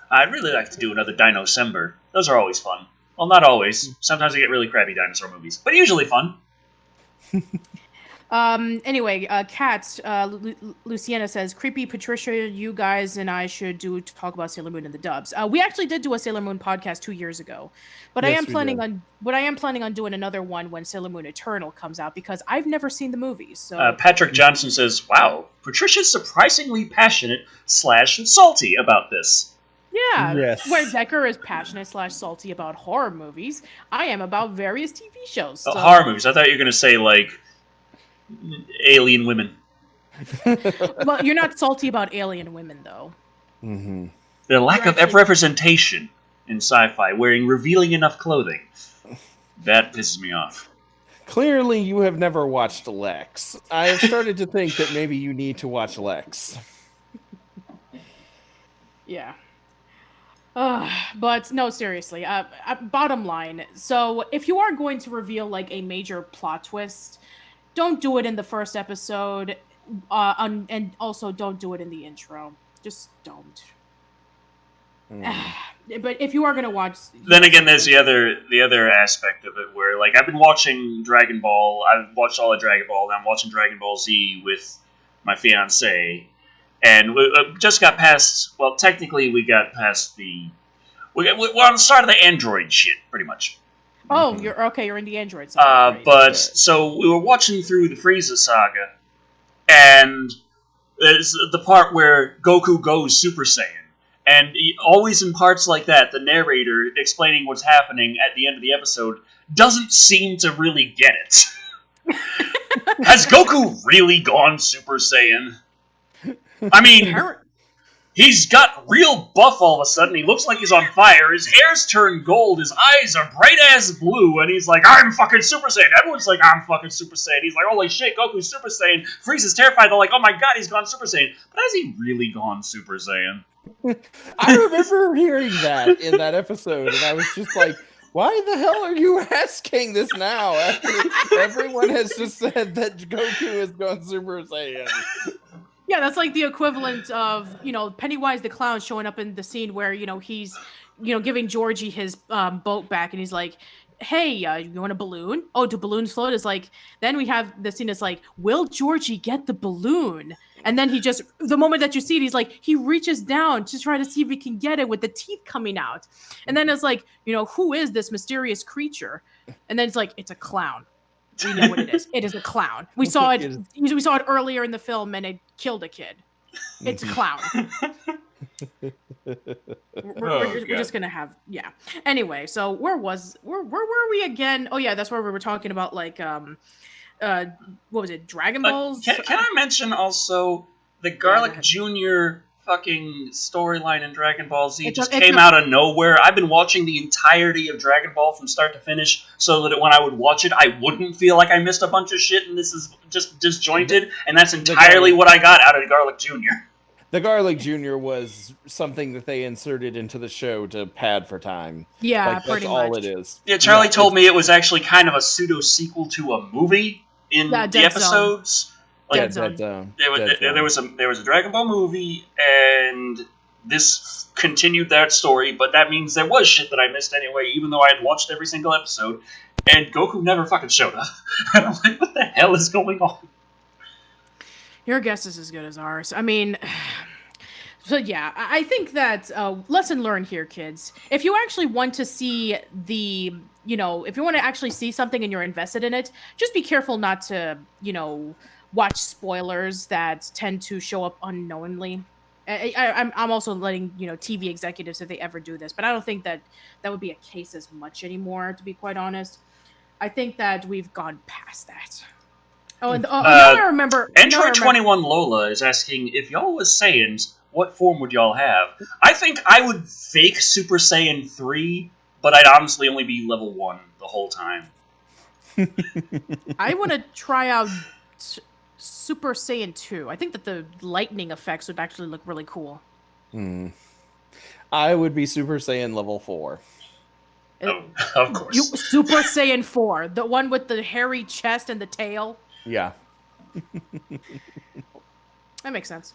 I'd really like to do another Dino-Sember. Those are always fun. Well, not always. Sometimes I get really crappy dinosaur movies, but usually fun. Anyway, Cats, Luciana says, creepy Patricia, you guys and I should talk about Sailor Moon and the dubs. We actually did do a Sailor Moon podcast 2 years ago, but Yes, I am planning on doing another one when Sailor Moon Eternal comes out because I've never seen the movies. So Patrick Johnson says, wow, Patricia's surprisingly passionate / salty about this. yeah, Yes. where Decker is passionate / salty about horror movies, I am about various TV shows. So. Horror movies. I thought you were going to say, like, alien women. Well, you're not salty about alien women, though. Mm-hmm. The lack of representation in sci-fi, wearing revealing enough clothing. That pisses me off. Clearly, you have never watched Lex. I have started to think that maybe you need to watch Lex. Yeah. But no, seriously. Bottom line. So, if you are going to reveal like a major plot twist, don't do it in the first episode, and also don't do it in the intro. Just don't. But if you are gonna watch, then again, there's the other aspect of it where, like, I've been watching Dragon Ball. I've watched all of Dragon Ball, and I'm watching Dragon Ball Z with my fiance, and we just got past. Well, technically, we got past we're on the start of the Android shit, pretty much. Oh, you're okay. You're in the Android side. Right. But so we were watching through the Frieza saga, and there's the part where Goku goes Super Saiyan, and always in parts like that, the narrator explaining what's happening at the end of the episode doesn't seem to really get it. Has Goku really gone Super Saiyan? I mean, he's got real buff all of a sudden. He looks like he's on fire. His hair's turned gold. His eyes are bright as blue. And he's like, I'm fucking Super Saiyan. Everyone's like, I'm fucking Super Saiyan. He's like, holy shit, Goku's Super Saiyan. Frieza's terrified. They're like, oh my god, he's gone Super Saiyan. But has he really gone Super Saiyan? I remember hearing that in that episode, and I was just like, why the hell are you asking this now after everyone has just said that Goku has gone Super Saiyan? Yeah, that's like the equivalent of, Pennywise the Clown showing up in the scene where, he's, giving Georgie his boat back, and he's like, hey, you want a balloon? Oh, do balloons float? It's like, then we have the scene that's like, will Georgie get the balloon? And then the moment that you see it, he's like, he reaches down to try to see if he can get it with the teeth coming out. And then it's like, who is this mysterious creature? And then it's like, it's a clown. We know what it is. It is a clown. We saw it. We saw it earlier in the film, and it killed a kid. It's a clown. We're just gonna have Anyway, so where were we again? Oh yeah, that's where we were talking about like what was it? Dragon Balls. Can I mention also the Garlic Jr. fucking storyline in Dragon Ball Z came out of nowhere. I've been watching the entirety of Dragon Ball from start to finish so that when I would watch it, I wouldn't feel like I missed a bunch of shit and this is just disjointed, and that's entirely what I got out of Garlic Jr. The Garlic Jr. was something that they inserted into the show to pad for time. Yeah, that's pretty all much. it is. Yeah, Charlie told me it was actually kind of a pseudo-sequel to a movie in the episodes. Dead Zone. There was a Dragon Ball movie, and this continued that story, but that means there was shit that I missed anyway, even though I had watched every single episode, and Goku never fucking showed up. And I'm like, what the hell is going on? Your guess is as good as ours. I mean, so yeah, I think that lesson learned here, kids. If you actually want to see if you want to actually see something and you're invested in it, just be careful not to, watch spoilers that tend to show up unknowingly. I'm also letting TV executives if they ever do this, but I don't think that would be a case as much anymore. To be quite honest, I think that we've gone past that. Oh, and I remember. Android 21 Lola is asking if y'all was Saiyans, what form would y'all have? I think I would fake Super Saiyan 3, but I'd honestly only be level 1 the whole time. I want to try out Super Saiyan 2. I think that the lightning effects would actually look really cool. I would be Super Saiyan level 4. Oh, of course. Super Saiyan 4. The one with the hairy chest and the tail. Yeah. That makes sense.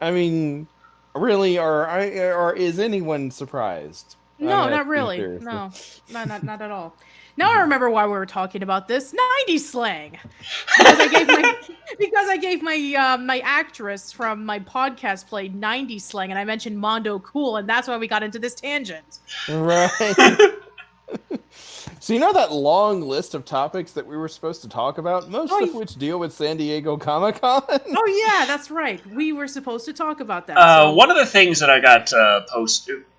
I mean, really, or is anyone surprised No, not really. seriously. No, not at all. Now I remember why we were talking about this 90s slang. Because I gave my my actress from my podcast play 90s slang, and I mentioned Mondo Cool, and that's why we got into this tangent. Right. So you know that long list of topics that we were supposed to talk about, most of which deal with San Diego Comic-Con? Oh yeah, that's right. We were supposed to talk about that. One of the things that I got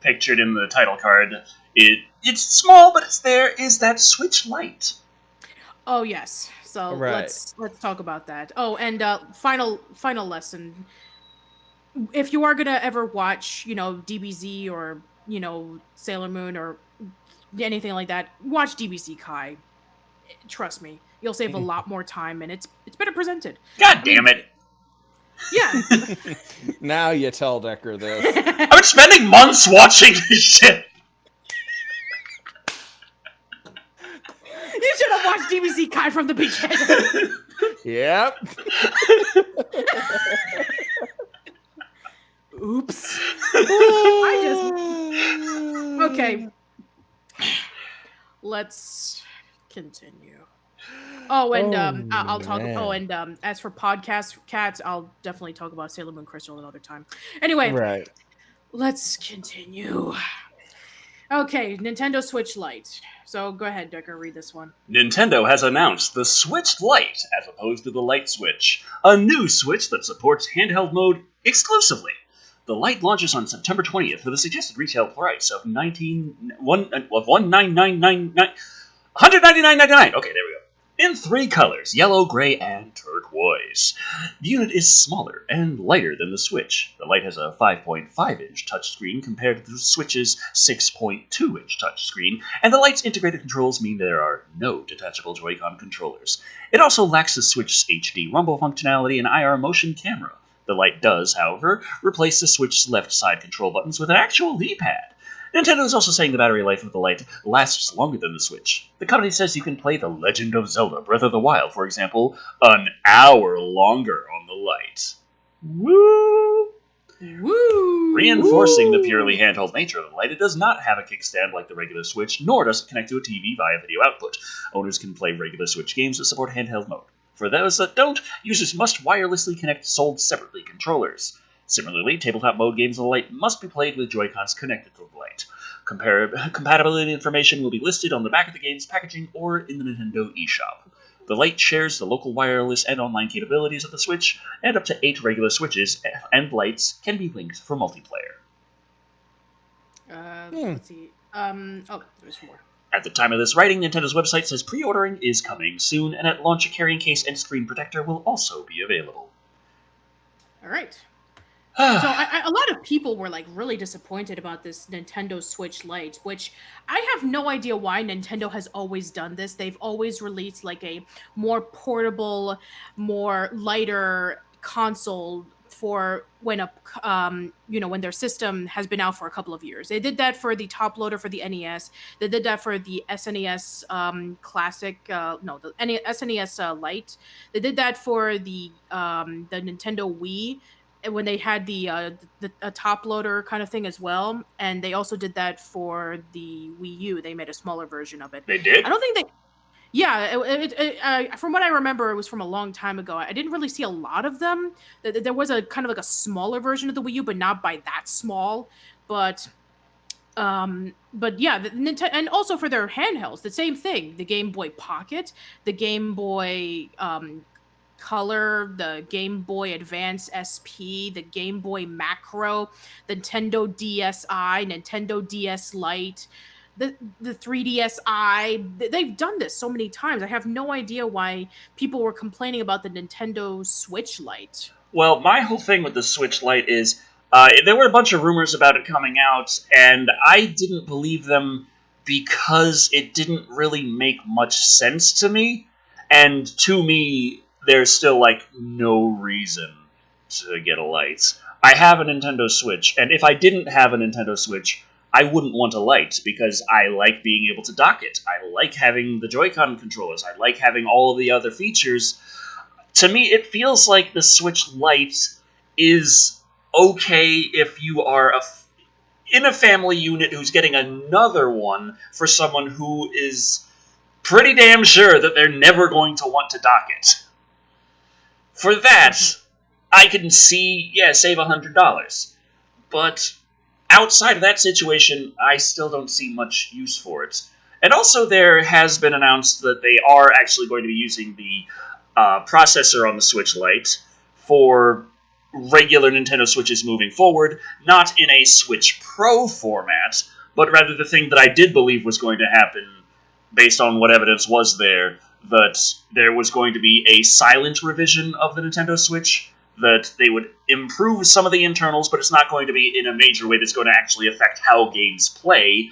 pictured in the title card, it's small but it's there, is that Switch Lite. Oh yes. So let's talk about that. Oh, and final lesson. If you are gonna ever watch, DBZ or Sailor Moon or anything like that, watch DBZ Kai. Trust me, you'll save a lot more time, and it's better presented. God damn it! Yeah. Now you tell Decker this. I've been spending months watching this shit. You should have watched DBZ Kai from the beginning. Yep. Oops. Okay. Let's continue. Oh, and I'll talk. Man. Oh, and as for podcast cats, I'll definitely talk about Sailor Moon Crystal another time. Anyway, Right. Let's continue. Okay, Nintendo Switch Lite. So go ahead, Decker, read this one. Nintendo has announced the Switch Lite, as opposed to the Lite Switch, a new Switch that supports handheld mode exclusively. The Lite launches on September 20th with a suggested retail price of $199.99. Okay, there we go. In 3 colors, yellow, gray, and turquoise. The unit is smaller and lighter than the Switch. The Lite has a 5.5-inch touchscreen compared to the Switch's 6.2-inch touchscreen, and the Lite's integrated controls mean there are no detachable Joy-Con controllers. It also lacks the Switch's HD rumble functionality and IR motion camera. The Lite does, however, replace the Switch's left side control buttons with an actual D-pad. Nintendo is also saying the battery life of the Lite lasts longer than the Switch. The company says you can play The Legend of Zelda Breath of the Wild, for example, an hour longer on the Lite. Woo! Woo! Reinforcing the purely handheld nature of the Lite, it does not have a kickstand like the regular Switch, nor does it connect to a TV via video output. Owners can play regular Switch games that support handheld mode. For those that don't, users must wirelessly connect sold separately controllers. Similarly, tabletop mode games on the Lite must be played with Joy-Cons connected to the Lite. Compatibility information will be listed on the back of the game's packaging or in the Nintendo eShop. The Lite shares the local wireless and online capabilities of the Switch, and up to 8 regular Switches and Lites can be linked for multiplayer. Let's see. There's more. At the time of this writing, Nintendo's website says pre-ordering is coming soon, and at launch a carrying case and screen protector will also be available. Alright. So a lot of people were really disappointed about this Nintendo Switch Lite, which I have no idea why Nintendo has always done this. They've always released a more portable, more lighter console for when when their system has been out for a couple of years. They did that for the top loader for the NES. They did that for the SNES Classic. The SNES Lite. They did that for the Nintendo Wii, when they had the top loader kind of thing as well, and they also did that for the Wii U. They made a smaller version of it. They did? I don't think they. Yeah, from what I remember, it was from a long time ago. I didn't really see a lot of them. There was a kind of a smaller version of the Wii U, but not by that small. But yeah, the Nintendo, and also for their handhelds, the same thing. The Game Boy Pocket, the Game Boy Color, the Game Boy Advance SP, the Game Boy Macro, the Nintendo DSi, Nintendo DS Lite, the 3DSi. They've done this so many times. I have no idea why people were complaining about the Nintendo Switch Lite. Well, my whole thing with the Switch Lite is there were a bunch of rumors about it coming out, and I didn't believe them because it didn't really make much sense to me. And to me, there's still, no reason to get a Lite. I have a Nintendo Switch, and if I didn't have a Nintendo Switch, I wouldn't want a Lite, because I like being able to dock it. I like having the Joy-Con controllers. I like having all of the other features. To me, it feels like the Switch Lite is okay if you are in a family unit who's getting another one for someone who is pretty damn sure that they're never going to want to dock it. For that, I can see, save $100. But outside of that situation, I still don't see much use for it. And also there has been announced that they are actually going to be using the processor on the Switch Lite for regular Nintendo Switches moving forward, not in a Switch Pro format, but rather the thing that I did believe was going to happen, based on what evidence was there, that there was going to be a silent revision of the Nintendo Switch, that they would improve some of the internals, but it's not going to be in a major way that's going to actually affect how games play.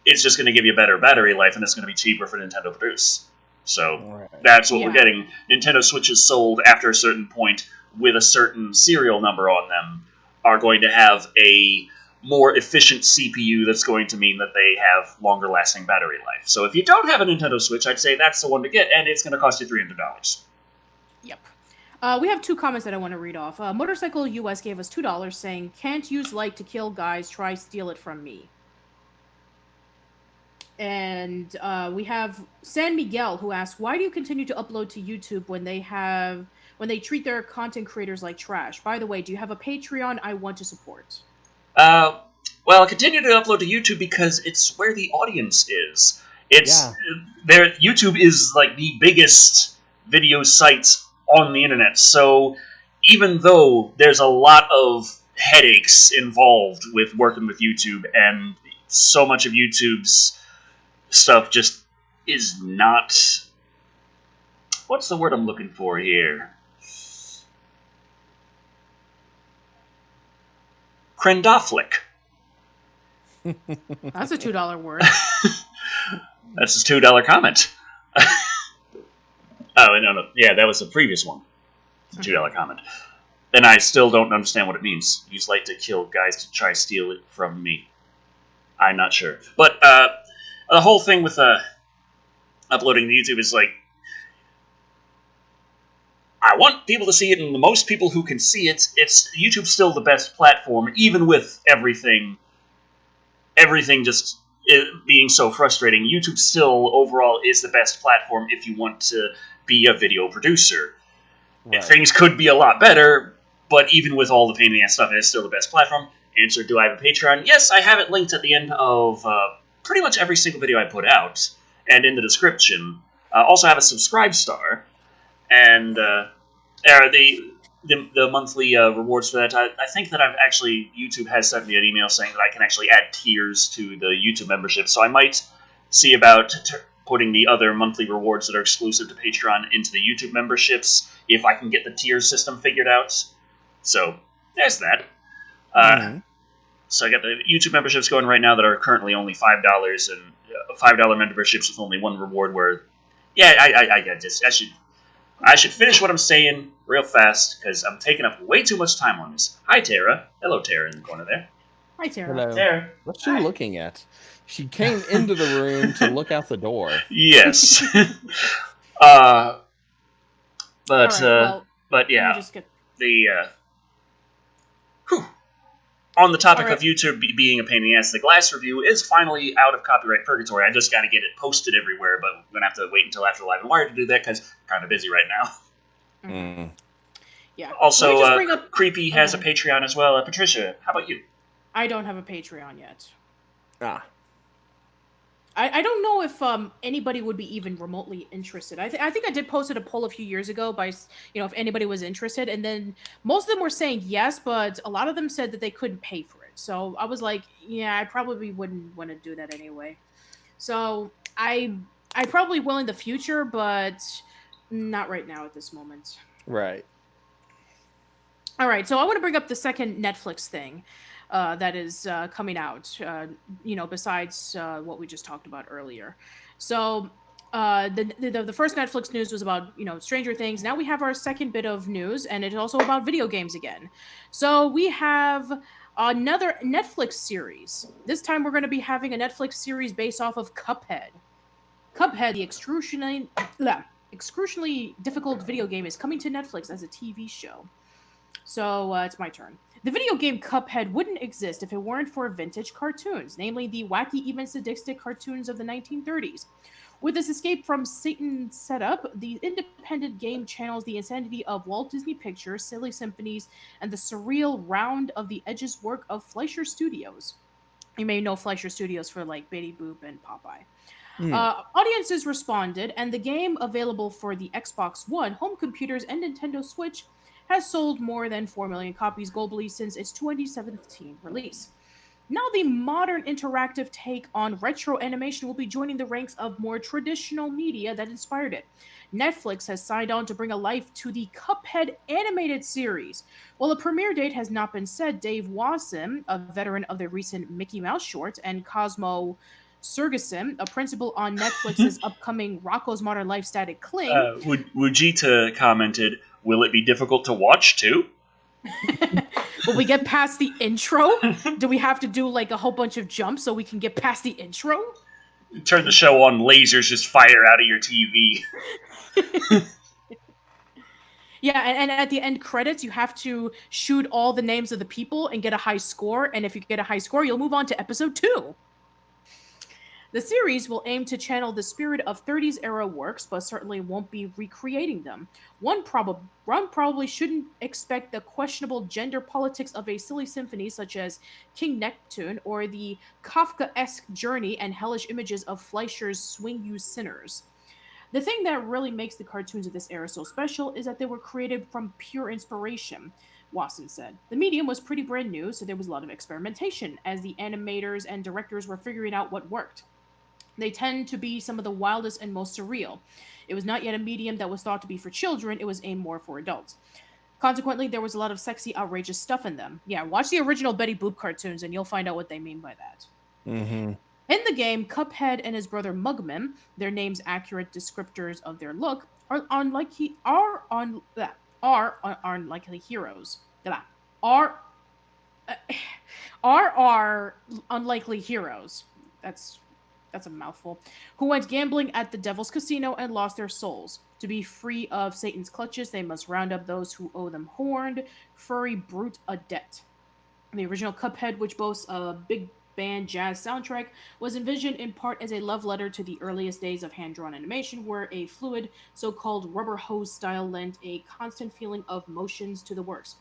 It's just going to give you better battery life, and it's going to be cheaper for Nintendo to produce. So that's what we're getting. Nintendo Switches sold after a certain point with a certain serial number on them are going to have a more efficient CPU that's going to mean that they have longer lasting battery life. So if you don't have a Nintendo Switch, I'd say that's the one to get, and it's going to cost you $300. Yep. We have two comments that I want to read off. Motorcycle US gave us $2 saying, "Can't use Lite to kill guys, try steal it from me." And we have San Miguel who asks, "Why do you continue to upload to YouTube when they treat their content creators like trash? By the way, do you have a Patreon I want to support?" Well, I continue to upload to YouTube because it's where the audience is. YouTube is like the biggest video site on the internet, so even though there's a lot of headaches involved with working with YouTube, and so much of YouTube's stuff just is not... What's the word I'm looking for here? Crendoflic. That's a $2 word. That's his $2 comment. Oh, no. Yeah, that was the previous one. It's a $2 comment. And I still don't understand what it means. Use Lite to kill guys to try to steal it from me. I'm not sure. But the whole thing with uploading to YouTube is like, I want people to see it, and the most people who can see it, YouTube's still the best platform, even with everything just being so frustrating. YouTube still, overall, is the best platform if you want to be a video producer. Right. Things could be a lot better, but even with all the pain in the ass stuff, it's still the best platform. Answer, do I have a Patreon? Yes, I have it linked at the end of pretty much every single video I put out, and in the description. Also have a subscribe star, and the monthly rewards for that. I think that YouTube has sent me an email saying that I can actually add tiers to the YouTube membership, so I might see about putting the other monthly rewards that are exclusive to Patreon into the YouTube memberships, if I can get the tier system figured out. So, there's that. So I got the YouTube memberships going right now that are currently only $5, and $5 memberships with only one reward where... Yeah, I should finish what I'm saying real fast, because I'm taking up way too much time on this. Hi, Tara. Hello, Tara, in the corner there. Hi, Tara. Hello. Tara. What's she looking at? She came into the room to look out the door. Yes. But yeah, on the topic of YouTube being a pain in the ass, the Glass review is finally out of copyright purgatory. I just got to get it posted everywhere, but I'm going to have to wait until after Live and Wired to do that, because I'm kind of busy right now. Mm. Yeah. Also, Creepy has a Patreon as well. Patricia, how about you? I don't have a Patreon yet. I don't know if anybody would be even remotely interested. I think I did post a poll a few years ago by, if anybody was interested, and then most of them were saying yes, but a lot of them said that they couldn't pay for it. So I was like, yeah, I probably wouldn't want to do that anyway. So I probably will in the future, but not right now at this moment. Right. All right, so I want to bring up the second Netflix thing. That is coming out, besides what we just talked about earlier. So the first Netflix news was about, Stranger Things. Now we have our second bit of news, and it's also about video games again. So we have another Netflix series. This time we're going to be having a Netflix series based off of Cuphead. Cuphead, the excruciatingly difficult video game, is coming to Netflix as a TV show. So it's my turn. The video game Cuphead wouldn't exist if it weren't for vintage cartoons, namely the wacky, even sadistic cartoons of the 1930s. With this escape from Satan setup, the independent game channels the insanity of Walt Disney Pictures, Silly Symphonies, and the surreal round of the edges work of Fleischer Studios. You may know Fleischer Studios for like Betty Boop and Popeye. Audiences responded, and the game, available for the Xbox One, home computers, and Nintendo Switch, has sold more than 4 million copies globally since its 2017 release. Now, the modern interactive take on retro animation will be joining the ranks of more traditional media that inspired it. Netflix has signed on to bring a life to the Cuphead animated series. While a premiere date has not been set, Dave Wasson, a veteran of the recent Mickey Mouse short, and Cosmo Sergeson, a principal on Netflix's upcoming Rocco's Modern Life static Cling. Wujita commented, "Will it be difficult to watch too?" Will we get past the intro? Do we have to do like a whole bunch of jumps so we can get past the intro? Turn the show on, lasers just fire out of your TV. Yeah, and at the end credits, you have to shoot all the names of the people and get a high score. And if you get a high score, you'll move on to episode 2. The series will aim to channel the spirit of 30s era works, but certainly won't be recreating them. One probably shouldn't expect the questionable gender politics of a silly symphony such as King Neptune or the Kafka-esque journey and hellish images of Fleischer's Swing You Sinners. The thing that really makes the cartoons of this era so special is that they were created from pure inspiration, Wasson said. The medium was pretty brand new, so there was a lot of experimentation as the animators and directors were figuring out what worked. They tend to be some of the wildest and most surreal. It was not yet a medium that was thought to be for children, it was aimed more for adults. Consequently, there was a lot of sexy, outrageous stuff in them. Yeah, watch the original Betty Boop cartoons and you'll find out what they mean by that. Mm-hmm. In the game, Cuphead and his brother Mugman, their names accurate descriptors of their look, are unlikely heroes. Are unlikely heroes. That's a mouthful. Who went gambling at the Devil's Casino and lost their souls. To be free of Satan's clutches, they must round up those who owe them horned, furry brute a debt. The original Cuphead, which boasts a big band jazz soundtrack, was envisioned in part as a love letter to the earliest days of hand-drawn animation, where a fluid, so-called rubber hose style lent a constant feeling of motions to the works.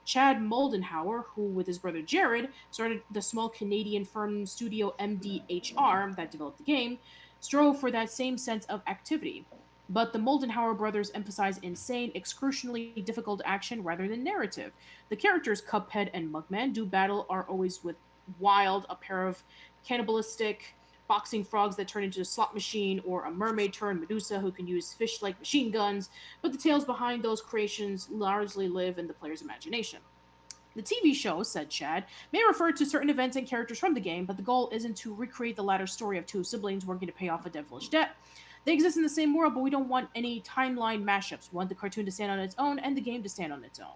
Chad Moldenhauer, who with his brother Jared started the small Canadian firm Studio MDHR that developed the game, strove for that same sense of activity. But the Moldenhauer brothers emphasize insane, excruciatingly difficult action rather than narrative. The characters Cuphead and Mugman do battle are always with Wild, a pair of cannibalistic boxing frogs that turn into a slot machine, or a mermaid turned Medusa who can use fish-like machine guns, but the tales behind those creations largely live in the player's imagination. The TV show, said Chad, may refer to certain events and characters from the game, but the goal isn't to recreate the latter story of two siblings working to pay off a devilish debt. They exist in the same world, but we don't want any timeline mashups. We want the cartoon to stand on its own and the game to stand on its own.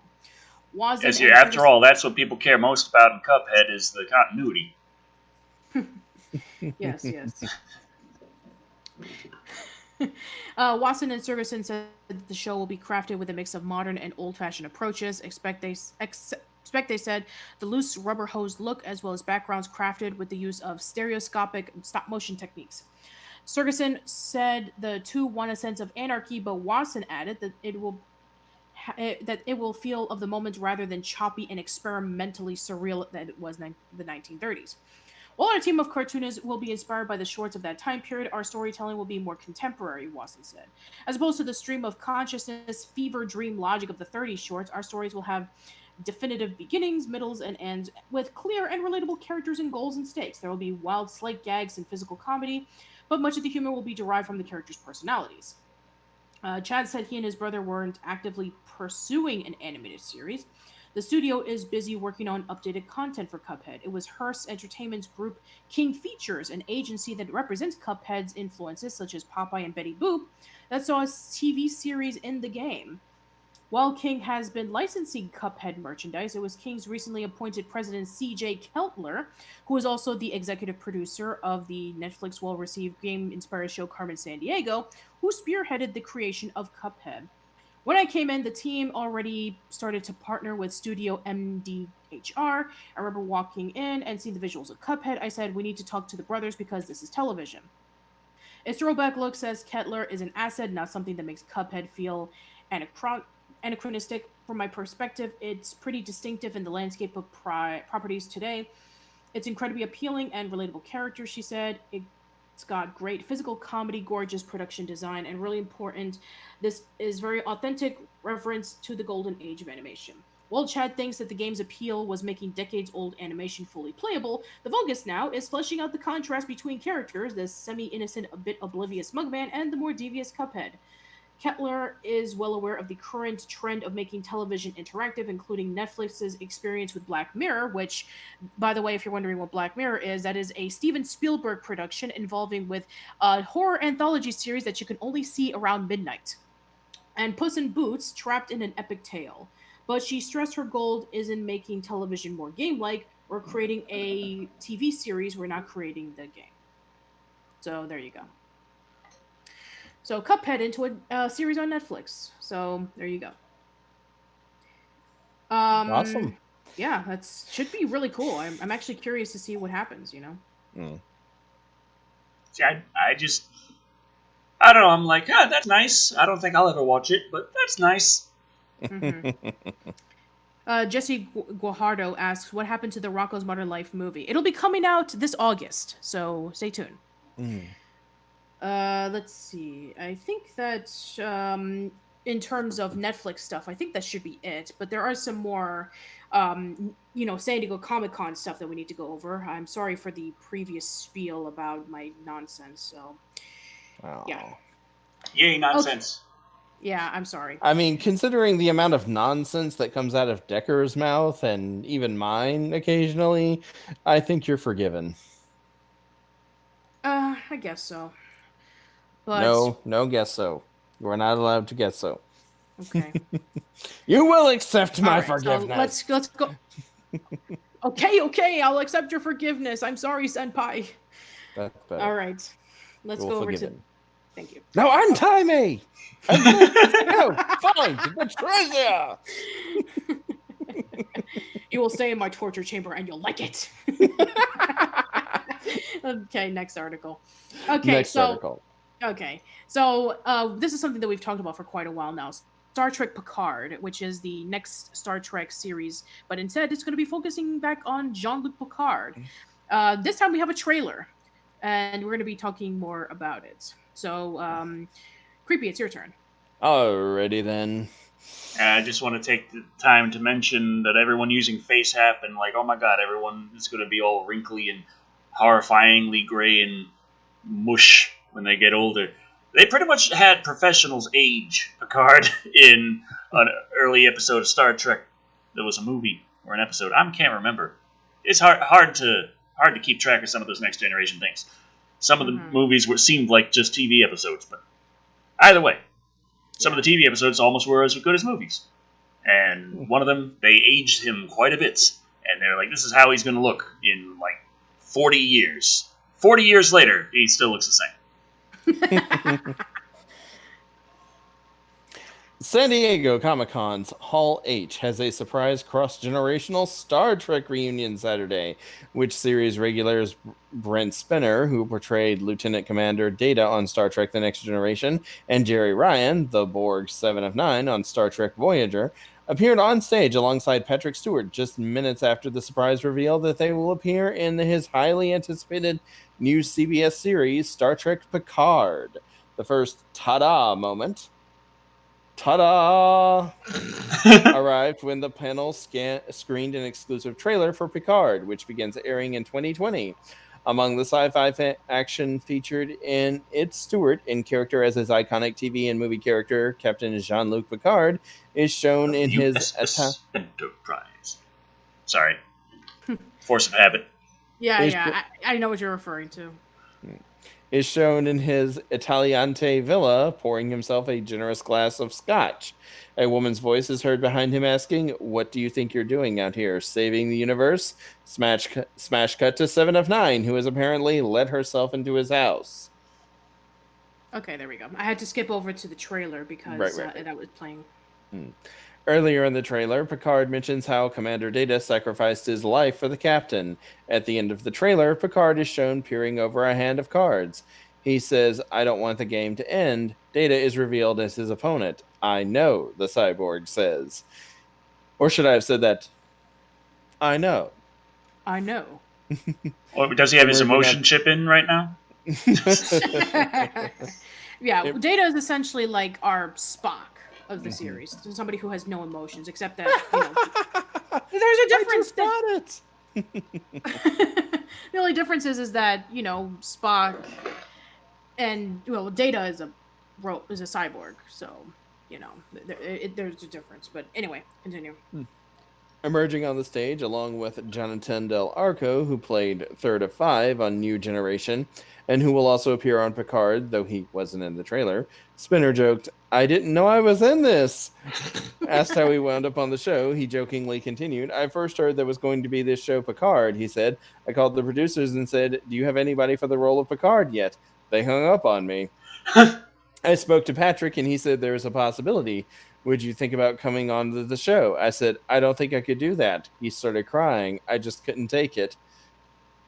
After all, that's what people care most about in Cuphead is the continuity. Yes. Wasson and Sergeson said that the show will be crafted with a mix of modern and old-fashioned approaches. They said the loose rubber hose look, as well as backgrounds crafted with the use of stereoscopic stop-motion techniques. Sergeson said the two want a sense of anarchy, but Wasson added that it will feel of the moment rather than choppy and experimentally surreal that it was the 1930s. While our team of cartoonists will be inspired by the shorts of that time period, our storytelling will be more contemporary, Wasson said. As opposed to the stream of consciousness, fever dream logic of the 30s shorts, our stories will have definitive beginnings, middles, and ends with clear and relatable characters and goals and stakes. There will be wild slight gags and physical comedy, but much of the humor will be derived from the characters' personalities. Chad said he and his brother weren't actively pursuing an animated series. The studio is busy working on updated content for Cuphead. It was Hearst Entertainment's group King Features, an agency that represents Cuphead's influences such as Popeye and Betty Boop, that saw a TV series in the game. While King has been licensing Cuphead merchandise, it was King's recently appointed president C.J. Keltler, who is also the executive producer of the Netflix well-received game-inspired show Carmen Sandiego, who spearheaded the creation of Cuphead. When I came in, the team already started to partner with Studio MDHR. I remember walking in and seeing the visuals of Cuphead. I said, we need to talk to the brothers because this is television. Its throwback look says Kettler is an asset, not something that makes Cuphead feel anachronistic. From my perspective, it's pretty distinctive in the landscape of properties today. It's incredibly appealing and relatable characters, she said. It's got great physical comedy, gorgeous production design, and really important, this is very authentic reference to the golden age of animation. While Chad thinks that the game's appeal was making decades old animation fully playable, the focus now is fleshing out the contrast between characters, the semi innocent, a bit oblivious Mugman, and the more devious Cuphead. Kettler is well aware of the current trend of making television interactive, including Netflix's experience with Black Mirror, which, by the way, if you're wondering what Black Mirror is, that is a Steven Spielberg production involving with a horror anthology series that you can only see around midnight. And Puss in Boots, trapped in an epic tale. But she stressed her goal isn't making television more game-like or creating a TV series, we're not creating the game. So there you go. So Cuphead into a series on Netflix. So there you go. Awesome. Yeah, that should be really cool. I'm actually curious to see what happens. See, I don't know. I'm like, that's nice. I don't think I'll ever watch it, but that's nice. Mm-hmm. Jesse Guajardo asks, "What happened to the Rocco's Modern Life movie?" It'll be coming out this August, so stay tuned. Let's see. I think that in terms of Netflix stuff, I think that should be it. But there are some more, San Diego Comic-Con stuff that we need to go over. I'm sorry for the previous spiel about my nonsense. So, yeah. Yay, nonsense. Okay. Yeah, I'm sorry. I mean, considering the amount of nonsense that comes out of Decker's mouth and even mine occasionally, I think you're forgiven. I guess so. But... No, guess so. You are not allowed to guess so. Okay. You will accept my forgiveness. So let's go. Okay, I'll accept your forgiveness. I'm sorry, Senpai. That's better. All right. Let's go over to... Thank you. Now untie me! Find the treasure! You will stay in my torture chamber and you'll like it. Okay, next article. Okay, so this is something that we've talked about for quite a while now. Star Trek Picard, which is the next Star Trek series, but instead it's going to be focusing back on Jean-Luc Picard. This time we have a trailer, and we're going to be talking more about it. So, Creepy, it's your turn. Alrighty then. I just want to take the time to mention that everyone using FaceApp and like, oh my god, everyone is going to be all wrinkly and horrifyingly gray and mush when they get older. They pretty much had professionals age Picard in an early episode of Star Trek. There was a movie or an episode. I can't remember. It's hard to keep track of some of those Next Generation things. Some of the movies seemed like just TV episodes, but either way, some of the TV episodes almost were as good as movies. And one of them, they aged him quite a bit. And they're like, this is how he's going to look in like 40 years. 40 years later, he still looks the same. San Diego Comic-Con's Hall H has a surprise cross-generational Star Trek reunion Saturday, which series regulars Brent Spinner, who portrayed Lieutenant Commander Data on Star Trek The Next Generation, and Jerry Ryan, the Borg 7 of 9 on Star Trek Voyager, appeared on stage alongside Patrick Stewart just minutes after the surprise reveal that they will appear in his highly anticipated new CBS series, Star Trek Picard. The first ta-da moment... ta-da! arrived when the panel screened an exclusive trailer for Picard, which begins airing in 2020. Among the sci-fi action featured in it, Stewart, in character as his iconic TV and movie character, Captain Jean-Luc Picard, is shown in his... Enterprise. Sorry. Force of habit. Yeah, I know what you're referring to. Is shown in his Italiante villa, pouring himself a generous glass of scotch. A woman's voice is heard behind him asking, "What do you think you're doing out here? Saving the universe?" Smash cut to 7 of 9, who has apparently let herself into his house. Okay, there we go. I had to skip over to the trailer because that was playing. Earlier in the trailer, Picard mentions how Commander Data sacrificed his life for the captain. At the end of the trailer, Picard is shown peering over a hand of cards. He says, "I don't want the game to end." Data is revealed as his opponent. "I know," the cyborg says. Or should I have said that? "I know." I know. Well, does he have his emotion chip in right now? Yeah, Data is essentially like our Spock of the series. Somebody who has no emotions, except that, there's a difference. The only difference is that, Spock and, Data is a cyborg, so, there's a difference. But anyway, continue. Emerging on the stage, along with Jonathan Del Arco, who played Third of Five on New Generation, and who will also appear on Picard, though he wasn't in the trailer, Spinner joked, "I didn't know I was in this." Asked how he wound up on the show, he jokingly continued, "I first heard there was going to be this show Picard," he said. "I called the producers and said, 'Do you have anybody for the role of Picard yet?' They hung up on me." I spoke to Patrick, and he said there's a possibility. "Would you think about coming on to the show?" I said, "I don't think I could do that." He started crying. I just couldn't take it.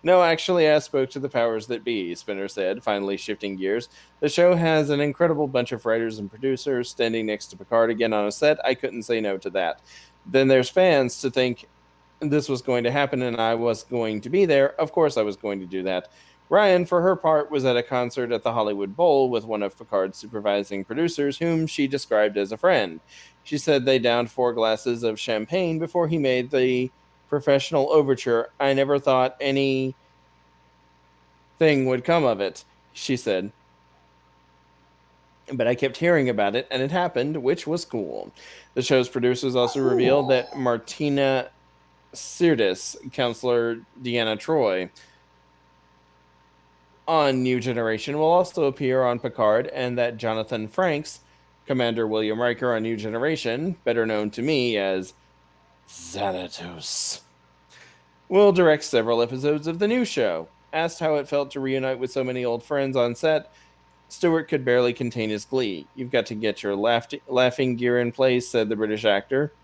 "No, actually, I spoke to the powers that be," Spinner said, finally shifting gears. "The show has an incredible bunch of writers and producers. Standing next to Picard again on a set, I couldn't say no to that. Then there's fans to think this was going to happen and I was going to be there. Of course I was going to do that." Ryan, for her part, was at a concert at the Hollywood Bowl with one of Picard's supervising producers, whom she described as a friend. She said they downed 4 glasses of champagne before he made the professional overture. "I never thought anything would come of it," she said. "But I kept hearing about it, and it happened, which was cool." The show's producers also revealed that Martina Sirtis, Counselor Deanna Troi, on New Generation, will also appear on Picard, and that Jonathan Frakes, Commander William Riker on New Generation, better known to me as Xanatos, will direct several episodes of the new show. Asked how it felt to reunite with so many old friends on set, Stewart could barely contain his glee. "You've got to get your laughing gear in place," said the British actor.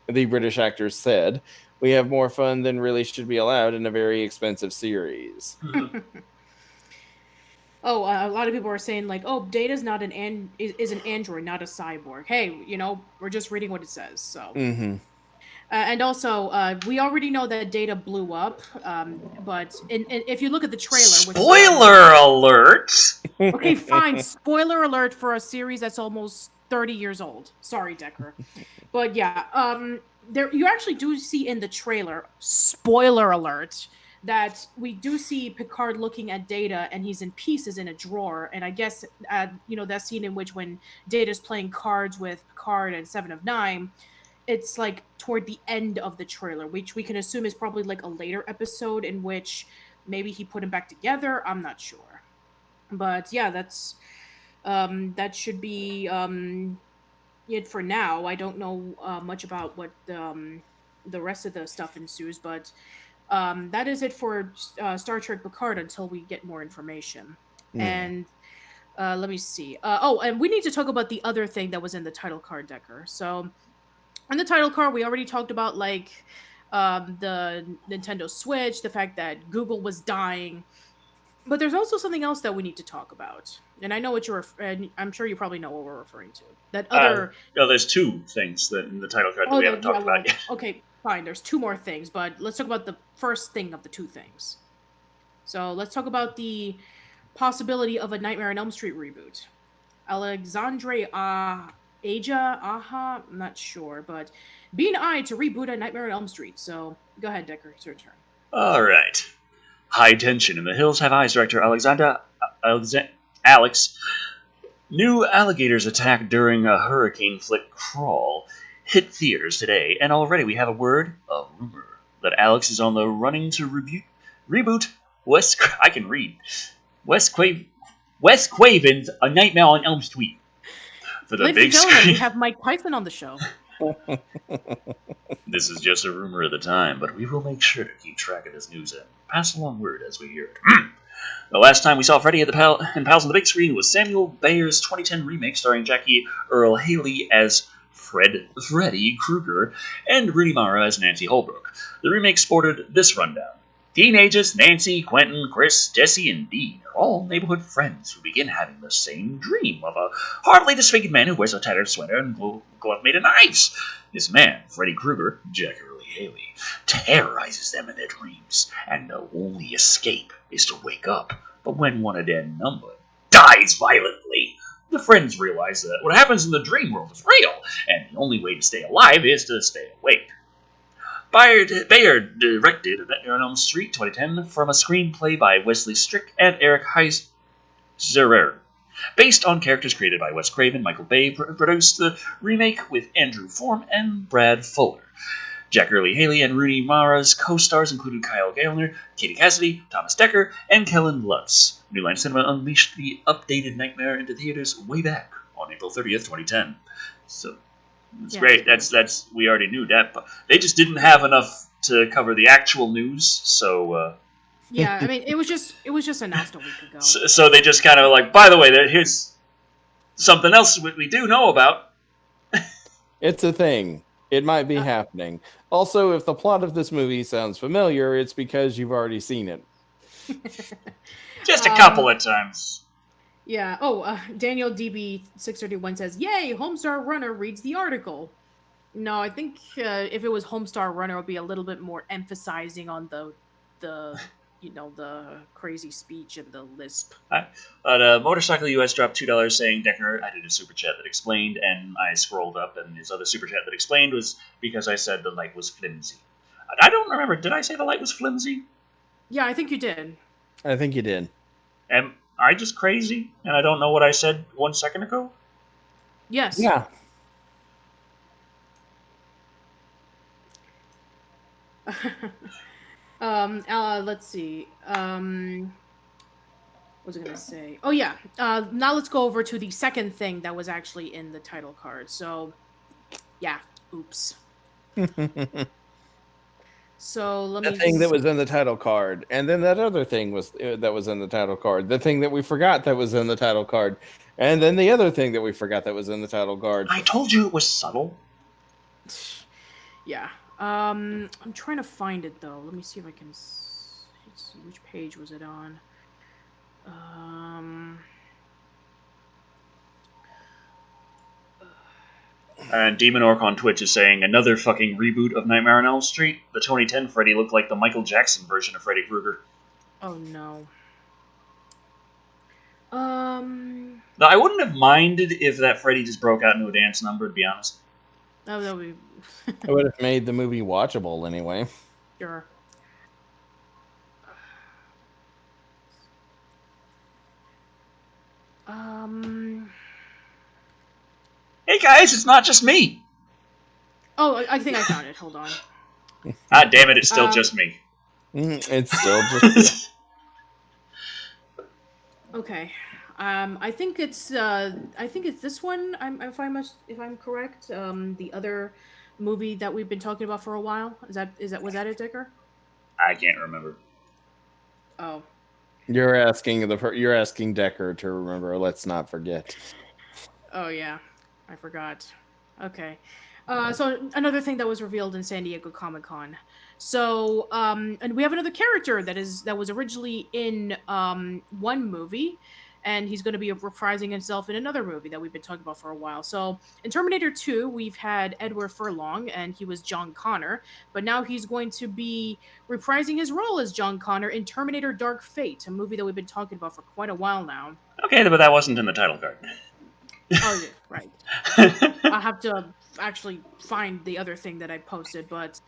The British actor said, "We have more fun than really should be allowed in a very expensive series." Oh, a lot of people are saying like, "Oh, Data's not is an android, not a cyborg." Hey, we're just reading what it says. So, and also, we already know that Data blew up. But if you look at the trailer, spoiler alert. Okay, fine. Spoiler alert for a series that's almost 30 years old. Sorry, Decker. But yeah, there you actually do see in the trailer. Spoiler alert. That we do see Picard looking at Data, and he's in pieces in a drawer. And I guess, that scene in which when Data's playing cards with Picard and Seven of Nine, it's like toward the end of the trailer, which we can assume is probably like a later episode in which maybe he put them back together. I'm not sure. But yeah, that should be it for now. I don't know much about what the rest of the stuff ensues, but that is it for Star Trek Picard until we get more information. And let me see. And we need to talk about the other thing that was in the title card, Decker. So in the title card, we already talked about like the Nintendo Switch, the fact that Google was dying. But there's also something else that we need to talk about. And I know what I'm sure you probably know what we're referring to. That other... there's 2 things that in the title card that we haven't talked about yet. Okay, fine. There's 2 more things, but let's talk about the first thing of the 2 things. So let's talk about the possibility of a Nightmare on Elm Street reboot. Alexandre Aja, I'm not sure, but being eyed to reboot a Nightmare on Elm Street. So go ahead, Decker. It's your turn. All right. High tension in the Hills Have Eyes director Alex. New alligators attack during a hurricane flick crawl hit theaters today, and already we have a rumor, that Alex is on the running to reboot Wes Craven's A Nightmare on Elm Street for the big screen. We have Mike Tyson on the show. This is just a rumor at the time, but we will make sure to keep track of this news and pass along word as we hear it. The last time we saw Freddy at the and Pals on the big screen was Samuel Bayer's 2010 remake starring Jackie Earle Haley as Freddy Krueger and Rooney Mara as Nancy Holbrook. The remake sported this rundown. Teenagers Nancy, Quentin, Chris, Jesse, and Dean are all neighborhood friends who begin having the same dream of a horribly disfigured man who wears a tattered sweater and glove made of knives. This man, Freddy Krueger, Jack Earle Haley, terrorizes them in their dreams, and their only escape is to wake up. But when one of their number dies violently, the friends realize that what happens in the dream world is real, and the only way to stay alive is to stay awake. Bayer directed Nightmare on Elm Street 2010 from a screenplay by Wesley Strick and Eric Heiserer. Based on characters created by Wes Craven, Michael Bay produced the remake with Andrew Form and Brad Fuller. Jack Earle Haley and Rooney Mara's co-stars included Kyle Gallner, Katie Cassidy, Thomas Dekker, and Kellen Lutz. New Line Cinema unleashed the updated Nightmare into theaters way back on April 30th, 2010. So, it's great. That's we already knew that, but they just didn't have enough to cover the actual news, so... Yeah, I mean, it was just announced a week ago. So they just kind of like, by the way, here's something else we do know about. It's a thing. It might be happening. Also, if the plot of this movie sounds familiar, it's because you've already seen it. Just a couple of times. Yeah. Oh, Daniel DB631 says, "Yay! Homestar Runner reads the article." No, I think if it was Homestar Runner, it would be a little bit more emphasizing on the crazy speech and the lisp. Motorcycle US dropped $2 saying, Decker, I did a super chat that explained, and I scrolled up, and his other super chat that explained was because I said the light was flimsy. I don't remember, did I say the light was flimsy? Yeah, I think you did. I think you did. Am I just crazy, and I don't know what I said 1 second ago? Yes. Yeah. Let's see. What was I gonna say? Oh yeah. Now let's go over to the second thing that was actually in the title card. So, yeah. Oops. So let me. The thing that was in the title card, and then that other thing that was in the title card. The thing that we forgot that was in the title card, and then the other thing that we forgot that was in the title card. I told you it was subtle. Yeah. I'm trying to find it though. Let me see if I can. Let's see, which page was it on? And Demon Orc on Twitch is saying another fucking reboot of Nightmare on Elm Street. The 2010 Freddy looked like the Michael Jackson version of Freddy Krueger. Oh no. Now, I wouldn't have minded if that Freddy just broke out into a dance number, to be honest. Oh, that would be. It would have made the movie watchable anyway. Sure. Hey guys, it's not just me. Oh, I think I found it. Hold on. Ah, damn it! It's still just me. It's still just. Okay. I think it's this one. If I'm correct. The other movie that we've been talking about for a while. Was that it, Dicker? I can't remember. Oh. You're asking Decker to remember. Let's not forget. Oh yeah, I forgot. Okay. So another thing that was revealed in San Diego Comic-Con. So and we have another character that was originally in one movie, and he's going to be reprising himself in another movie that we've been talking about for a while. So in Terminator 2, we've had Edward Furlong, and he was John Connor, but now he's going to be reprising his role as John Connor in Terminator Dark Fate, a movie that we've been talking about for quite a while now. Okay, but that wasn't in the title card. Oh, yeah, right. I'll have to actually find the other thing that I posted, but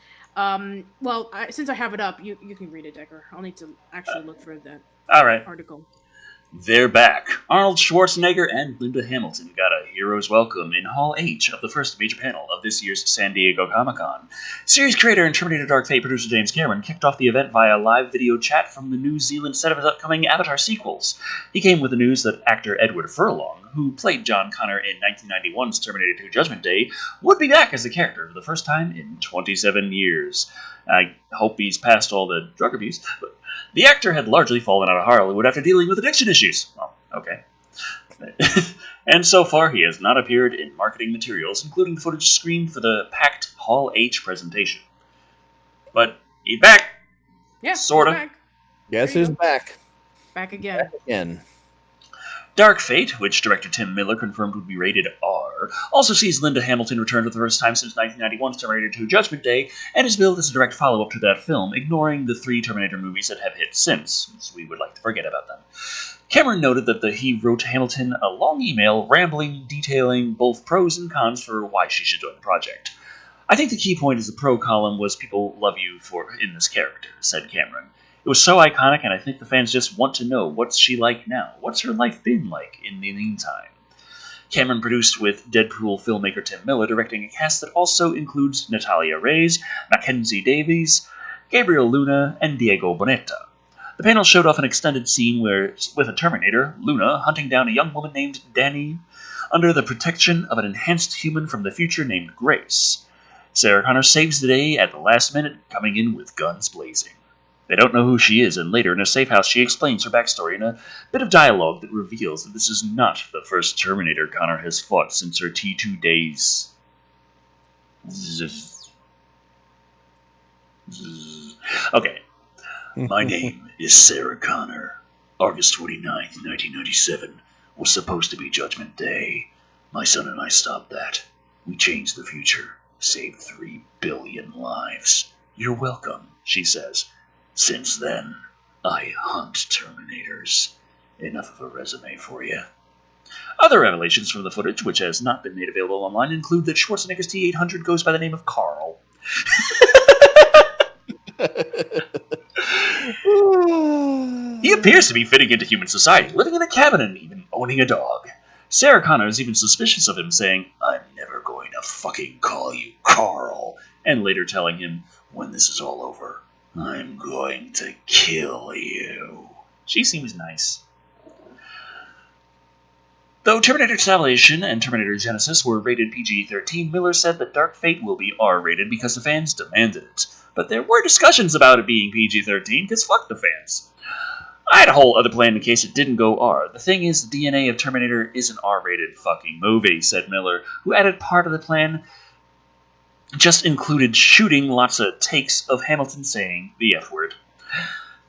since I have it up, you can read it, Decker. I'll need to actually look for that article. They're back. Arnold Schwarzenegger and Linda Hamilton got a hero's welcome in Hall H of the first major panel of this year's San Diego Comic-Con. Series creator and Terminator Dark Fate producer James Cameron kicked off the event via live video chat from the New Zealand set of his upcoming Avatar sequels. He came with the news that actor Edward Furlong, who played John Connor in 1991's Terminator 2 Judgment Day, would be back as the character for the first time in 27 years. I hope he's past all the drug abuse, but The actor had largely fallen out of Hollywood after dealing with addiction issues. Well, okay. And so far, he has not appeared in marketing materials, including footage screened for the packed Hall H presentation. But he's back. Yeah, sort of. Guess who's back? Back again. Dark Fate, which director Tim Miller confirmed would be rated R, also sees Linda Hamilton return for the first time since 1991's Terminator 2 Judgment Day, and is billed as a direct follow-up to that film, ignoring the 3 Terminator movies that have hit since, as we would like to forget about them. Cameron noted that he wrote Hamilton a long email rambling, detailing both pros and cons for why she should join the project. I think the key point is the pro column was people love you in this character, said Cameron. It was so iconic, and I think the fans just want to know what's she like now. What's her life been like in the meantime? Cameron produced with Deadpool filmmaker Tim Miller, directing a cast that also includes Natalia Reyes, Mackenzie Davies, Gabriel Luna, and Diego Boneta. The panel showed off an extended scene with a Terminator, Luna, hunting down a young woman named Danny under the protection of an enhanced human from the future named Grace. Sarah Connor saves the day at the last minute, coming in with guns blazing. They don't know who she is, and later in a safe house she explains her backstory in a bit of dialogue that reveals that this is not the first Terminator Connor has fought since her T2 days. Okay. My name is Sarah Connor. August 29th, 1997 was supposed to be Judgment Day. My son and I stopped that. We changed the future, saved 3 billion lives. You're welcome, she says. Since then, I hunt Terminators. Enough of a resume for you. Other revelations from the footage, which has not been made available online, include that Schwarzenegger's T-800 goes by the name of Carl. He appears to be fitting into human society, living in a cabin and even owning a dog. Sarah Connor is even suspicious of him, saying, I'm never going to fucking call you Carl, and later telling him, when this is all over, I'm going to kill you. She seems nice. Though Terminator Annihilation and Terminator Genisys were rated PG-13, Miller said that Dark Fate will be R-rated because the fans demanded it. But there were discussions about it being PG-13, because fuck the fans. I had a whole other plan in case it didn't go R. The thing is, the DNA of Terminator is an R-rated fucking movie, said Miller, who added part of the plan just included shooting lots of takes of Hamilton saying the F-word.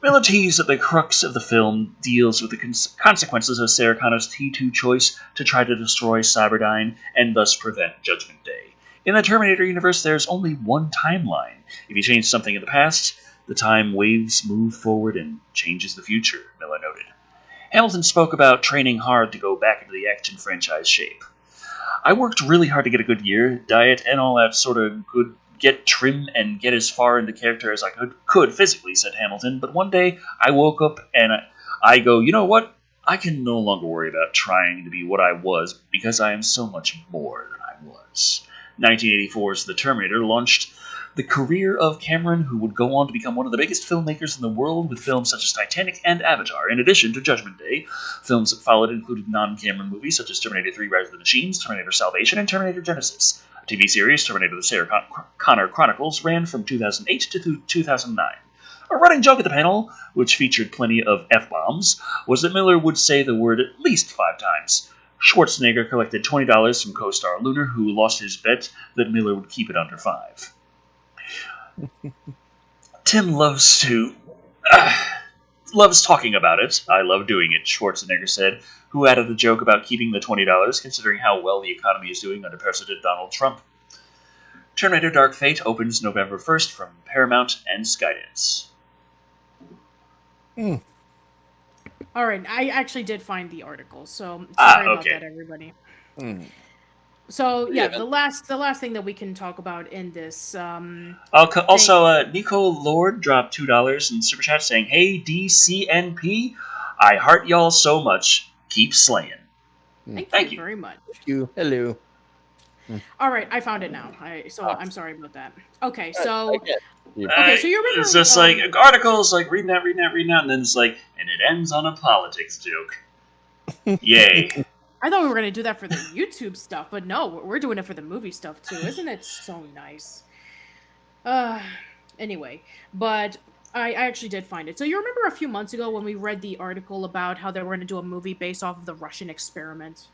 Miller teased that the crux of the film deals with the consequences of Sarah Connor's T2 choice to try to destroy Cyberdyne and thus prevent Judgment Day. In the Terminator universe, there's only one timeline. If you change something in the past, the time waves move forward and changes the future, Miller noted. Hamilton spoke about training hard to go back into the action franchise shape. I worked really hard to get a good year, diet, and all that sort of good, get trim and get as far into character as I could physically, said Hamilton, but one day I woke up and I go, you know what? I can no longer worry about trying to be what I was because I am so much more than I was. 1984's The Terminator launched the career of Cameron, who would go on to become one of the biggest filmmakers in the world with films such as Titanic and Avatar, in addition to Judgment Day. Films that followed included non-Cameron movies such as Terminator 3 Rise of the Machines, Terminator Salvation, and Terminator Genisys. A TV series, Terminator The Sarah Connor Chronicles, ran from 2008 to 2009. A running joke at the panel, which featured plenty of F-bombs, was that Miller would say the word at least 5 times. Schwarzenegger collected $20 from co-star Lunar, who lost his bet that Miller would keep it under 5. Tim loves talking about it. I love doing it, Schwarzenegger said, who added a joke about keeping the $20, considering how well the economy is doing under President Donald Trump. Terminator Dark Fate opens November 1st from Paramount and Skydance. All right, I actually did find the article, so sorry about that, everybody. So yeah, the last thing that we can talk about in this. Also, Nico Lord dropped $2 in Super Chat saying, "Hey DCNP, I heart y'all so much. Keep slaying." Thank you very much. Thank you. Hello. All right, I found it now. I'm sorry about that. Okay, so so you remember? It's just like articles, like reading that, and then it's like, and it ends on a politics joke. Yay. I thought we were going to do that for the YouTube stuff, but no, we're doing it for the movie stuff too. Isn't it so nice? Anyway, but I actually did find it. So you remember a few months ago when we read the article about how they were going to do a movie based off of the Russian experiment?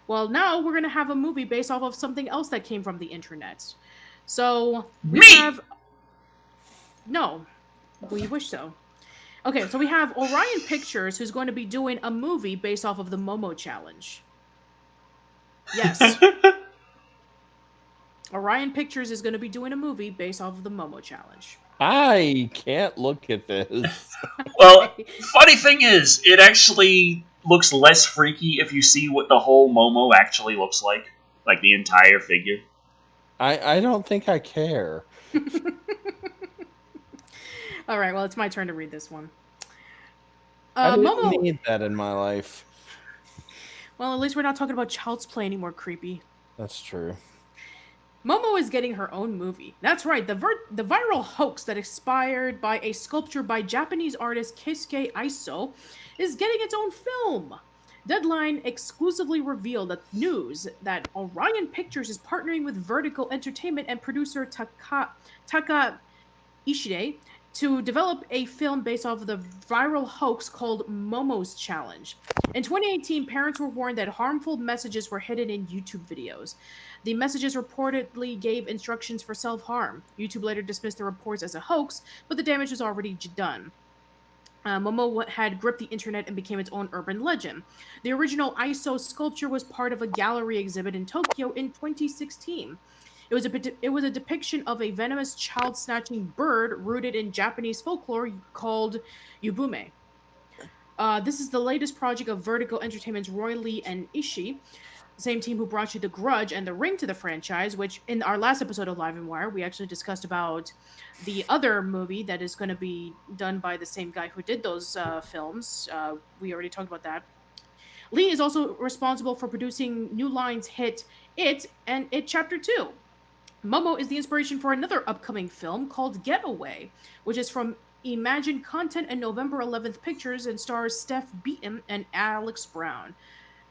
Well, now we're going to have a movie based off of something else that came from the internet. So we have... No, we wish so. Okay, so we have Orion Pictures, who's going to be doing a movie based off of the Momo Challenge. Yes. Orion Pictures is going to be doing a movie based off of the Momo Challenge. I can't look at this. Well, funny thing is, it actually looks less freaky if you see what the whole Momo actually looks like the entire figure. I don't think I care. All right, well, it's my turn to read this one. I don't Momo... need that in my life. Well, at least we're not talking about Child's Play anymore, creepy. That's true. Momo is getting her own movie. That's right, the viral hoax that inspired by a sculpture by Japanese artist Keisuke Aiso is getting its own film. Deadline exclusively revealed that news that Orion Pictures is partnering with Vertical Entertainment and producer Taka Ishide to develop a film based off of the viral hoax called Momo's Challenge. In 2018, parents were warned that harmful messages were hidden in YouTube videos. The messages reportedly gave instructions for self-harm. YouTube later dismissed the reports as a hoax, but the damage was already done. Momo had gripped the internet and became its own urban legend. The original ISO sculpture was part of a gallery exhibit in Tokyo in 2016. It was a depiction of a venomous child-snatching bird rooted in Japanese folklore called Yubume. This is the latest project of Vertical Entertainment's Roy Lee and Ishii, the same team who brought you The Grudge and The Ring to the franchise, which in our last episode of Live and Wire, we actually discussed about the other movie that is going to be done by the same guy who did those films. We already talked about that. Lee is also responsible for producing New Line's hit It and It Chapter 2. Momo is the inspiration for another upcoming film called Getaway, which is from Imagine Content and November 11th Pictures and stars Steph Beaton and Alex Brown.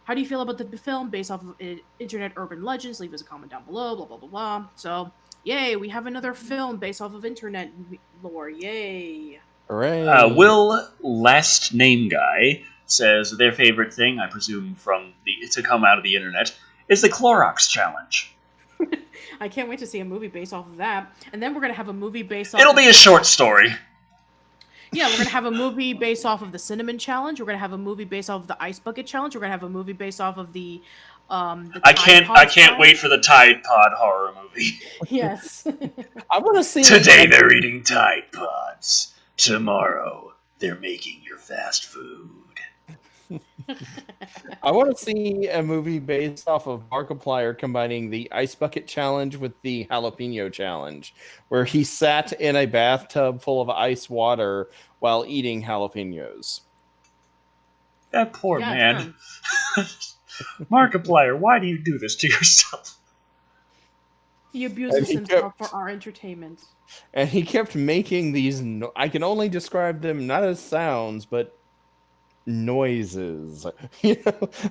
How do you feel about the film based off of internet urban legends? Leave us a comment down below, blah, blah, blah, blah. So, yay, we have another film based off of internet lore. Yay. Hooray. Will Last Name Guy says their favorite thing, I presume to come out of the internet, is the Clorox Challenge. I can't wait to see a movie based off of that. And then we're going to have a movie based off It'll be a short story. Yeah, we're going to have a movie based off of the Cinnamon Challenge. We're going to have a movie based off of the Ice Bucket Challenge. We're going to have a movie based off of the I can't wait for the Tide Pod horror movie. Yes. I want to see... Today they're eating Tide Pods. Tomorrow they're making your fast food. I want to see a movie based off of Markiplier combining the Ice Bucket Challenge with the Jalapeno Challenge, where he sat in a bathtub full of ice water while eating jalapenos. That poor man. Markiplier, why do you do this to yourself? He abuses himself for our entertainment. And he kept making these... I can only describe them not as sounds, but noises.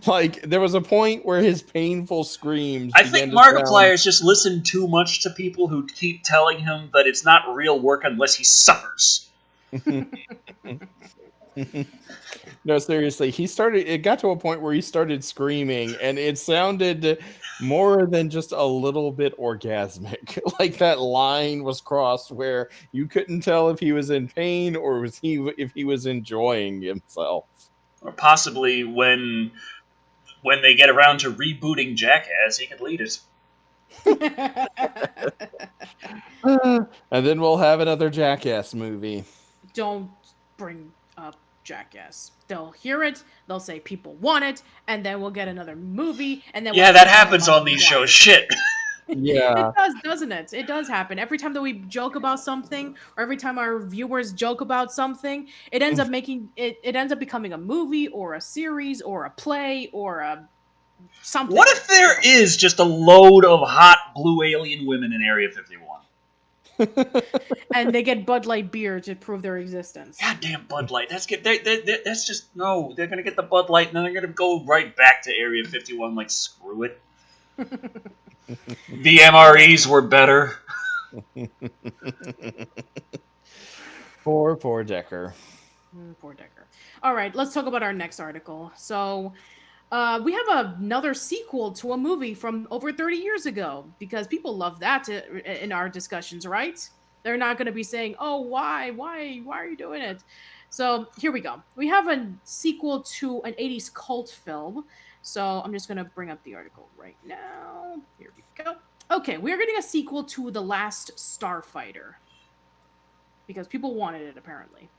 Like there was a point where his painful screams... I think Markiplier's just listened too much to people who keep telling him that it's not real work unless he suffers. No, seriously, it got to a point where he started screaming, and it sounded more than just a little bit orgasmic. Like that line was crossed where you couldn't tell if he was in pain or if he was enjoying himself. Or possibly when they get around to rebooting Jackass, he could lead it. And then we'll have another Jackass movie. Don't bring up Jackass. They'll hear it, they'll say people want it, and then we'll get another movie, and then that happens on these shows. Shit. Yeah. It does, doesn't it? It does happen. Every time that we joke about something, or every time our viewers joke about something, it ends up it ends up becoming a movie or a series or a play or a something. What if there is just a load of hot blue alien women in Area 51? And they get Bud Light beer to prove their existence. Goddamn Bud Light. That's just no. They're gonna get the Bud Light and then they're gonna go right back to Area 51. Like screw it. The MREs were better. Poor Decker. Poor Decker. All right, let's talk about our next article. So, we have another sequel to a movie from over 30 years ago because people love that in our discussions, right? They're not going to be saying, "Oh, why are you doing it?" So here we go. We have a sequel to an 80s cult film. So I'm just going to bring up the article right now. Here we go. Okay, we're getting a sequel to The Last Starfighter because people wanted it apparently.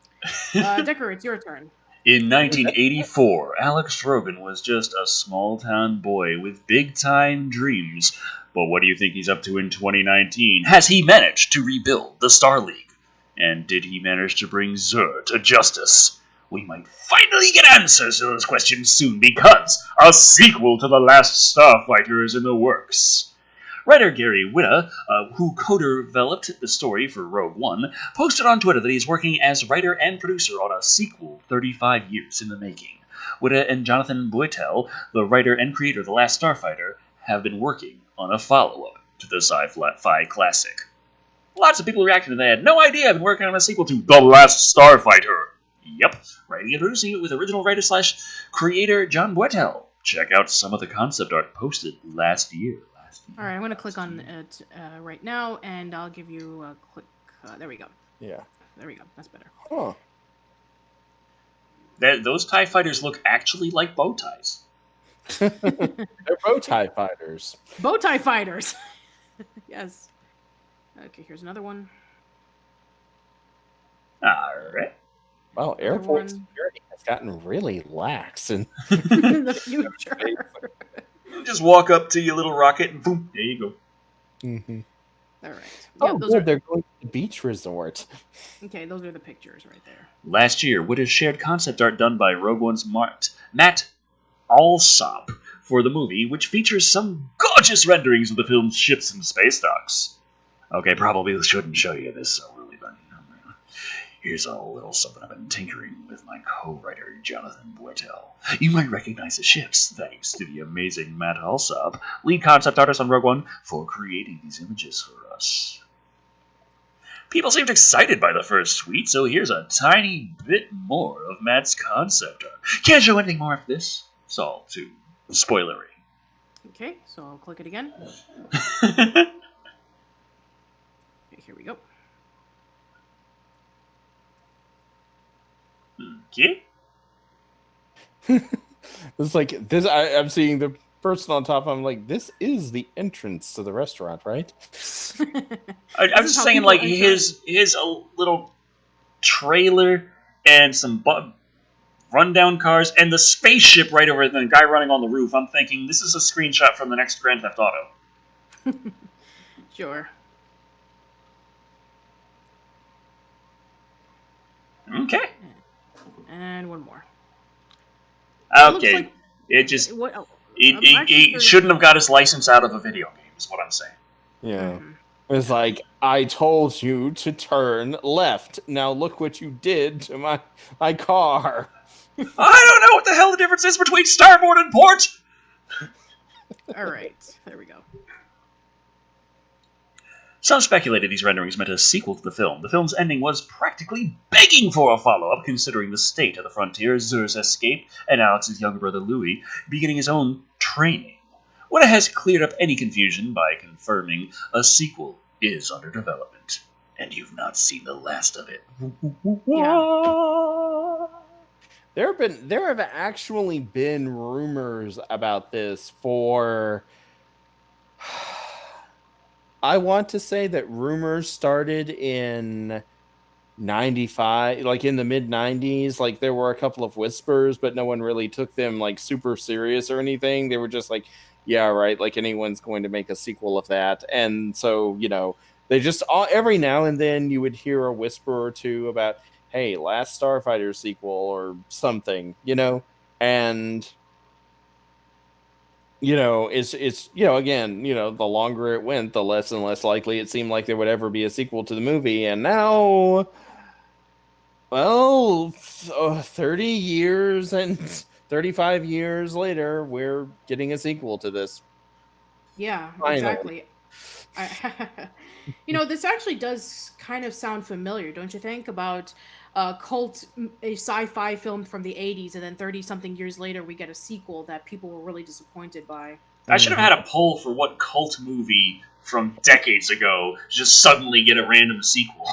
Decker, it's your turn. In 1984, Alex Rogan was just a small-town boy with big-time dreams. But what do you think he's up to in 2019? Has he managed to rebuild the Star League? And did he manage to bring Zur to justice? We might finally get answers to those questions soon because a sequel to The Last Starfighter is in the works. Writer Gary Whitta, who co-developed the story for Rogue One, posted on Twitter that he's working as writer and producer on a sequel 35 years in the making. Whitta and Jonathan Boytel, the writer and creator of The Last Starfighter, have been working on a follow-up to the sci-fi classic. Lots of people reacted and they had no idea I've been working on a sequel to The Last Starfighter. Yep, writing and producing it with original writer/creator John Boytel. Check out some of the concept art posted last year. All right, I'm going to click on it right now, and I'll give you a click. There we go. Yeah. There we go. That's better. Huh. Those TIE fighters look actually like bow ties. They're bow tie fighters. Bow tie fighters. Yes. Okay, here's another one. All right. Wow, airport security has gotten really lax in the future. Just walk up to your little rocket and boom, there you go. Mm-hmm. All right. Oh, good. They're going to the beach resort. Okay, those are the pictures right there. Last year, Whitta shared concept art done by Rogue One's Matt Alsop for the movie, which features some gorgeous renderings of the film's ships and space docks. Okay, probably shouldn't show you this so early, but here's a little something I've been tinkering with my co-writer, Jonathan Boytel. You might recognize the ships, thanks to the amazing Matt Alsop, lead concept artist on Rogue One, for creating these images for us. People seemed excited by the first tweet, so here's a tiny bit more of Matt's concept art. Can't show anything more after this. It's all too spoilery. Okay, so I'll click it again. Okay. Okay, here we go. It's like this. I'm seeing the person on top. I'm like, this is the entrance to the restaurant, right? I'm just saying, like, his a little trailer and some rundown cars and the spaceship right over there, the guy running on the roof. I'm thinking this is a screenshot from the next Grand Theft Auto. Sure. Okay. And one more. Okay. It just... He shouldn't have got his license out of a video game, is what I'm saying. Yeah. It's like, I told you to turn left. Now look what you did to my car. I don't know what the hell the difference is between starboard and port! All right. There we go. Some speculated these renderings meant a sequel to the film. The film's ending was practically begging for a follow-up, considering the state of the frontier, Zur's escape, and Alex's younger brother Louis beginning his own training. Whitta has cleared up any confusion by confirming a sequel is under development, and you've not seen the last of it. Yeah. There have actually been rumors about this for... I want to say that rumors started in 95, like in the mid-90s. Like, there were a couple of whispers, but no one really took them, like, super serious or anything. They were just like, yeah, right, like, anyone's going to make a sequel of that. And so, you know, they just, every now and then you would hear a whisper or two about, hey, Last Starfighter sequel or something, you know? And... you know, it's you know, again, you know, the longer it went, the less and less likely it seemed like there would ever be a sequel to the movie. And now, well, 30 years and 35 years later, we're getting a sequel to this. Yeah, Finally. exactly. This actually does kind of sound familiar, don't you think? About a sci-fi film from the 80s, and then 30-something years later, we get a sequel that people were really disappointed by. I should have had a poll for what cult movie from decades ago just suddenly get a random sequel.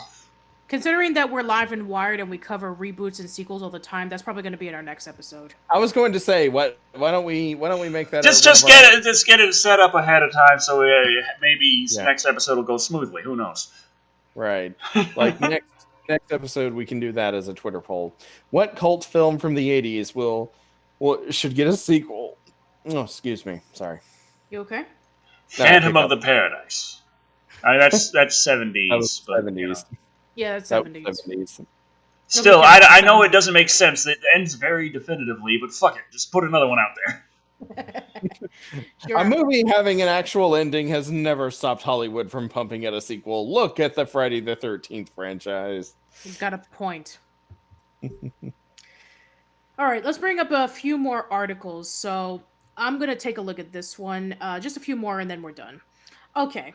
Considering that we're live and wired and we cover reboots and sequels all the time, that's probably going to be in our next episode. I was going to say, why don't we make that just get it set up ahead of time so maybe next episode will go smoothly. Who knows? Right. Like next episode we can do that as a Twitter poll. What cult film from the 80s should get a sequel? Oh, excuse me. Sorry. You okay? Phantom of the Paradise. That's 70s. That was 70s. You know. Yeah, that's 70s. Still, I know it doesn't make sense. It ends very definitively, but fuck it. Just put another one out there. Sure. A movie having an actual ending has never stopped Hollywood from pumping at a sequel. Look at the Friday the 13th franchise. You've got a point. All right, let's bring up a few more articles. So I'm going to take a look at this one. Just a few more, and then we're done. Okay.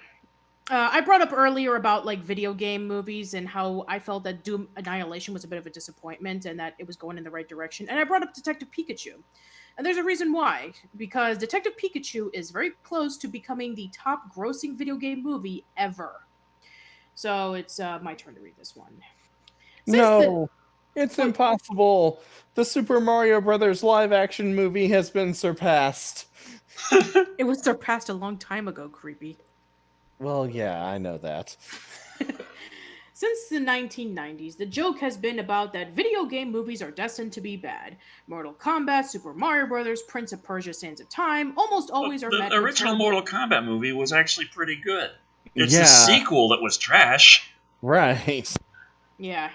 I brought up earlier about video game movies and how I felt that Doom Annihilation was a bit of a disappointment and that it was going in the right direction. And I brought up Detective Pikachu. And there's a reason why. Because Detective Pikachu is very close to becoming the top grossing video game movie ever. So it's my turn to read this one. It's impossible. The Super Mario Brothers live-action movie has been surpassed. It was surpassed a long time ago, creepy. Well, yeah, I know that. Since the 1990s, the joke has been about that video game movies are destined to be bad. Mortal Kombat, Super Mario Bros., Prince of Persia: Sands of Time almost always are met. The original Mortal Kombat movie was actually pretty good. It's the sequel that was trash. Right. Yeah,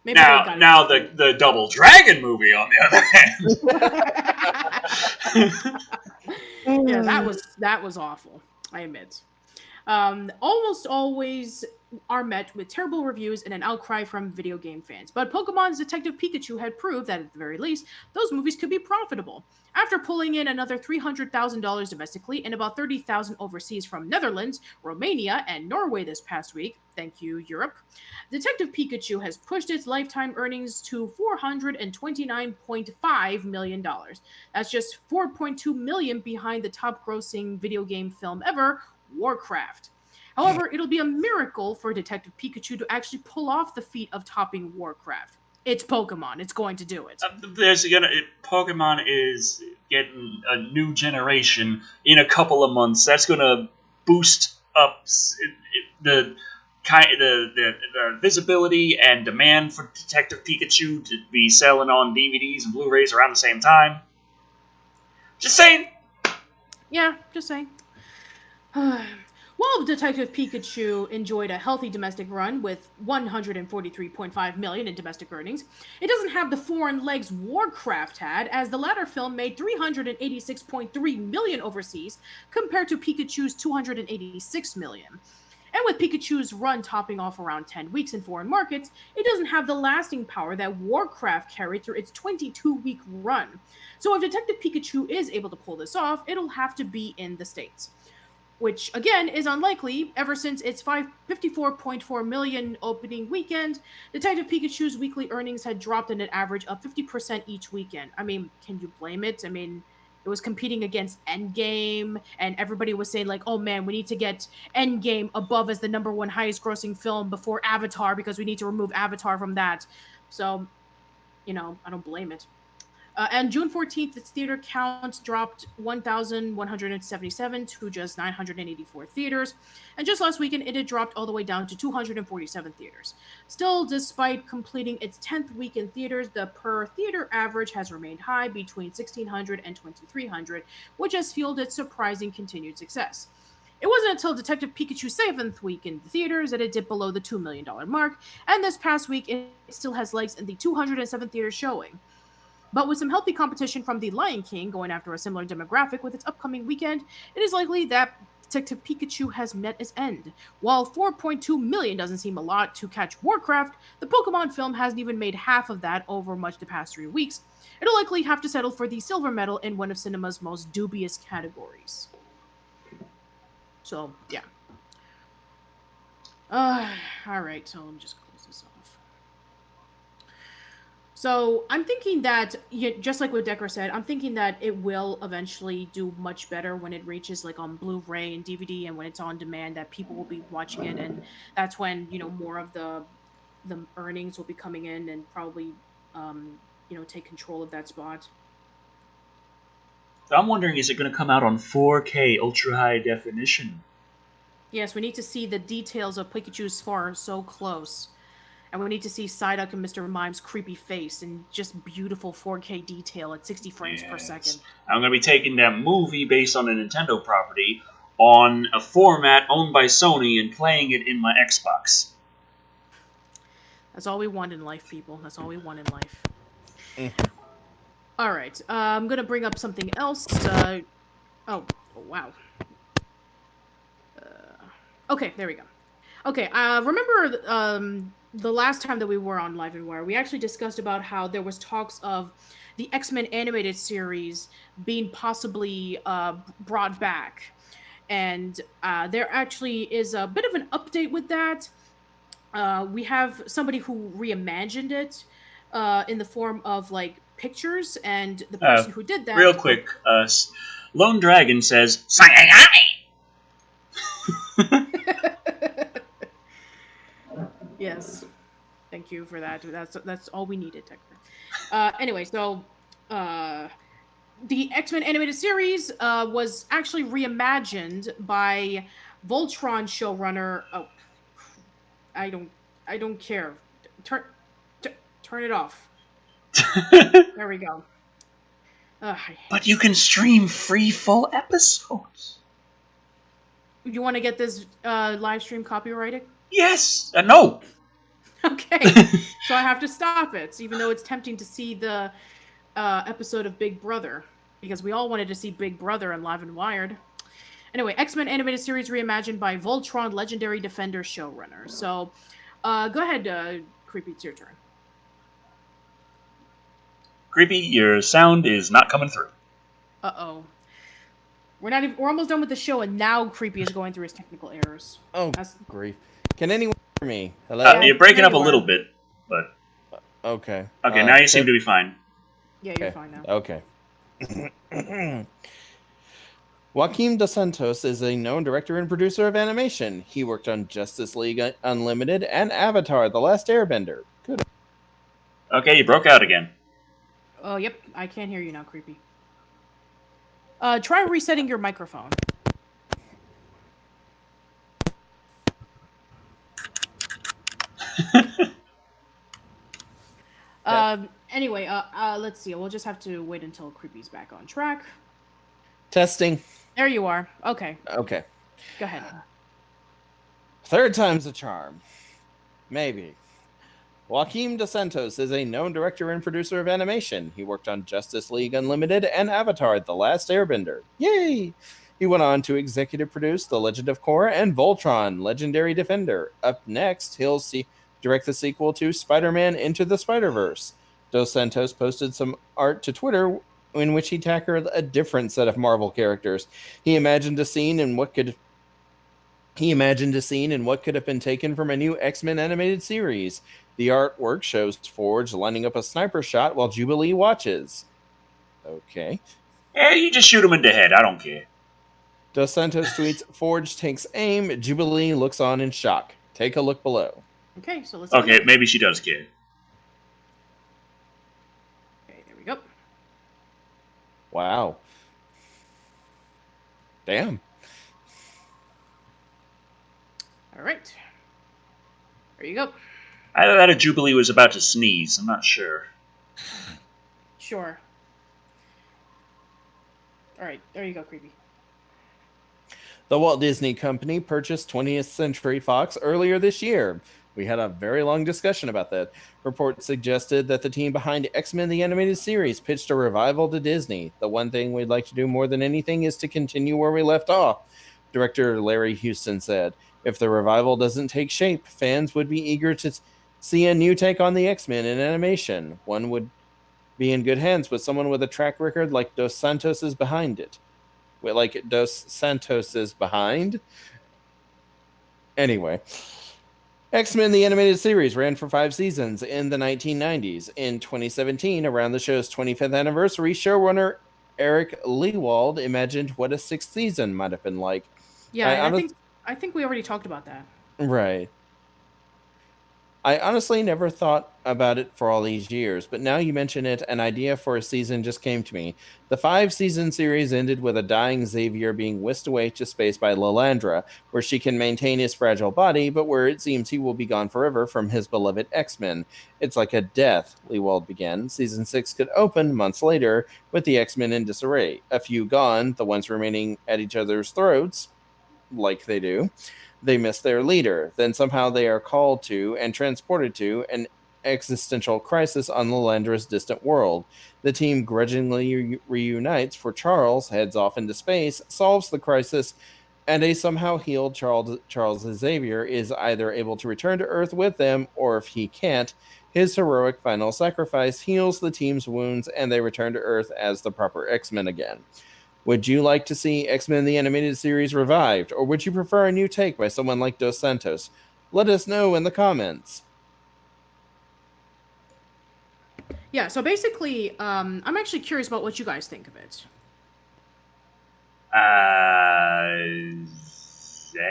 Now the Double Dragon movie, on the other hand. Yeah, that was awful, I admit. Almost always are met with terrible reviews and an outcry from video game fans. But Pokemon's Detective Pikachu had proved that, at the very least, those movies could be profitable. After pulling in another $300,000 domestically and about $30,000 overseas from Netherlands, Romania, and Norway this past week, thank you, Europe, Detective Pikachu has pushed its lifetime earnings to $429.5 million. That's just $4.2 million behind the top-grossing video game film ever, Warcraft. However, it'll be a miracle for Detective Pikachu to actually pull off the feat of topping Warcraft. It's Pokemon. It's going to do it. Pokemon is getting a new generation in a couple of months. That's going to boost up the visibility and demand for Detective Pikachu to be selling on DVDs and Blu-rays around the same time. Just saying. Yeah, just saying. While Detective Pikachu enjoyed a healthy domestic run with $143.5 million in domestic earnings, it doesn't have the foreign legs Warcraft had, as the latter film made $386.3 million overseas compared to Pikachu's $286 million. And with Pikachu's run topping off around 10 weeks in foreign markets, it doesn't have the lasting power that Warcraft carried through its 22-week run. So if Detective Pikachu is able to pull this off, it'll have to be in the States. Which, again, is unlikely, ever since its $54.4 million opening weekend, Detective Pikachu's weekly earnings had dropped at an average of 50% each weekend. I mean, can you blame it? I mean, it was competing against Endgame, and everybody was saying, oh man, we need to get Endgame above as the #1 highest grossing film before Avatar, because we need to remove Avatar from that. So, I don't blame it. And June 14th, its theater count dropped 1,177 to just 984 theaters. And just last weekend, it had dropped all the way down to 247 theaters. Still, despite completing its 10th week in theaters, the per-theater average has remained high between 1,600 and 2,300, which has fueled its surprising continued success. It wasn't until Detective Pikachu's 7th week in the theaters that it dipped below the $2 million mark, and this past week, it still has legs in the 207 theaters showing. But with some healthy competition from The Lion King going after a similar demographic with its upcoming weekend, it is likely that Detective Pikachu has met its end. While $4.2 million doesn't seem a lot to catch Warcraft, the Pokemon film hasn't even made half of that over much the past 3 weeks. It'll likely have to settle for the silver medal in one of cinema's most dubious categories. So, yeah. All right, so let me just close this off. So I'm thinking that, just like what Decker said, I'm thinking that it will eventually do much better when it reaches like on Blu-ray and DVD, and when it's on demand, that people will be watching it, and that's when more of the earnings will be coming in, and probably take control of that spot. I'm wondering, is it going to come out on 4K ultra high definition? Yes, we need to see the details of Pikachu's fur so close. And we need to see Psyduck and Mr. Mime's creepy face in just beautiful 4K detail at 60 frames per second. I'm going to be taking that movie based on a Nintendo property on a format owned by Sony and playing it in my Xbox. That's all we want in life, people. That's all we want in life. All right. I'm going to bring up something else. Oh, wow. Okay, there we go. Okay, remember the last time that we were on Live and Wire, we actually discussed about how there was talks of the X-Men animated series being possibly brought back. And there actually is a bit of an update with that. We have somebody who reimagined it in the form of like pictures, and the person who did that... Real quick, Lone Dragon says, Yes. Thank you for that. That's all we needed, Techner. Anyway, so the X-Men animated series was actually reimagined by Voltron showrunner. Oh, I don't care. Turn it off. There we go. But you can stream free full episodes. You want to get this live stream copyrighted? Yes. No. Okay. So I have to stop it, even though it's tempting to see the episode of Big Brother, because we all wanted to see Big Brother on Live and Wired. Anyway, X-Men animated series reimagined by Voltron Legendary Defender showrunner. So, go ahead, Creepy, it's your turn. Creepy, your sound is not coming through. Uh-oh. We're almost done with the show, and now Creepy is going through his technical errors. Oh, grief. Can anyone hear me? Hello? You're breaking up a little bit, but... Okay. Okay, now you seem to be fine. Yeah, you're fine now. Okay. Joaquim Dos Santos is a known director and producer of animation. He worked on Justice League Unlimited and Avatar: The Last Airbender. Good. Okay, you broke out again. Oh, yep. I can't hear you now, Creepy. Try resetting your microphone. Anyway, let's see. We'll just have to wait until Creepy's back on track. Testing. There you are. Okay. Okay. Go ahead. Third time's a charm. Maybe. Joaquim Dos Santos is a known director and producer of animation. He worked on Justice League Unlimited and Avatar: The Last Airbender. Yay! He went on to executive produce The Legend of Korra and Voltron, Legendary Defender. Up next, he'll direct the sequel to Spider-Man Into the Spider-Verse. Dos Santos posted some art to Twitter in which he tackled a different set of Marvel characters. He imagined a scene in what could have been taken from a new X-Men animated series. The artwork shows Forge lining up a sniper shot while Jubilee watches. Okay. Yeah, you just shoot him in the head. I don't care. Dos Santos tweets, Forge takes aim, Jubilee looks on in shock. Take a look below. Okay, so let's... Okay, maybe she does care. Okay, there we go. Wow. Damn. All right. There you go. Either that or Jubilee was about to sneeze. I'm not sure. Sure. All right, there you go, Creepy. The Walt Disney Company purchased 20th Century Fox earlier this year. We had a very long discussion about that. Reports suggested that the team behind X-Men the Animated Series pitched a revival to Disney. The one thing we'd like to do more than anything is to continue where we left off, director Larry Houston said. If the revival doesn't take shape, fans would be eager to see a new take on the X-Men in animation. One would be in good hands with someone with a track record like Dos Santos is behind it. like Dos Santos is behind. Anyway, X-Men the Animated Series ran for 5 seasons in the 1990s. In 2017, around the show's 25th anniversary, showrunner Eric Lewald imagined what a 6th season might have been like. Yeah, I think we already talked about that. Right. I honestly never thought about it for all these years, but now you mention it, an idea for a season just came to me. The 5-season series ended with a dying Xavier being whisked away to space by Lilandra, where she can maintain his fragile body, but where it seems he will be gone forever from his beloved X-Men. It's like a death, Lewald began. Season 6 could open months later with the X-Men in disarray. A few gone, the ones remaining at each other's throats, like they do. They miss their leader. Then somehow they are called to and transported to an existential crisis on Lilandra's distant world. The team grudgingly reunites for Charles heads off into space, solves the crisis, and a somehow healed Charles Xavier is either able to return to Earth with them, or if he can't, his heroic final sacrifice heals the team's wounds and they return to Earth as the proper X-Men again. Would you like to see X-Men the Animated Series revived, or would you prefer a new take by someone like Dos Santos? Let us know in the comments. Yeah, so basically, I'm actually curious about what you guys think of it.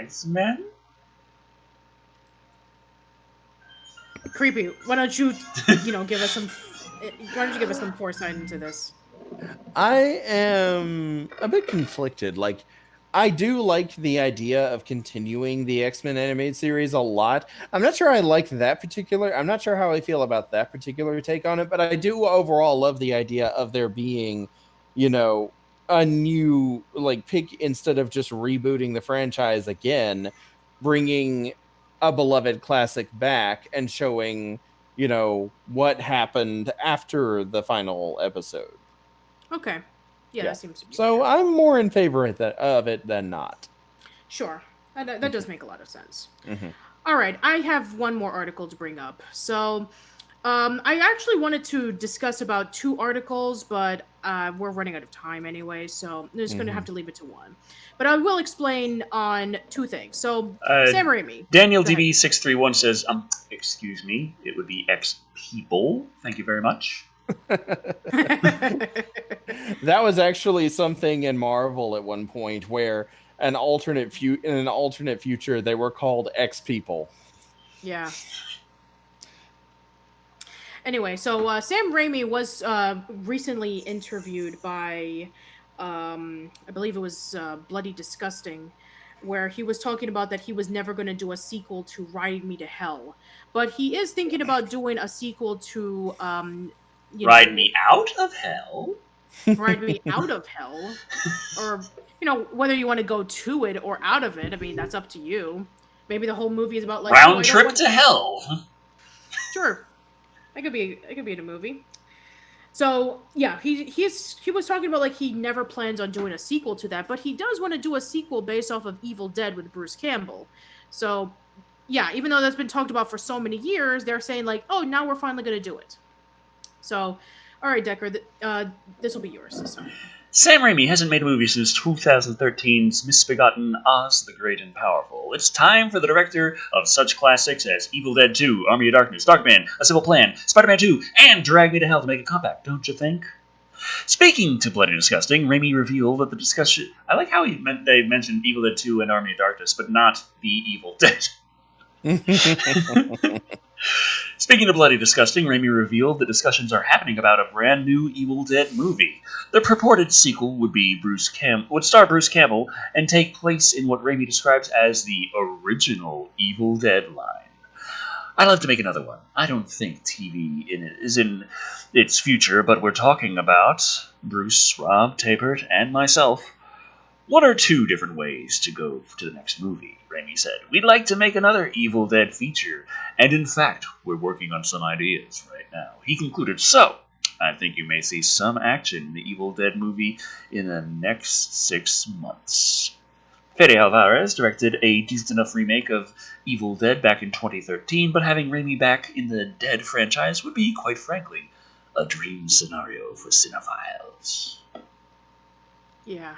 X-Men? Creepy. Why don't you give us some foresight into this? I am a bit conflicted. Like, I do like the idea of continuing the X-Men animated series a lot. I'm not sure I like that particular. I'm not sure how I feel about that particular take on it, but I do overall love the idea of there being, a new pick instead of just rebooting the franchise again, bringing a beloved classic back and showing, what happened after the final episode. Okay. Yeah, that seems to be so fair. I'm more in favor of it than not. Sure. That does make a lot of sense. Mm-hmm. All right. I have one more article to bring up. So I actually wanted to discuss about 2 articles, but we're running out of time anyway, so I'm just going to have to leave it to one. But I will explain on 2 things. So, Sam Raimi. Daniel DB631 says, excuse me, it would be X-People. Thank you very much. That was actually something in Marvel at one point where in an alternate future they were called X-People. Yeah. Anyway, so Sam Raimi was recently interviewed by, I believe it was Bloody Disgusting, where he was talking about that he was never going to do a sequel to Ride Me to Hell, but he is thinking about doing a sequel to Ride Me Out of Hell? Ride Me Out of Hell. Or, whether you want to go to it or out of it, I mean, that's up to you. Maybe the whole movie is about Round Trip to Hell. Sure. That could be in a movie. So, yeah, he was talking about he never plans on doing a sequel to that, but he does want to do a sequel based off of Evil Dead with Bruce Campbell. So, yeah, even though that's been talked about for so many years, they're saying oh, now we're finally going to do it. So, all right, Decker, this will be yours this time. Sam Raimi hasn't made a movie since 2013's misbegotten Oz the Great and Powerful. It's time for the director of such classics as Evil Dead 2, Army of Darkness, Darkman, A Simple Plan, Spider-Man 2, and Drag Me to Hell to make a comeback, don't you think? Speaking to Bloody Disgusting, Raimi revealed that the discussion... I like how they mentioned Evil Dead 2 and Army of Darkness, but not the Evil Dead. Speaking of Bloody Disgusting, Raimi revealed that discussions are happening about a brand new Evil Dead movie. The purported sequel would star Bruce Campbell and take place in what Raimi describes as the original Evil Dead line. I'd love to make another one. I don't think TV is in its future, but we're talking about Bruce, Rob, Tapert, and myself. 1 or 2 different ways to go to the next movie, Raimi said. We'd like to make another Evil Dead feature, and in fact, we're working on some ideas right now. He concluded, so, I think you may see some action in the Evil Dead movie in the next 6 months. Fede Alvarez directed a decent enough remake of Evil Dead back in 2013, but having Raimi back in the Dead franchise would be, quite frankly, a dream scenario for cinephiles. Yeah.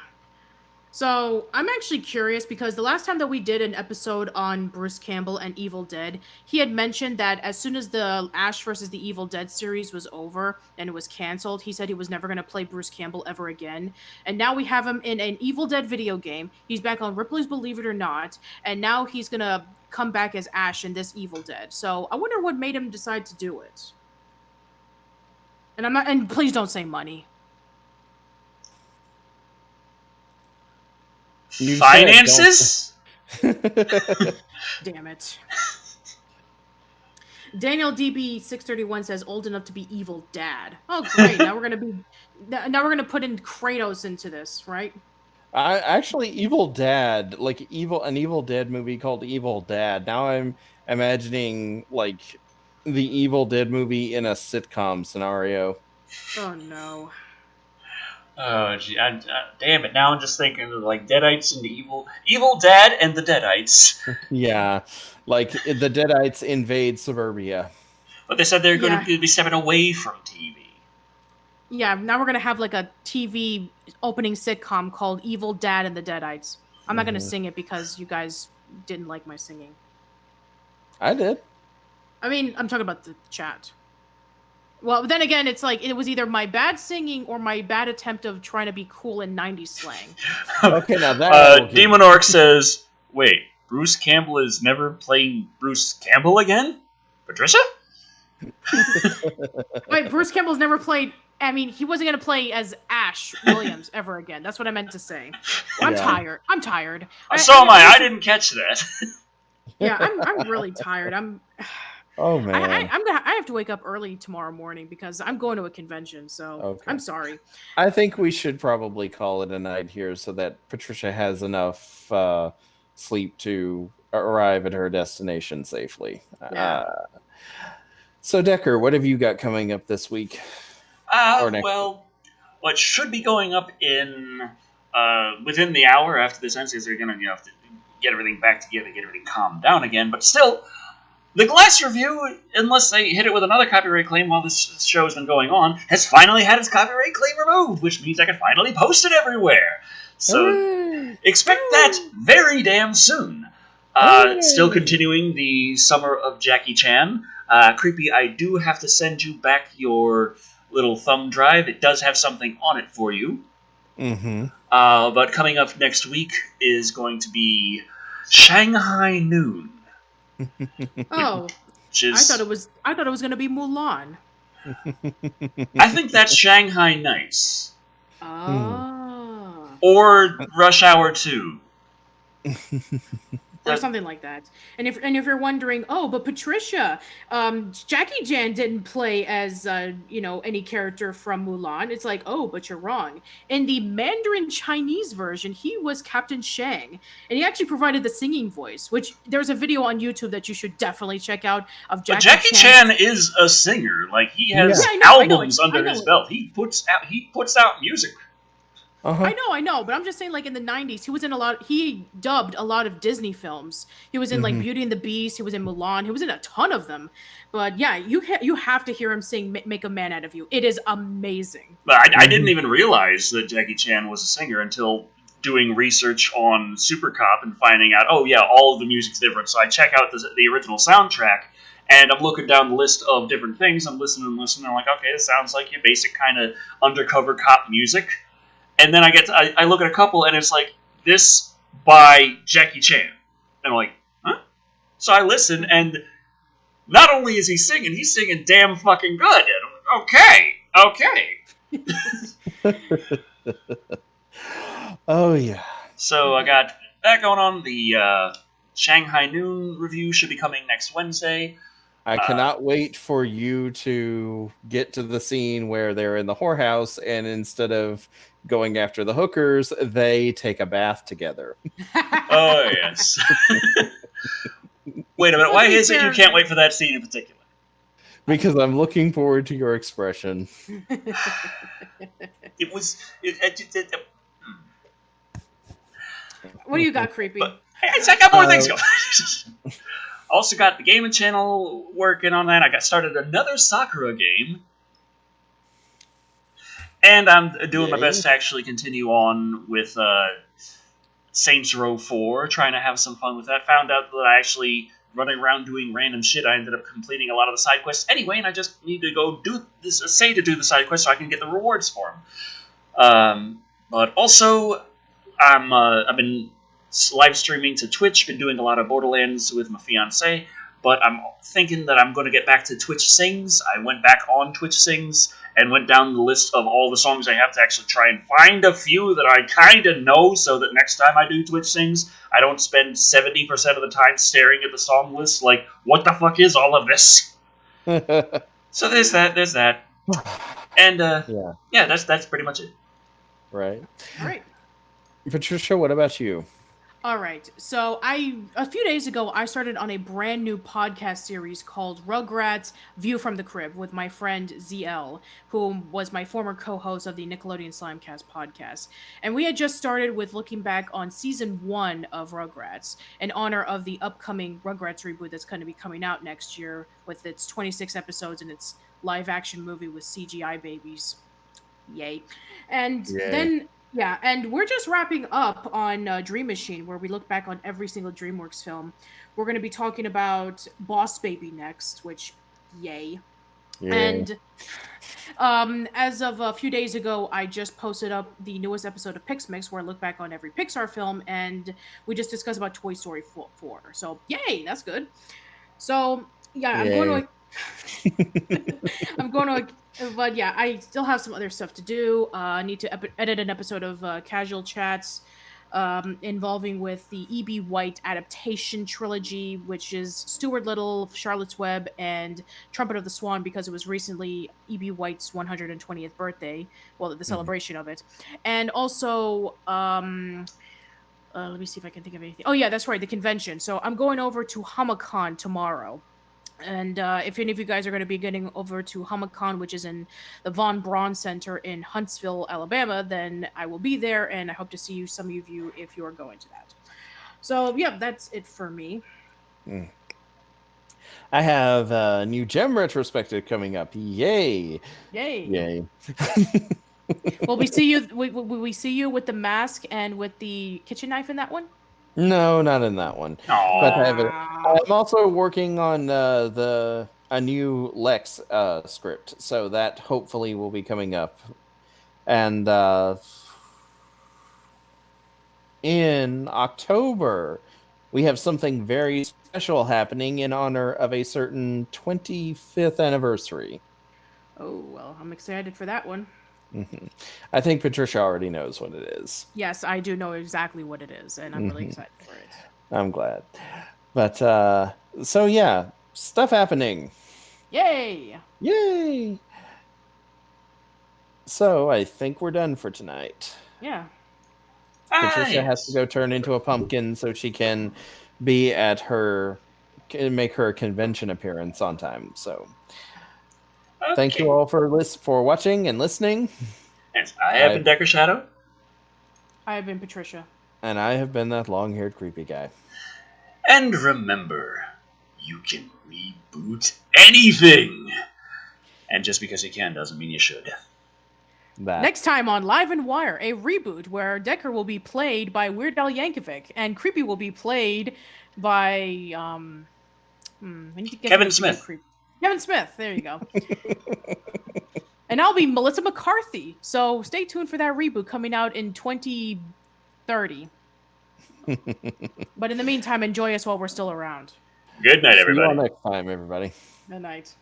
So I'm actually curious because the last time that we did an episode on Bruce Campbell and Evil Dead, he had mentioned that as soon as the Ash versus the Evil Dead series was over and it was canceled, he said he was never going to play Bruce Campbell ever again. And now we have him in an Evil Dead video game. He's back on Ripley's Believe It or Not, and now he's going to come back as Ash in this Evil Dead. So I wonder what made him decide to do it. And please don't say money. Finances? Damn it. Daniel DB631 says old enough to be Evil Dad. Oh great. Now we're gonna put in Kratos into this, right? Actually, Evil Dad, an Evil Dead movie called Evil Dad. Now I'm imagining like the Evil Dead movie in a sitcom scenario. Oh no. Oh, gee, damn it! Now I'm just thinking of like Deadites and Evil Dad and the Deadites. Yeah, like the Deadites invade suburbia. But they said they're going to be stepping away from TV. Yeah, now we're gonna have like a TV opening sitcom called Evil Dad and the Deadites. I'm not gonna sing it because you guys didn't like my singing. I did. I mean, I'm talking about the chat. Well, then again, it's like it was either my bad singing or my bad attempt of trying to be cool in 90s slang. Okay, now that Demon Orc says, wait, Bruce Campbell is never playing Bruce Campbell again? Patricia? Wait, Bruce Campbell's never played... I mean, he wasn't going to play as Ash Williams ever again. That's what I meant to say. I'm tired. So am I. I didn't catch that. Yeah, I'm really tired. Oh man, I have to wake up early tomorrow morning because I'm going to a convention. So I'm sorry. I think we should probably call it a night here so that Patricia has enough sleep to arrive at her destination safely. Yeah. So Decker, what have you got coming up this week? Well, what should be going up in within the hour after this ends, because they're going to have to get everything back together, get everything calmed down again. But still, the Glass Review, unless they hit it with another copyright claim while this show has been going on, has finally had its copyright claim removed, which means I can finally post it everywhere. So expect that very damn soon. Still continuing the Summer of Jackie Chan. Creepy, I do have to send you back your little thumb drive. It does have something on it for you. Mm-hmm. But coming up next week is going to be Shanghai Noon. Oh, I thought it was going to be Mulan. I think that's Shanghai Nights. Oh. Or Rush Hour 2. Or something like that. And if you're wondering, oh, but Patricia, Jackie Chan didn't play as any character from Mulan. It's like, oh, but you're wrong. In the Mandarin Chinese version, he was Captain Shang, and he actually provided the singing voice. Which there's a video on YouTube that you should definitely check out of Jackie. But Jackie Chan is a singer. Like he has albums under his belt. He puts out music. Uh-huh. I know, but I'm just saying, like, in the 90s, he dubbed a lot of Disney films. He was in, like, Beauty and the Beast, he was in Mulan, he was in a ton of them. But, yeah, you have to hear him sing Make a Man Out of You. It is amazing. But I didn't even realize that Jackie Chan was a singer until doing research on Super Cop and finding out, oh, yeah, all of the music's different. So I check out the original soundtrack, and I'm looking down the list of different things. I'm listening, and I'm like, okay, this sounds like your basic kind of undercover cop music. And then I look at a couple, and it's like, this by Jackie Chan. And I'm like, huh? So I listen, and not only is he's singing damn fucking good. And okay. Oh, yeah. So I got that going on. The Shanghai Noon review should be coming next Wednesday. I cannot wait for you to get to the scene where they're in the whorehouse, and instead of going after the hookers, they take a bath together. Oh, yes. Wait a minute, why is it you can't wait for that scene in particular? Because I'm looking forward to your expression. It was... What do you got, Creepy? I got more things going. Also got the gaming channel working on that. I started another Sakura game. And I'm doing my best to actually continue on with Saints Row 4, trying to have some fun with that. Found out that I actually, running around doing random shit, I ended up completing a lot of the side quests anyway, and I just need to go do this, say to do the side quests so I can get the rewards for them. But also, I've been live streaming to Twitch, been doing a lot of Borderlands with my fiance, but I'm thinking that I'm going to get back to Twitch Sings. I went back on Twitch Sings and went down the list of all the songs I have to actually try and find a few that I kind of know, so that next time I do Twitch Sings, I don't spend 70% of the time staring at the song list like, what the fuck is all of this? So there's that. And, yeah, that's pretty much it. Right. All right. Patricia, what about you? All right. So a few days ago, I started on a brand new podcast series called Rugrats View from the Crib with my friend ZL, who was my former co-host of the Nickelodeon Slimecast podcast. And we had just started with looking back on season 1 of Rugrats in honor of the upcoming Rugrats reboot that's going to be coming out next year with its 26 episodes and its live action movie with CGI babies. Yay. And then... yeah, and we're just wrapping up on Dream Machine, where we look back on every single DreamWorks film. We're going to be talking about Boss Baby next, which, yay. And as of a few days ago, I just posted up the newest episode of PixMix, where I look back on every Pixar film, and we just discussed about Toy Story 4. So, yay, that's good. So, yeah, I'm going to... But yeah, I still have some other stuff to do. I need to edit an episode of Casual Chats involving with the E.B. White adaptation trilogy, which is Stuart Little, Charlotte's Web, and Trumpet of the Swan, because it was recently E.B. White's 120th birthday, well, the celebration of it. And also, let me see if I can think of anything. Oh yeah, that's right, the convention. So I'm going over to Humacon tomorrow. And if any of you guys are going to be getting over to Humacon, which is in the Von Braun Center in Huntsville, Alabama, then I will be there, and I hope to see some of you if you are going to that. So, yeah, that's it for me. I have a new gem retrospective coming up. Yay! Will we see you? Will we see you with the mask and with the kitchen knife in that one? No, not in that one. Aww. But I'm also working on a new Lex script, so that hopefully will be coming up. And in October, we have something very special happening in honor of a certain 25th anniversary. Oh, well, I'm excited for that one. Mm-hmm. I think Patricia already knows what it is. Yes, I do know exactly what it is, and I'm really excited for it. I'm glad. But, so yeah, stuff happening. Yay! So, I think we're done for tonight. Yeah. Patricia has to go turn into a pumpkin so she can be at make her convention appearance on time, so... Okay. Thank you all for watching and listening. And I have been Decker Shadow. I have been Patricia. And I have been that long-haired creepy guy. And remember, you can reboot anything. And just because you can doesn't mean you should. Next time on Live and Wire, a reboot where Decker will be played by Weird Al Yankovic and Creepy will be played by Kevin Smith. Kevin Smith, there you go. And I'll be Melissa McCarthy. So stay tuned for that reboot coming out in 2030. But in the meantime, enjoy us while we're still around. Good night, everybody. See you all next time, everybody. Good night.